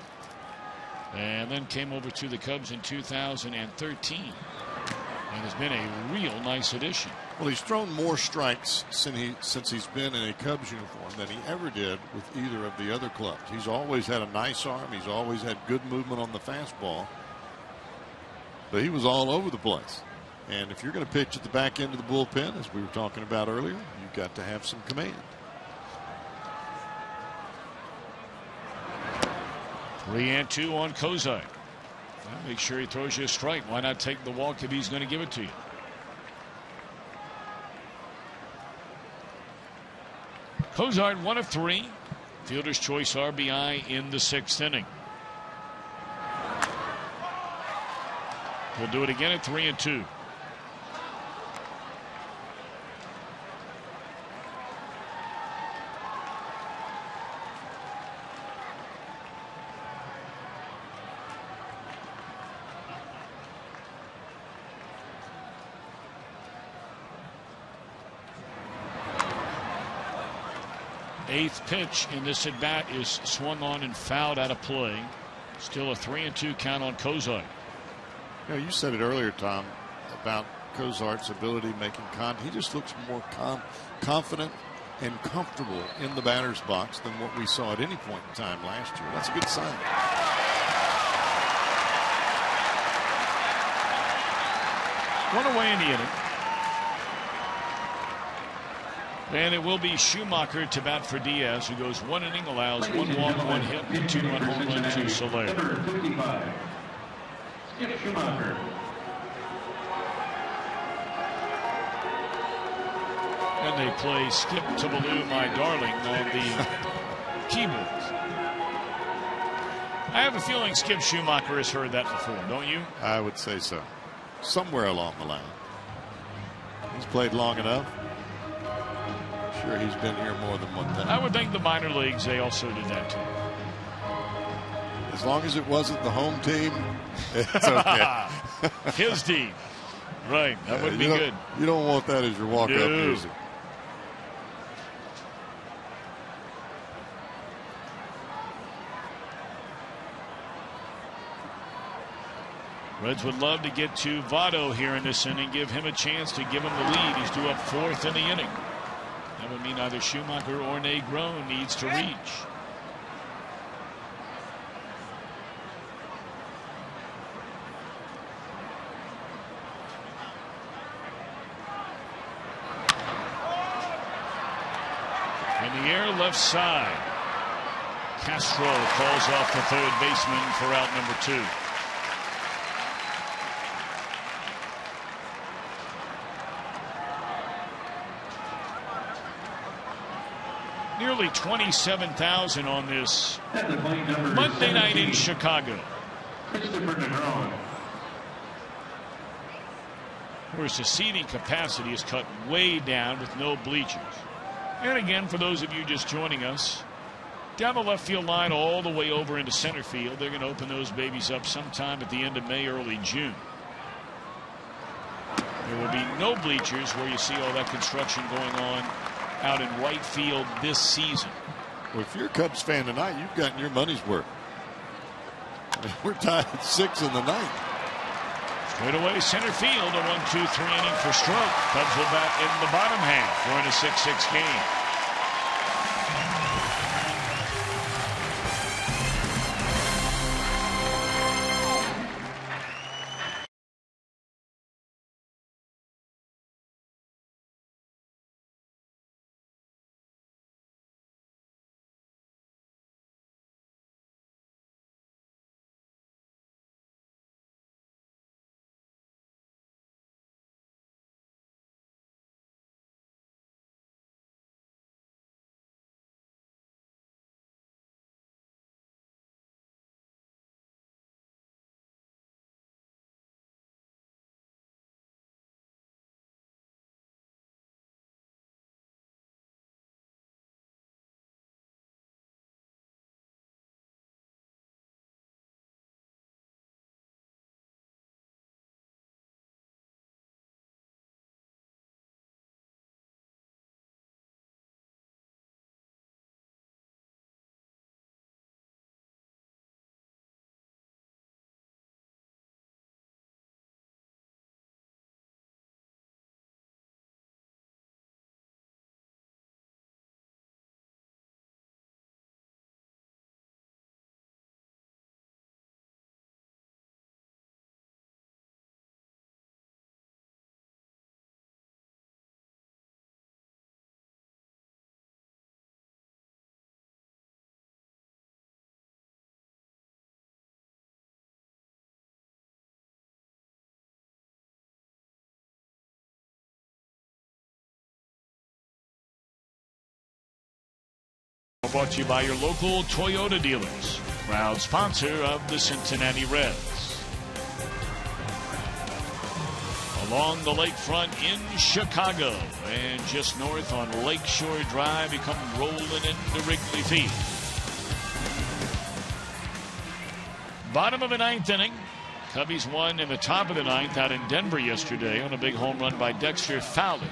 and then came over to the Cubs in 2013 and has been a real nice addition. Well, he's thrown more strikes since he's been in a Cubs uniform than he ever did with either of the other clubs. He's always had a nice arm. He's always had good movement on the fastball. But he was all over the place. And if you're going to pitch at the back end of the bullpen, as we were talking about earlier, you've got to have some command. 3-2 on Cozart. Well, make sure he throws you a strike. Why not take the walk if he's going to give it to you? Cozart 1 of 3. Fielder's choice RBI in the 6th inning. We'll do it again at 3-2. Eighth pitch in this at bat is swung on and fouled out of play. Still a 3-2 count on Cozart. You know, you said it earlier, Tom, about Cozart's ability making contact. He just looks more confident and comfortable in the batter's box than what we saw at any point in time last year. That's a good sign. One away in the inning. And it will be Schumacher to bat for Diaz, who goes 1 inning, allows 1 walk, 1 hit, 2-run home run to Soler. Skip Schumacher. And they play Skip to Baloo, My Darling on the keyboards. I have a feeling Skip Schumacher has heard that before, don't you? I would say so. Somewhere along the line. He's played long enough. Sure, he's been here more than one time. I would think the minor leagues, they also did that too. As long as it wasn't the home team, it's okay. His team. Right. That would be good. You don't want that as your walk-up music. Reds would love to get to Votto here in this inning, give him a chance to give him the lead. He's due up 4th in the inning. That would mean either Schumacher or Negron needs to reach. In the air, left side. Castro calls off the third baseman for out number 2. Nearly 27,000 on this Monday night in Chicago. Of course, the seating capacity is cut way down with no bleachers. And again, for those of you just joining us, down the left field line all the way over into center field, they're going to open those babies up sometime at the end of May, early June. There will be no bleachers where you see all that construction going on out in right field this season. Well, if you're a Cubs fan tonight, you've gotten your money's worth. We're tied at 6 in the ninth. Straight away center field, a 1-2-3 inning for Stroke. Cubs will bat in the bottom half. We're in a 6-6 game. Brought to you by your local Toyota dealers. Proud sponsor of the Cincinnati Reds. Along the lakefront in Chicago and just north on Lakeshore Drive, you come rolling into Wrigley Field. Bottom of the ninth inning. Cubbies won in the top of the ninth out in Denver yesterday on a big home run by Dexter Fowler.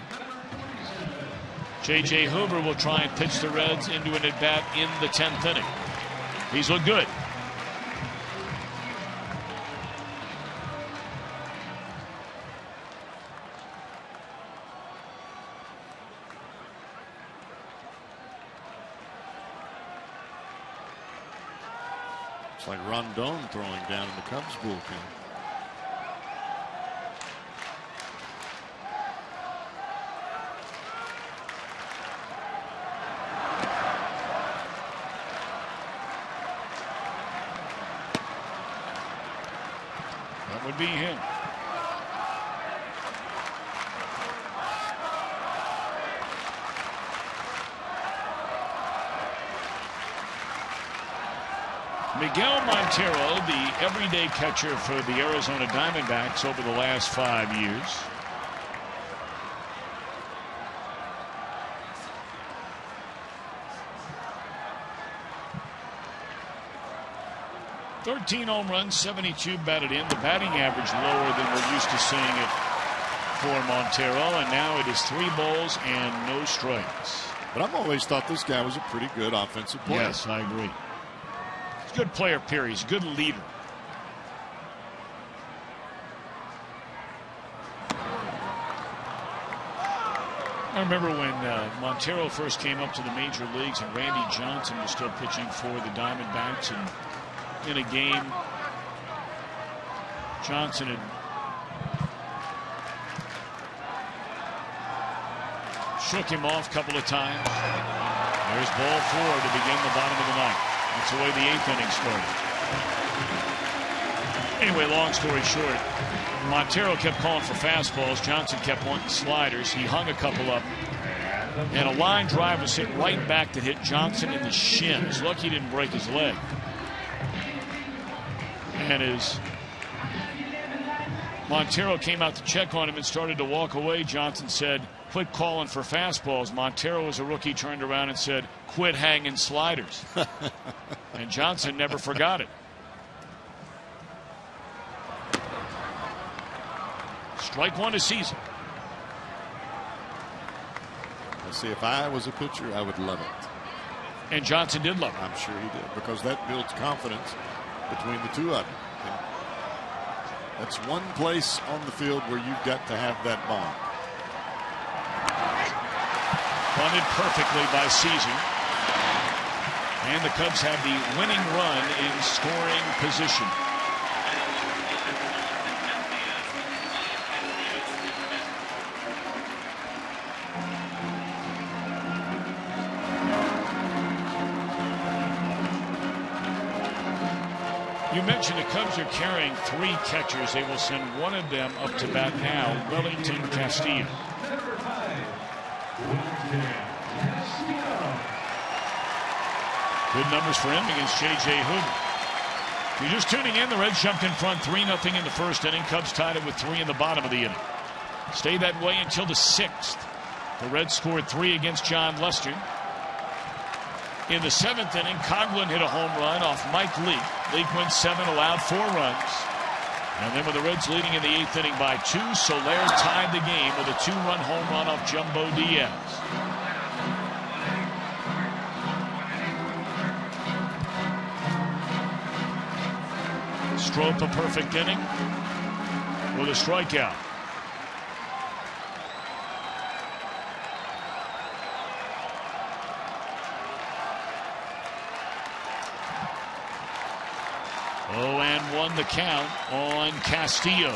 J.J. Hoover will try and pitch the Reds into an at-bat in the 10th inning. He's looked good. It's like Rondon throwing down in the Cubs bullpen. Would be him. Miguel Montero, the everyday catcher for the Arizona Diamondbacks over the last 5 years. $13 home runs, 72 batted in. The batting average lower than we're used to seeing it for Montero, and now it is 3 balls and no strikes. But I've always thought this guy was a pretty good offensive player. Yes, I agree. He's a good player, period. He's a good leader. I remember when Montero first came up to the major leagues and Randy Johnson was still pitching for the Diamondbacks, and in a game, Johnson had shook him off a couple of times. There's ball 4 to begin the bottom of the ninth. That's the way the 8th inning started. Anyway, long story short, Montero kept calling for fastballs. Johnson kept wanting sliders. He hung a couple up. And a line drive was hit right back that hit Johnson in the shin. He's lucky he didn't break his leg. And as Montero came out to check on him and started to walk away, Johnson said, "Quit calling for fastballs." Montero, as a rookie, turned around and said, "Quit hanging sliders." And Johnson never forgot it. Strike one a season. Let's see, if I was a pitcher, I would love it. And Johnson did love it. I'm sure he did, because that builds confidence between the two of them. And that's one place on the field where you've got to have that bond. Bunted perfectly by Caesar. And the Cubs have the winning run in scoring position. You mentioned the Cubs are carrying 3 catchers. They will send one of them up to bat now, Wellington Castillo. Good numbers for him against J.J. Hoover. If you're just tuning in, the Reds jumped in front 3-0 in the first inning. Cubs tied it with 3 in the bottom of the inning. Stayed that way until the 6th. The Reds scored 3 against John Lester. In the 7th inning, Coghlan hit a home run off Mike Leake. Leake went 7, allowed 4 runs. And then with the Reds leading in the 8th inning by 2, Soler tied the game with a 2-run home run off Jumbo Diaz. Strop a perfect inning with a strikeout. Oh, and 1 the count on Castillo.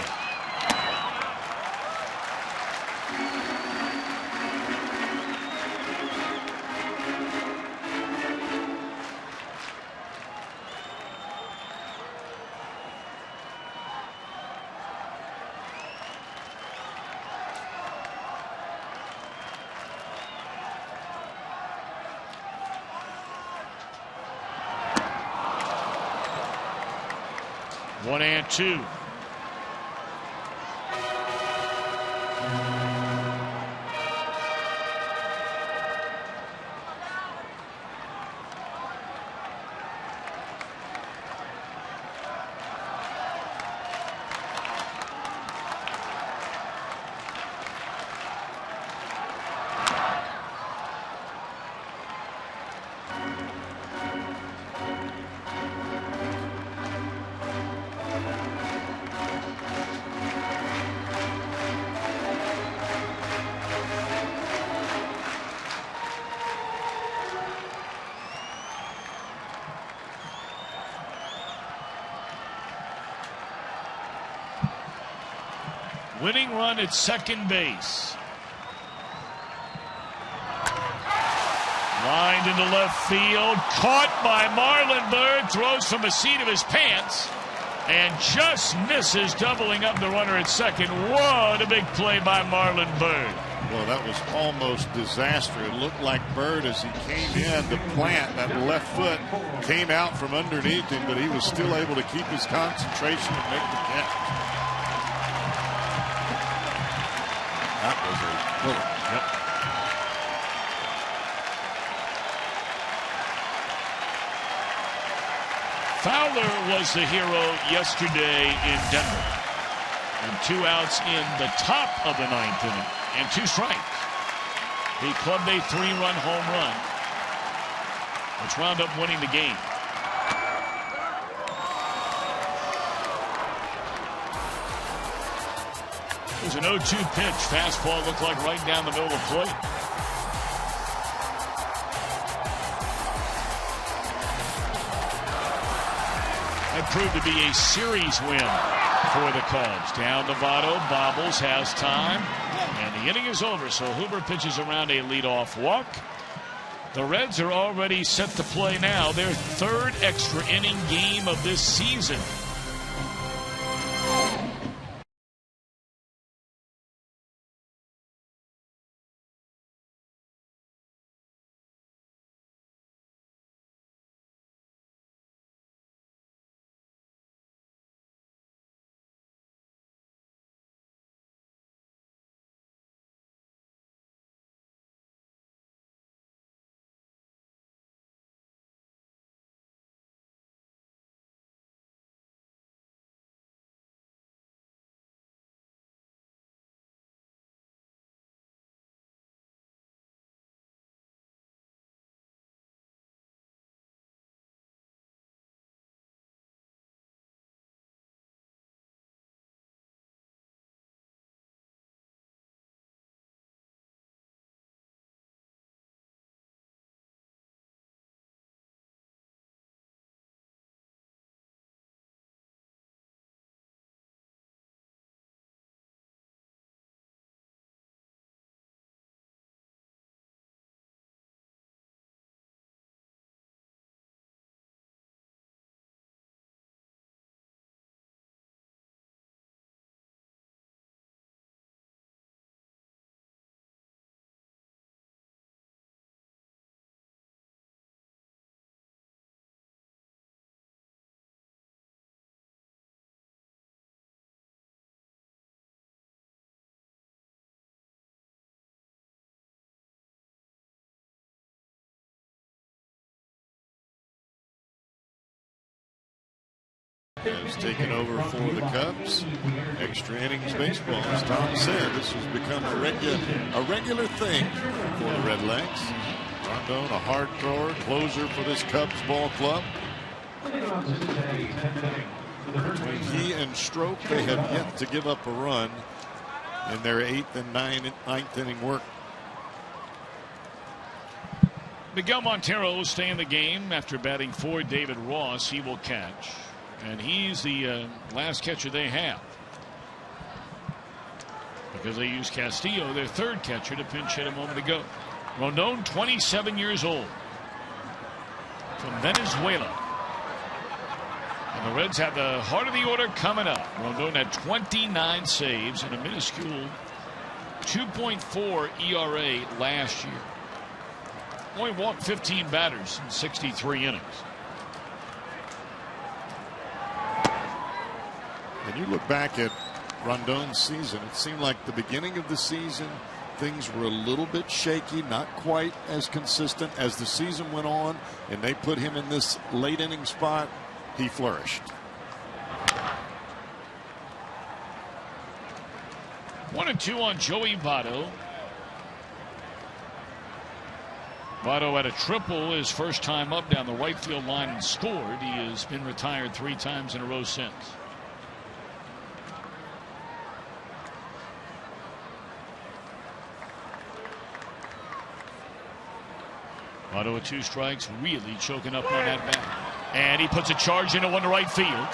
One and 2. Winning run at second base. Lined into left field. Caught by Marlon Byrd. Throws from the seat of his pants. And just misses, doubling up the runner at second. What a big play by Marlon Byrd. Well, that was almost disastrous. It looked like Byrd, as he came in to plant, that left foot came out from underneath him, but he was still able to keep his concentration and make the catch. That was a bullet. Yep. Fowler was the hero yesterday in Denver. And 2 outs in the top of the 9th inning and 2 strikes. He clubbed a 3-run home run, which wound up winning the game. It was an 0-2 pitch. Fastball looked like right down the middle of the plate. That proved to be a series win for the Cubs. Down to Votto, bobbles, has time, and the inning is over. So Huber pitches around a leadoff walk. The Reds are already set to play now their 3rd extra inning game of this season. has taken over for the Cubs. Extra innings baseball, as Tom said, this has become a regular thing for the Redlegs. Rondon, a hard thrower, closer for this Cubs ball club. Between he and Stroke, they have yet to give up a run in their 8th and 9th inning work. Miguel Montero will stay in the game after batting for David Ross. He will catch, and he's the last catcher they have, because they used Castillo, their third catcher, to pinch hit a moment ago. Rondon, 27 years old, from Venezuela. And the Reds have the heart of the order coming up. Rondon had 29 saves and a minuscule 2.4 ERA last year. Only walked 15 batters in 63 innings. And you look back at Rondon's season, it seemed like the beginning of the season things were a little bit shaky, not quite as consistent. As the season went on and they put him in this late inning spot, he flourished. 1-2 on Joey Votto. Votto had a triple his first time up down the right field line and scored. He has been retired 3 times in a row since. Votto with 2 strikes, really choking up on that bat. And he puts a charge into one to right field.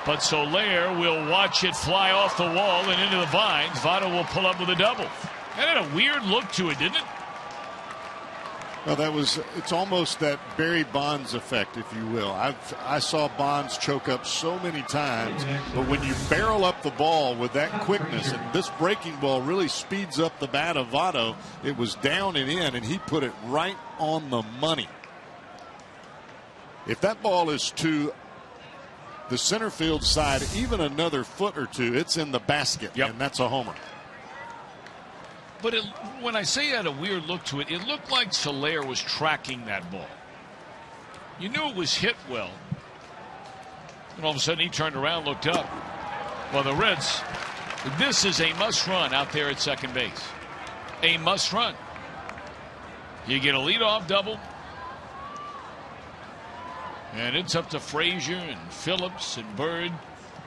But Soler will watch it fly off the wall and into the vines. Votto will pull up with a double. That had a weird look to it, didn't it? Well, it's almost that Barry Bonds effect, if you will. I saw Bonds choke up so many times, but when you barrel up the ball with that quickness, and this breaking ball really speeds up the bat of Votto, it was down and in, and he put it right on the money. If that ball is to the center field side, even another foot or two, it's in the basket, and that's a homer. But when I say it had a weird look to it, it looked like Soler was tracking that ball. You knew it was hit well. And all of a sudden he turned around, looked up. Well, the Reds, this is a must run out there at second base. A must run. You get a leadoff double. And it's up to Frazier and Phillips and Bird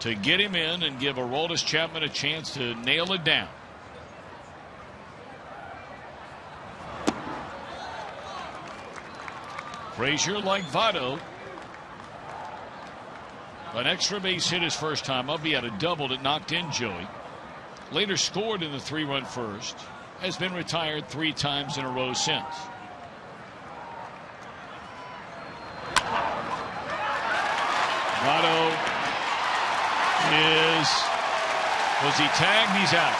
to get him in and give Aroldis Chapman a chance to nail it down. Frazier, like Votto, an extra base hit his first time up. He had a double that knocked in Joey. Later scored in the 3-run first. Has been retired 3 times in a row since. Votto was he tagged? He's out.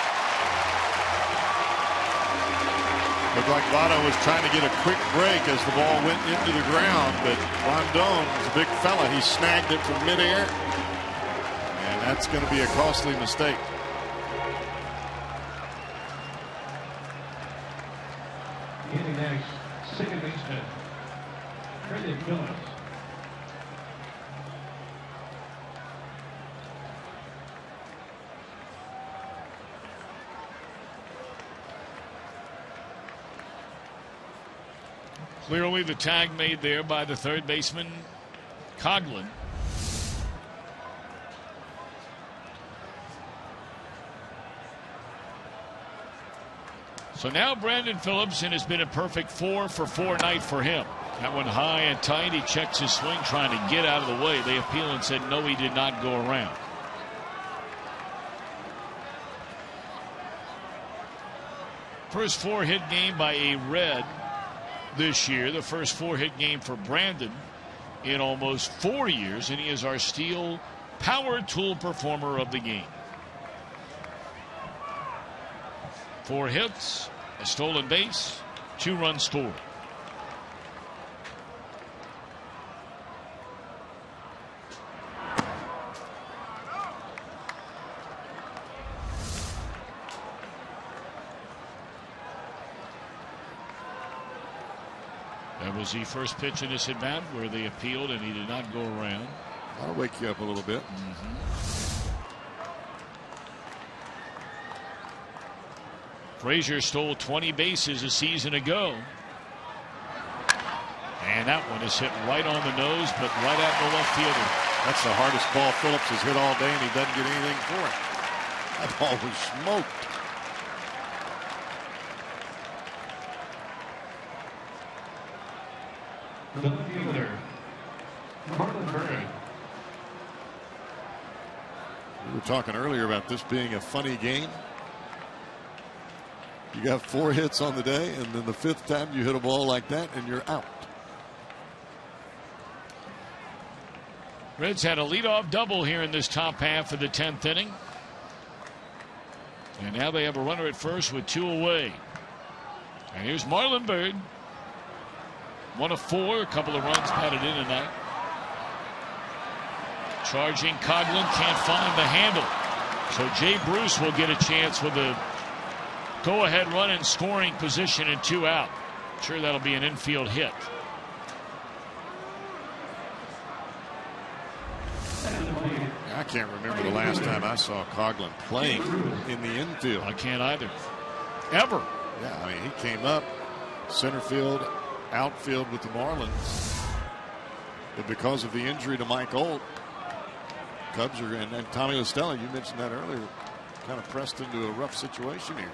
Looked like Votto was trying to get a quick break as the ball went into the ground, but Rondon is a big fella. He snagged it from midair, and that's going to be a costly mistake. In the next, second baseman, Phillips. Clearly the tag made there by the third baseman, Coghlan. So now Brandon Phillips, and has been a perfect 4-for-4 night for him. That one high and tight. He checks his swing trying to get out of the way. They appeal and said no, he did not go around. First 4-hit game by a Red this year. The first 4-hit game for Brandon in almost 4 years, and he is our Steel Power Tool Performer of the game. 4 hits, a stolen base, 2 runs scored. That was the first pitch in this at bat where they appealed and he did not go around. That'll wake you up a little bit. Frazier stole 20 bases a season ago. And that one is hit right on the nose, but right at the left fielder. That's the hardest ball Phillips has hit all day, and he doesn't get anything for it. That ball was smoked. The fielder, Marlon Bird. We were talking earlier about this being a funny game. You got 4 hits on the day, and then the 5th time you hit a ball like that, and you're out. Reds had a leadoff double here in this top half of the 10th inning. And now they have a runner at first with 2 away. And here's Marlon Bird. 1 of 4, a couple of runs batted in tonight. Charging Coghlan, can't find the handle. So Jay Bruce will get a chance with a go-ahead run in scoring position and 2 out. Sure, that'll be an infield hit. I can't remember the last time I saw Coghlan playing in the infield. I can't either. Ever. Yeah, I mean, he came up center field, outfield with the Marlins. But because of the injury to Mike Olt, Cubs are, and Tommy LaStella, you mentioned that earlier, kind of pressed into a rough situation here.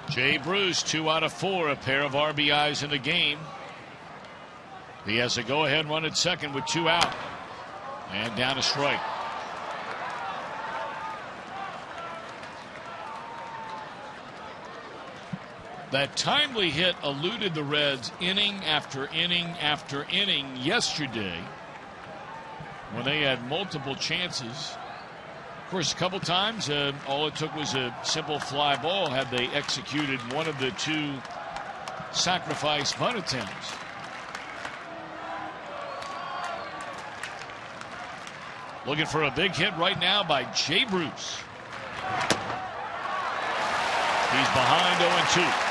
Jay Bruce, 2 out of 4, a pair of RBIs in the game. He has a go-ahead run at second with 2 out. And down a strike. That timely hit eluded the Reds inning after inning after inning yesterday when they had multiple chances. Of course, a couple times all it took was a simple fly ball had they executed one of the 2 sacrifice bunt attempts. Looking for a big hit right now by Jay Bruce. He's behind 0-2.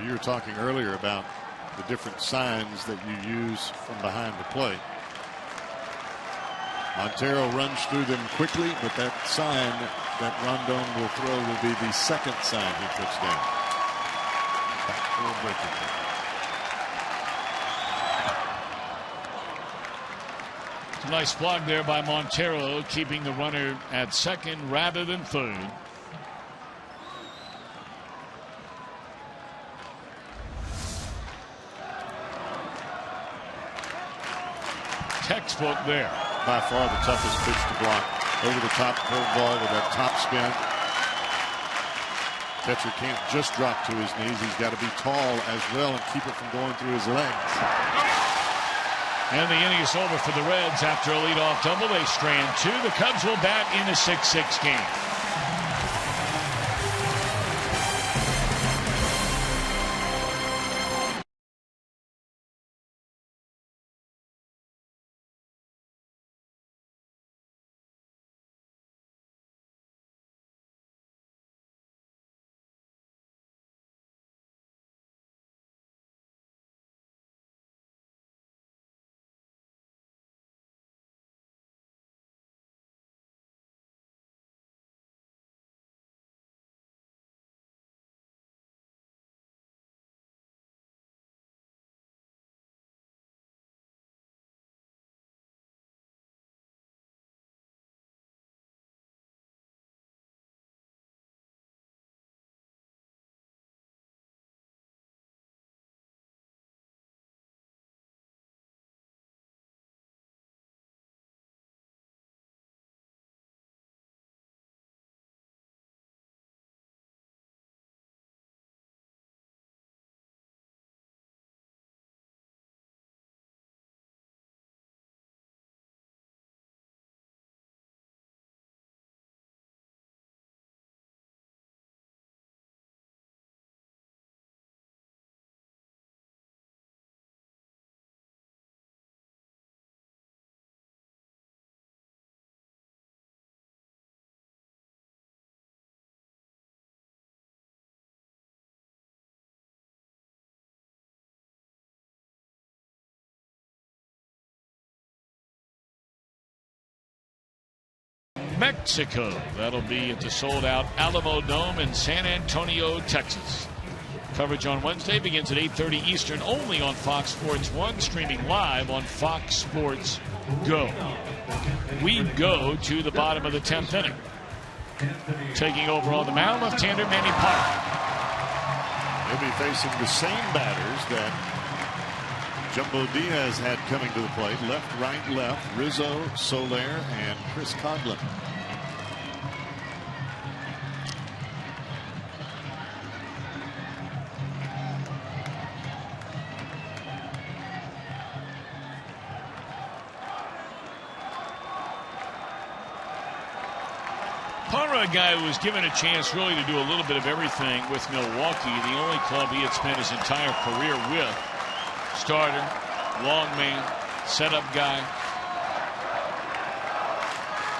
You were talking earlier about the different signs that you use from behind the plate. Montero runs through them quickly, but that sign that Rondon will throw will be the second sign he puts down. It's a nice block there by Montero, keeping the runner at second rather than third. Textbook there. By far the toughest pitch to block. Over the top curveball with that top spin. Catcher can't just drop to his knees. He's got to be tall as well and keep it from going through his legs. And the inning is over for the Reds after a leadoff double. They strand 2. The Cubs will bat in a 6-6 game. Mexico. That'll be at the sold-out Alamo Dome in San Antonio, Texas. Coverage on Wednesday begins at 8:30 Eastern only on Fox Sports 1, streaming live on Fox Sports Go. We go to the bottom of the 10th inning. Taking over on the mound, left-hander Manny Parra. He'll be facing the same batters that Jumbo Diaz had coming to the plate. Left, right, left. Rizzo, Soler, and Chris Coghlan. Parra, a guy who was given a chance really to do a little bit of everything with Milwaukee, the only club he had spent his entire career with. Starter, long man, setup guy.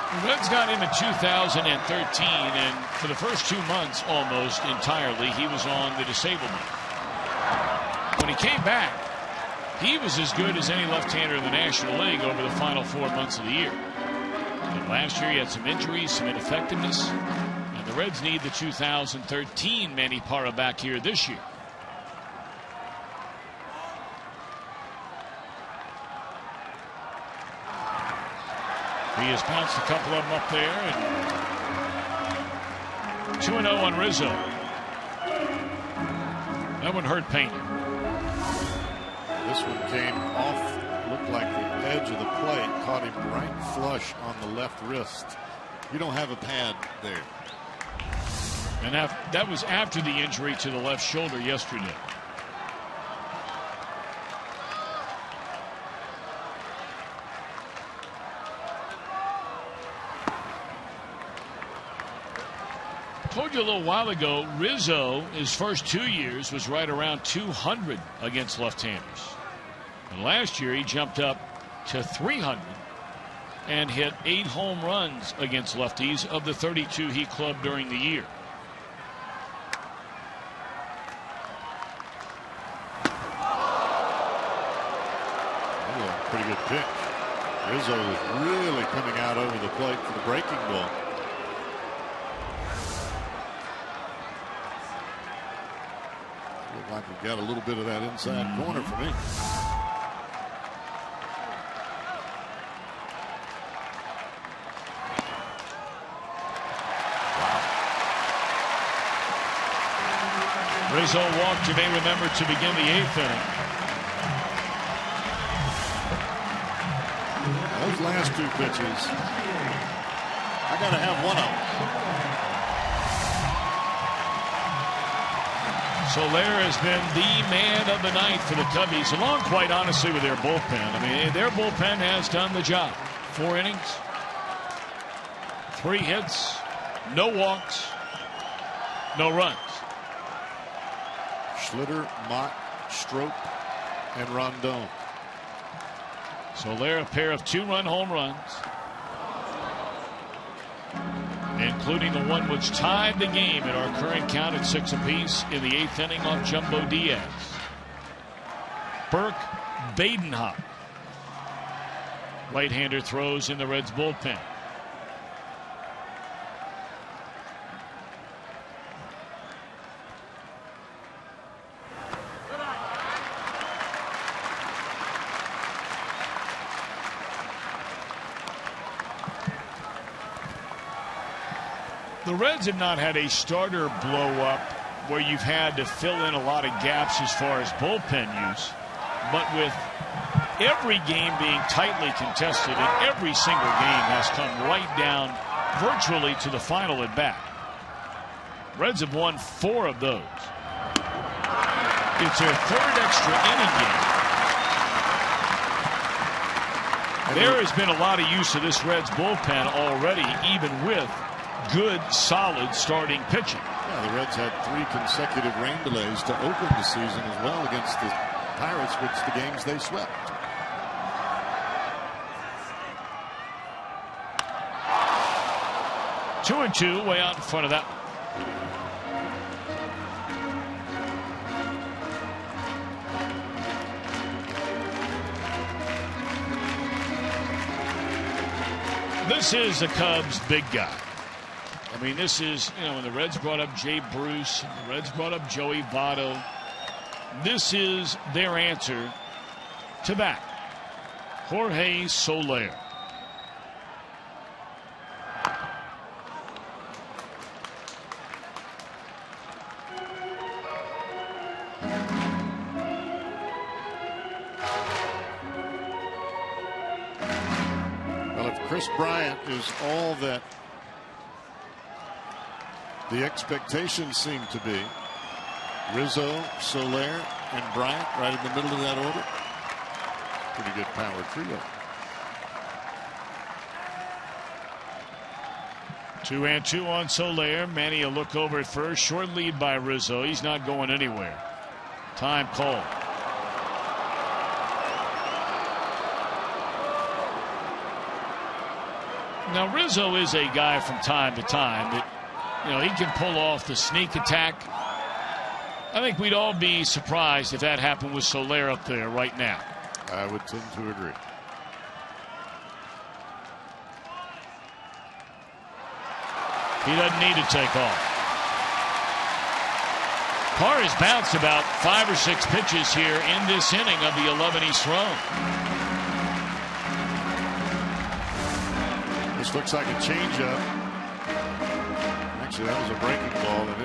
The Reds got him in 2013, and for the first 2 months almost entirely, he was on the disabled list. When he came back, he was as good as any left-hander in the National League over the final 4 months of the year. And last year he had some injuries, some ineffectiveness, and the Reds need the 2013 Manny Parra back here this year. He has bounced a couple of them up there, and 2-0 on Rizzo. That one hurt Payne. This one came off, looked like the edge of the plate, caught him right flush on the left wrist. You don't have a pad there. And that was after the injury to the left shoulder yesterday. I told you a little while ago, Rizzo, his first 2 years, was right around 200 against left-handers. And last year he jumped up to 300 and hit 8 home runs against lefties of the 32 he clubbed during the year. Pretty good pitch. Rizzo is really coming out over the plate for the breaking ball. Looked like we got a little bit of that inside corner for me. Rizzo walked, you may remember, to begin the 8th inning. Those last 2 pitches, I got to have one of them. Soler has been the man of the night for the Cubbies, along quite honestly with their bullpen. I mean, their bullpen has done the job. 4 innings, 3 hits, no walks, no runs. Schlitter, Mott, Strope, and Rondon. Soler, a pair of 2-run home runs, including the one which tied the game at our current count at 6 apiece in the 8th inning off Jumbo Diaz. Burke Badenhop, right-hander, throws in the Reds bullpen. The Reds have not had a starter blow up where you've had to fill in a lot of gaps as far as bullpen use. But with every game being tightly contested and every single game has come right down virtually to the final at bat. Reds have won 4 of those. It's their 3rd extra inning game. There has been a lot of use of this Reds bullpen already, even with good, solid starting pitching. Yeah, the Reds had 3 consecutive rain delays to open the season as well against the Pirates, which the games they swept. Two and two, way out in front of that. This is the Cubs' big guy. I mean, this is, when the Reds brought up Jay Bruce, the Reds brought up Joey Votto. This is their answer to that. Jorge Soler. Well, if Chris Bryant is all that the expectations seem to be, Rizzo, Soler, and Bryant right in the middle of that order. Pretty good power trio. 2-2 on Soler. Manny a look over at first. Short lead by Rizzo. He's not going anywhere. Time called. Now Rizzo is a guy from time to time that, he can pull off the sneak attack. I think we'd all be surprised if that happened with Soler up there right now. I would tend to agree. He doesn't need to take off. Parr has bounced about 5 or 6 pitches here in this inning of the 11 he's thrown. This looks like a changeup. Actually, that was a breaking ball, and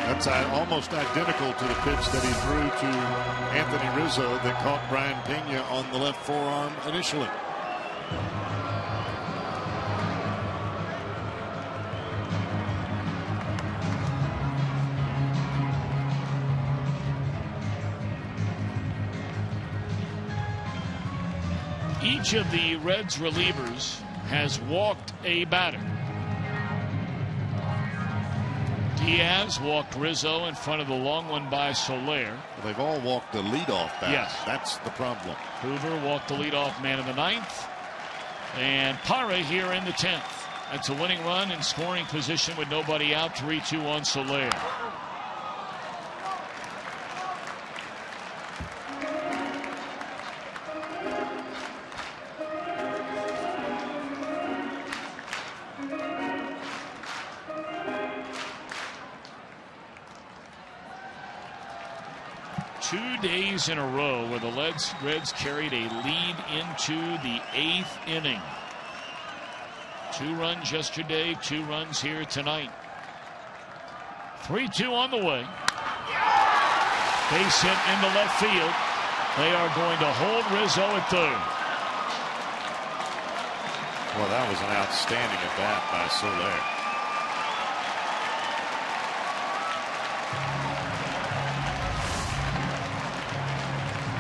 that's almost identical to the pitch that he threw to Anthony Rizzo that caught Brian Pena on the left forearm initially. Each of the Reds relievers has walked a batter. Diaz walked Rizzo in front of the long one by Soler. They've all walked the leadoff batter. Yes. That's the problem. Hoover walked the leadoff man in the 9th. And Parra here in the 10th. That's a winning run in scoring position with nobody out. 3-2 on Soler. Days in a row where the Reds carried a lead into the 8th inning. 2 runs yesterday, 2 runs here tonight. 3-2 on the way. Base hit into left field. They are going to hold Rizzo at third. Well, that was an outstanding at bat by Soler.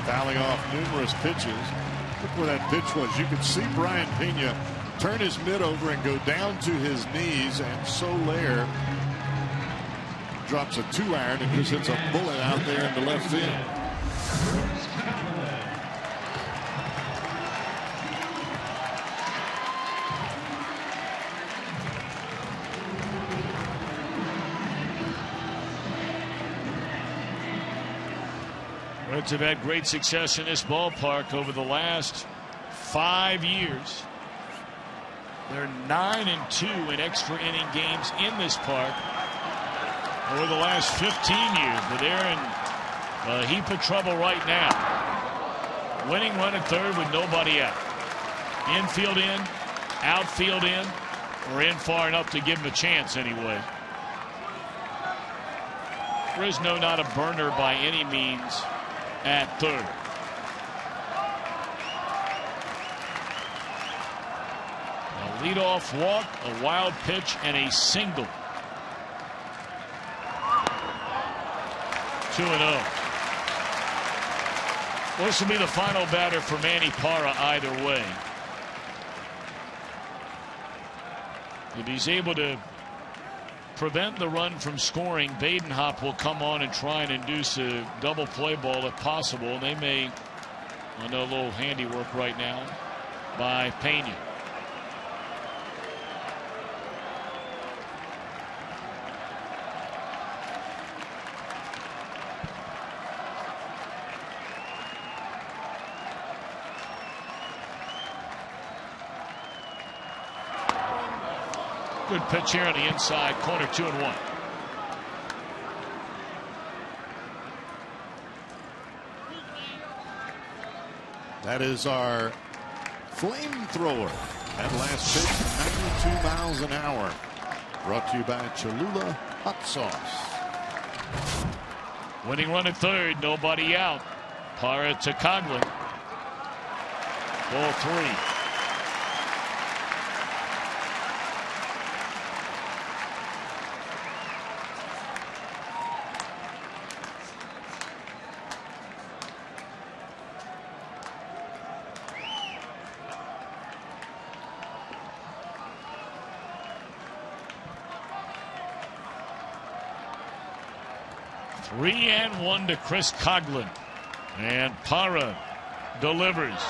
Fouling off numerous pitches. Look where that pitch was. You could see Brian Pena turn his mitt over and go down to his knees, and Soler drops a 2-iron and just hits a bullet out there into left field. Reds have had great success in this ballpark over the last 5 years. They're 9-2 in extra inning games in this park over the last 15 years. But they're in a heap of trouble right now. Winning run at third with nobody out. Infield in, outfield in, or in far enough to give them a chance anyway. Fresno not a burner by any means at third. A leadoff walk, a wild pitch, and a single. 2-0. This will be the final batter for Manny Parra either way. If he's able to prevent the run from scoring, Badenhop will come on and try and induce a double play ball if possible. They may, I know, a little handiwork right now by Pena. Good pitch here on the inside corner, 2-1. That is our flamethrower. That last pitch, 92 miles an hour. Brought to you by Cholula Hot Sauce. Winning run at third, nobody out. Parra to Coghlan. Ball 3. Three and one to Chris Coghlan. And Parra delivers.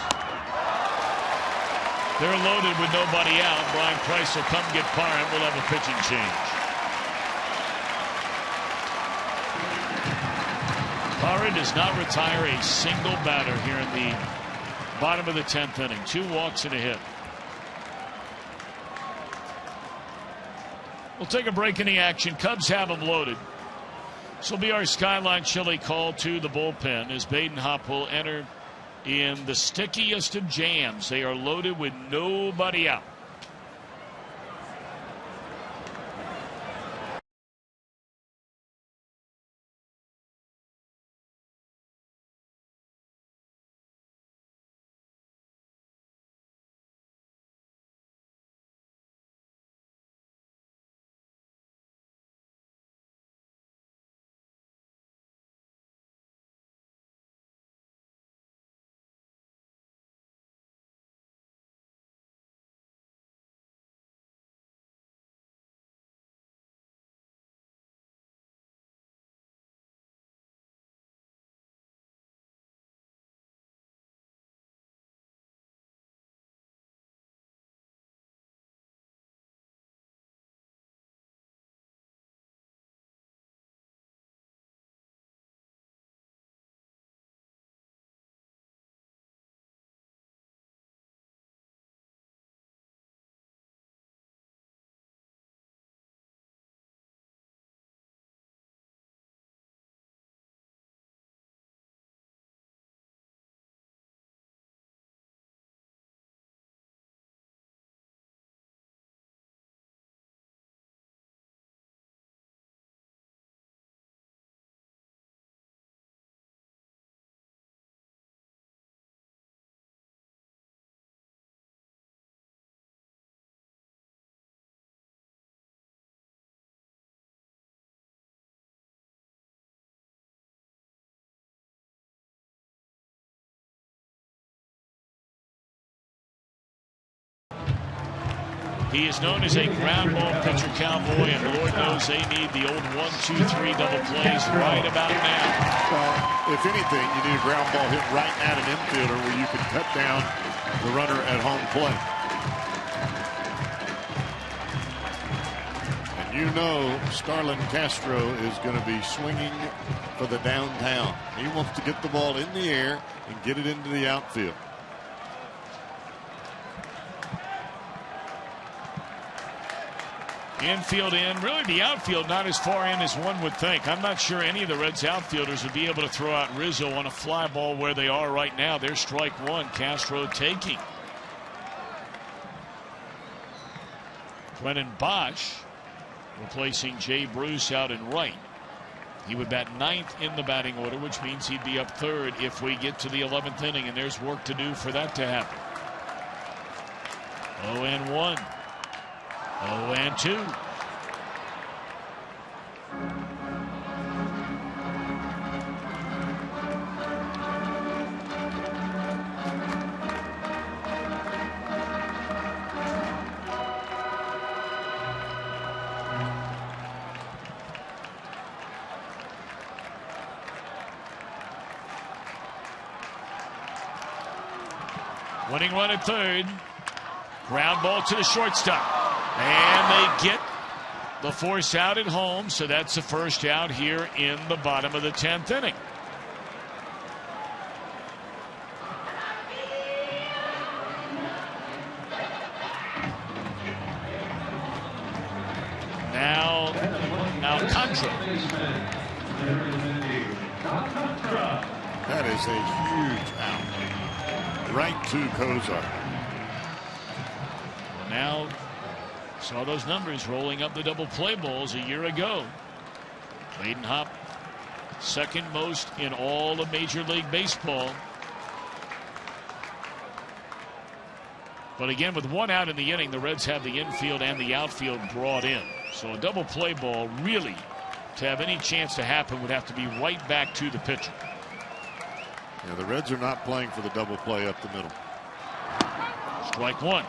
They're loaded with nobody out. Brian Price will come get Parra and we'll have a pitching change. Parra does not retire a single batter here in the bottom of the 10th inning. 2 walks and a hit. We'll take a break in the action. Cubs have them loaded. This will be our Skyline Chili call to the bullpen as Baden Hopp will enter in the stickiest of jams. They are loaded with nobody out. He is known as a ground ball pitcher cowboy, and Lord knows they need the old 1-2-3 double plays right about now. Well, if anything, you need a ground ball hit right at an infielder where you can cut down the runner at home plate. And you know Starlin Castro is going to be swinging for the downtown. He wants to get the ball in the air and get it into the outfield. Infield in, really the outfield not as far in as one would think. I'm not sure any of the Reds outfielders would be able to throw out Rizzo on a fly ball where they are right now. They're strike one, Castro taking. Brennan Bosch replacing Jay Bruce out in right. He would bat 9th in the batting order, which means he'd be up 3rd if we get to the 11th inning, and there's work to do for that to happen. 0-1. 0-2. Winning run at 3rd. Ground ball to the shortstop. And they get the force out at home, so that's the first out here in the bottom of the 10th inning. Now Alcantara. That is a huge out. Right to Kozar. Well, now saw those numbers rolling up the double play balls a year ago. Layden Hop, second most in all of Major League Baseball. But again, with one out in the inning, the Reds have the infield and the outfield brought in. So a double play ball, really, to have any chance to happen, would have to be right back to the pitcher. Yeah, the Reds are not playing for the double play up the middle. Strike one.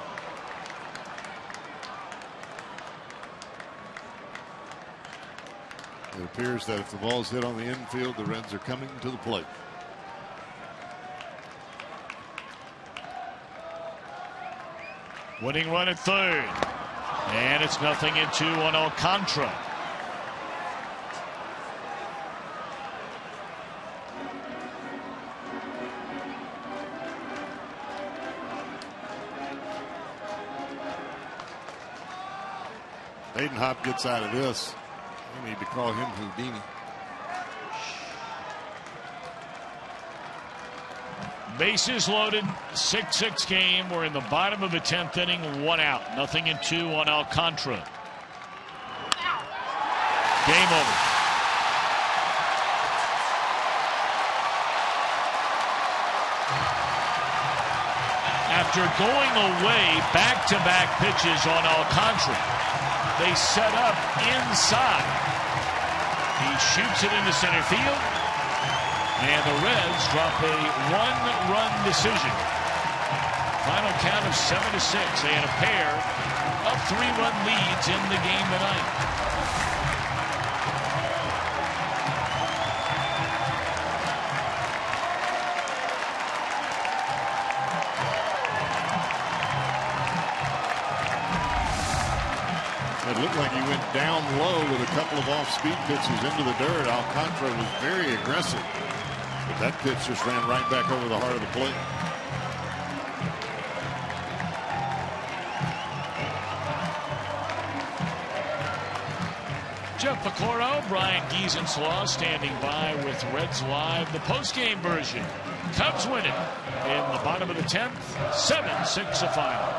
It appears that if the ball's hit on the infield, the Reds are coming to the plate. Winning run at third. And it's 0-2 on Alcantara. Layden Hop gets out of this. We need to call him Houdini. Bases loaded, 6-6 game. We're in the bottom of the 10th inning, one out. 0-2 on Alcantara. Game over. After going away back-to-back pitches on Alcantara, they set up inside. He shoots it into center field. And the Reds drop a one-run decision. Final count of 7-6. They had a pair of three-run leads in the game tonight. It looked like he went down low with a couple of off-speed pitches into the dirt. Alcantara was very aggressive. But that pitch just ran right back over the heart of the plate. Jeff Pecoro, Brian Giesenslaw standing by with Reds Live, the postgame version. Cubs win it in the bottom of the 10th, 7-6 final.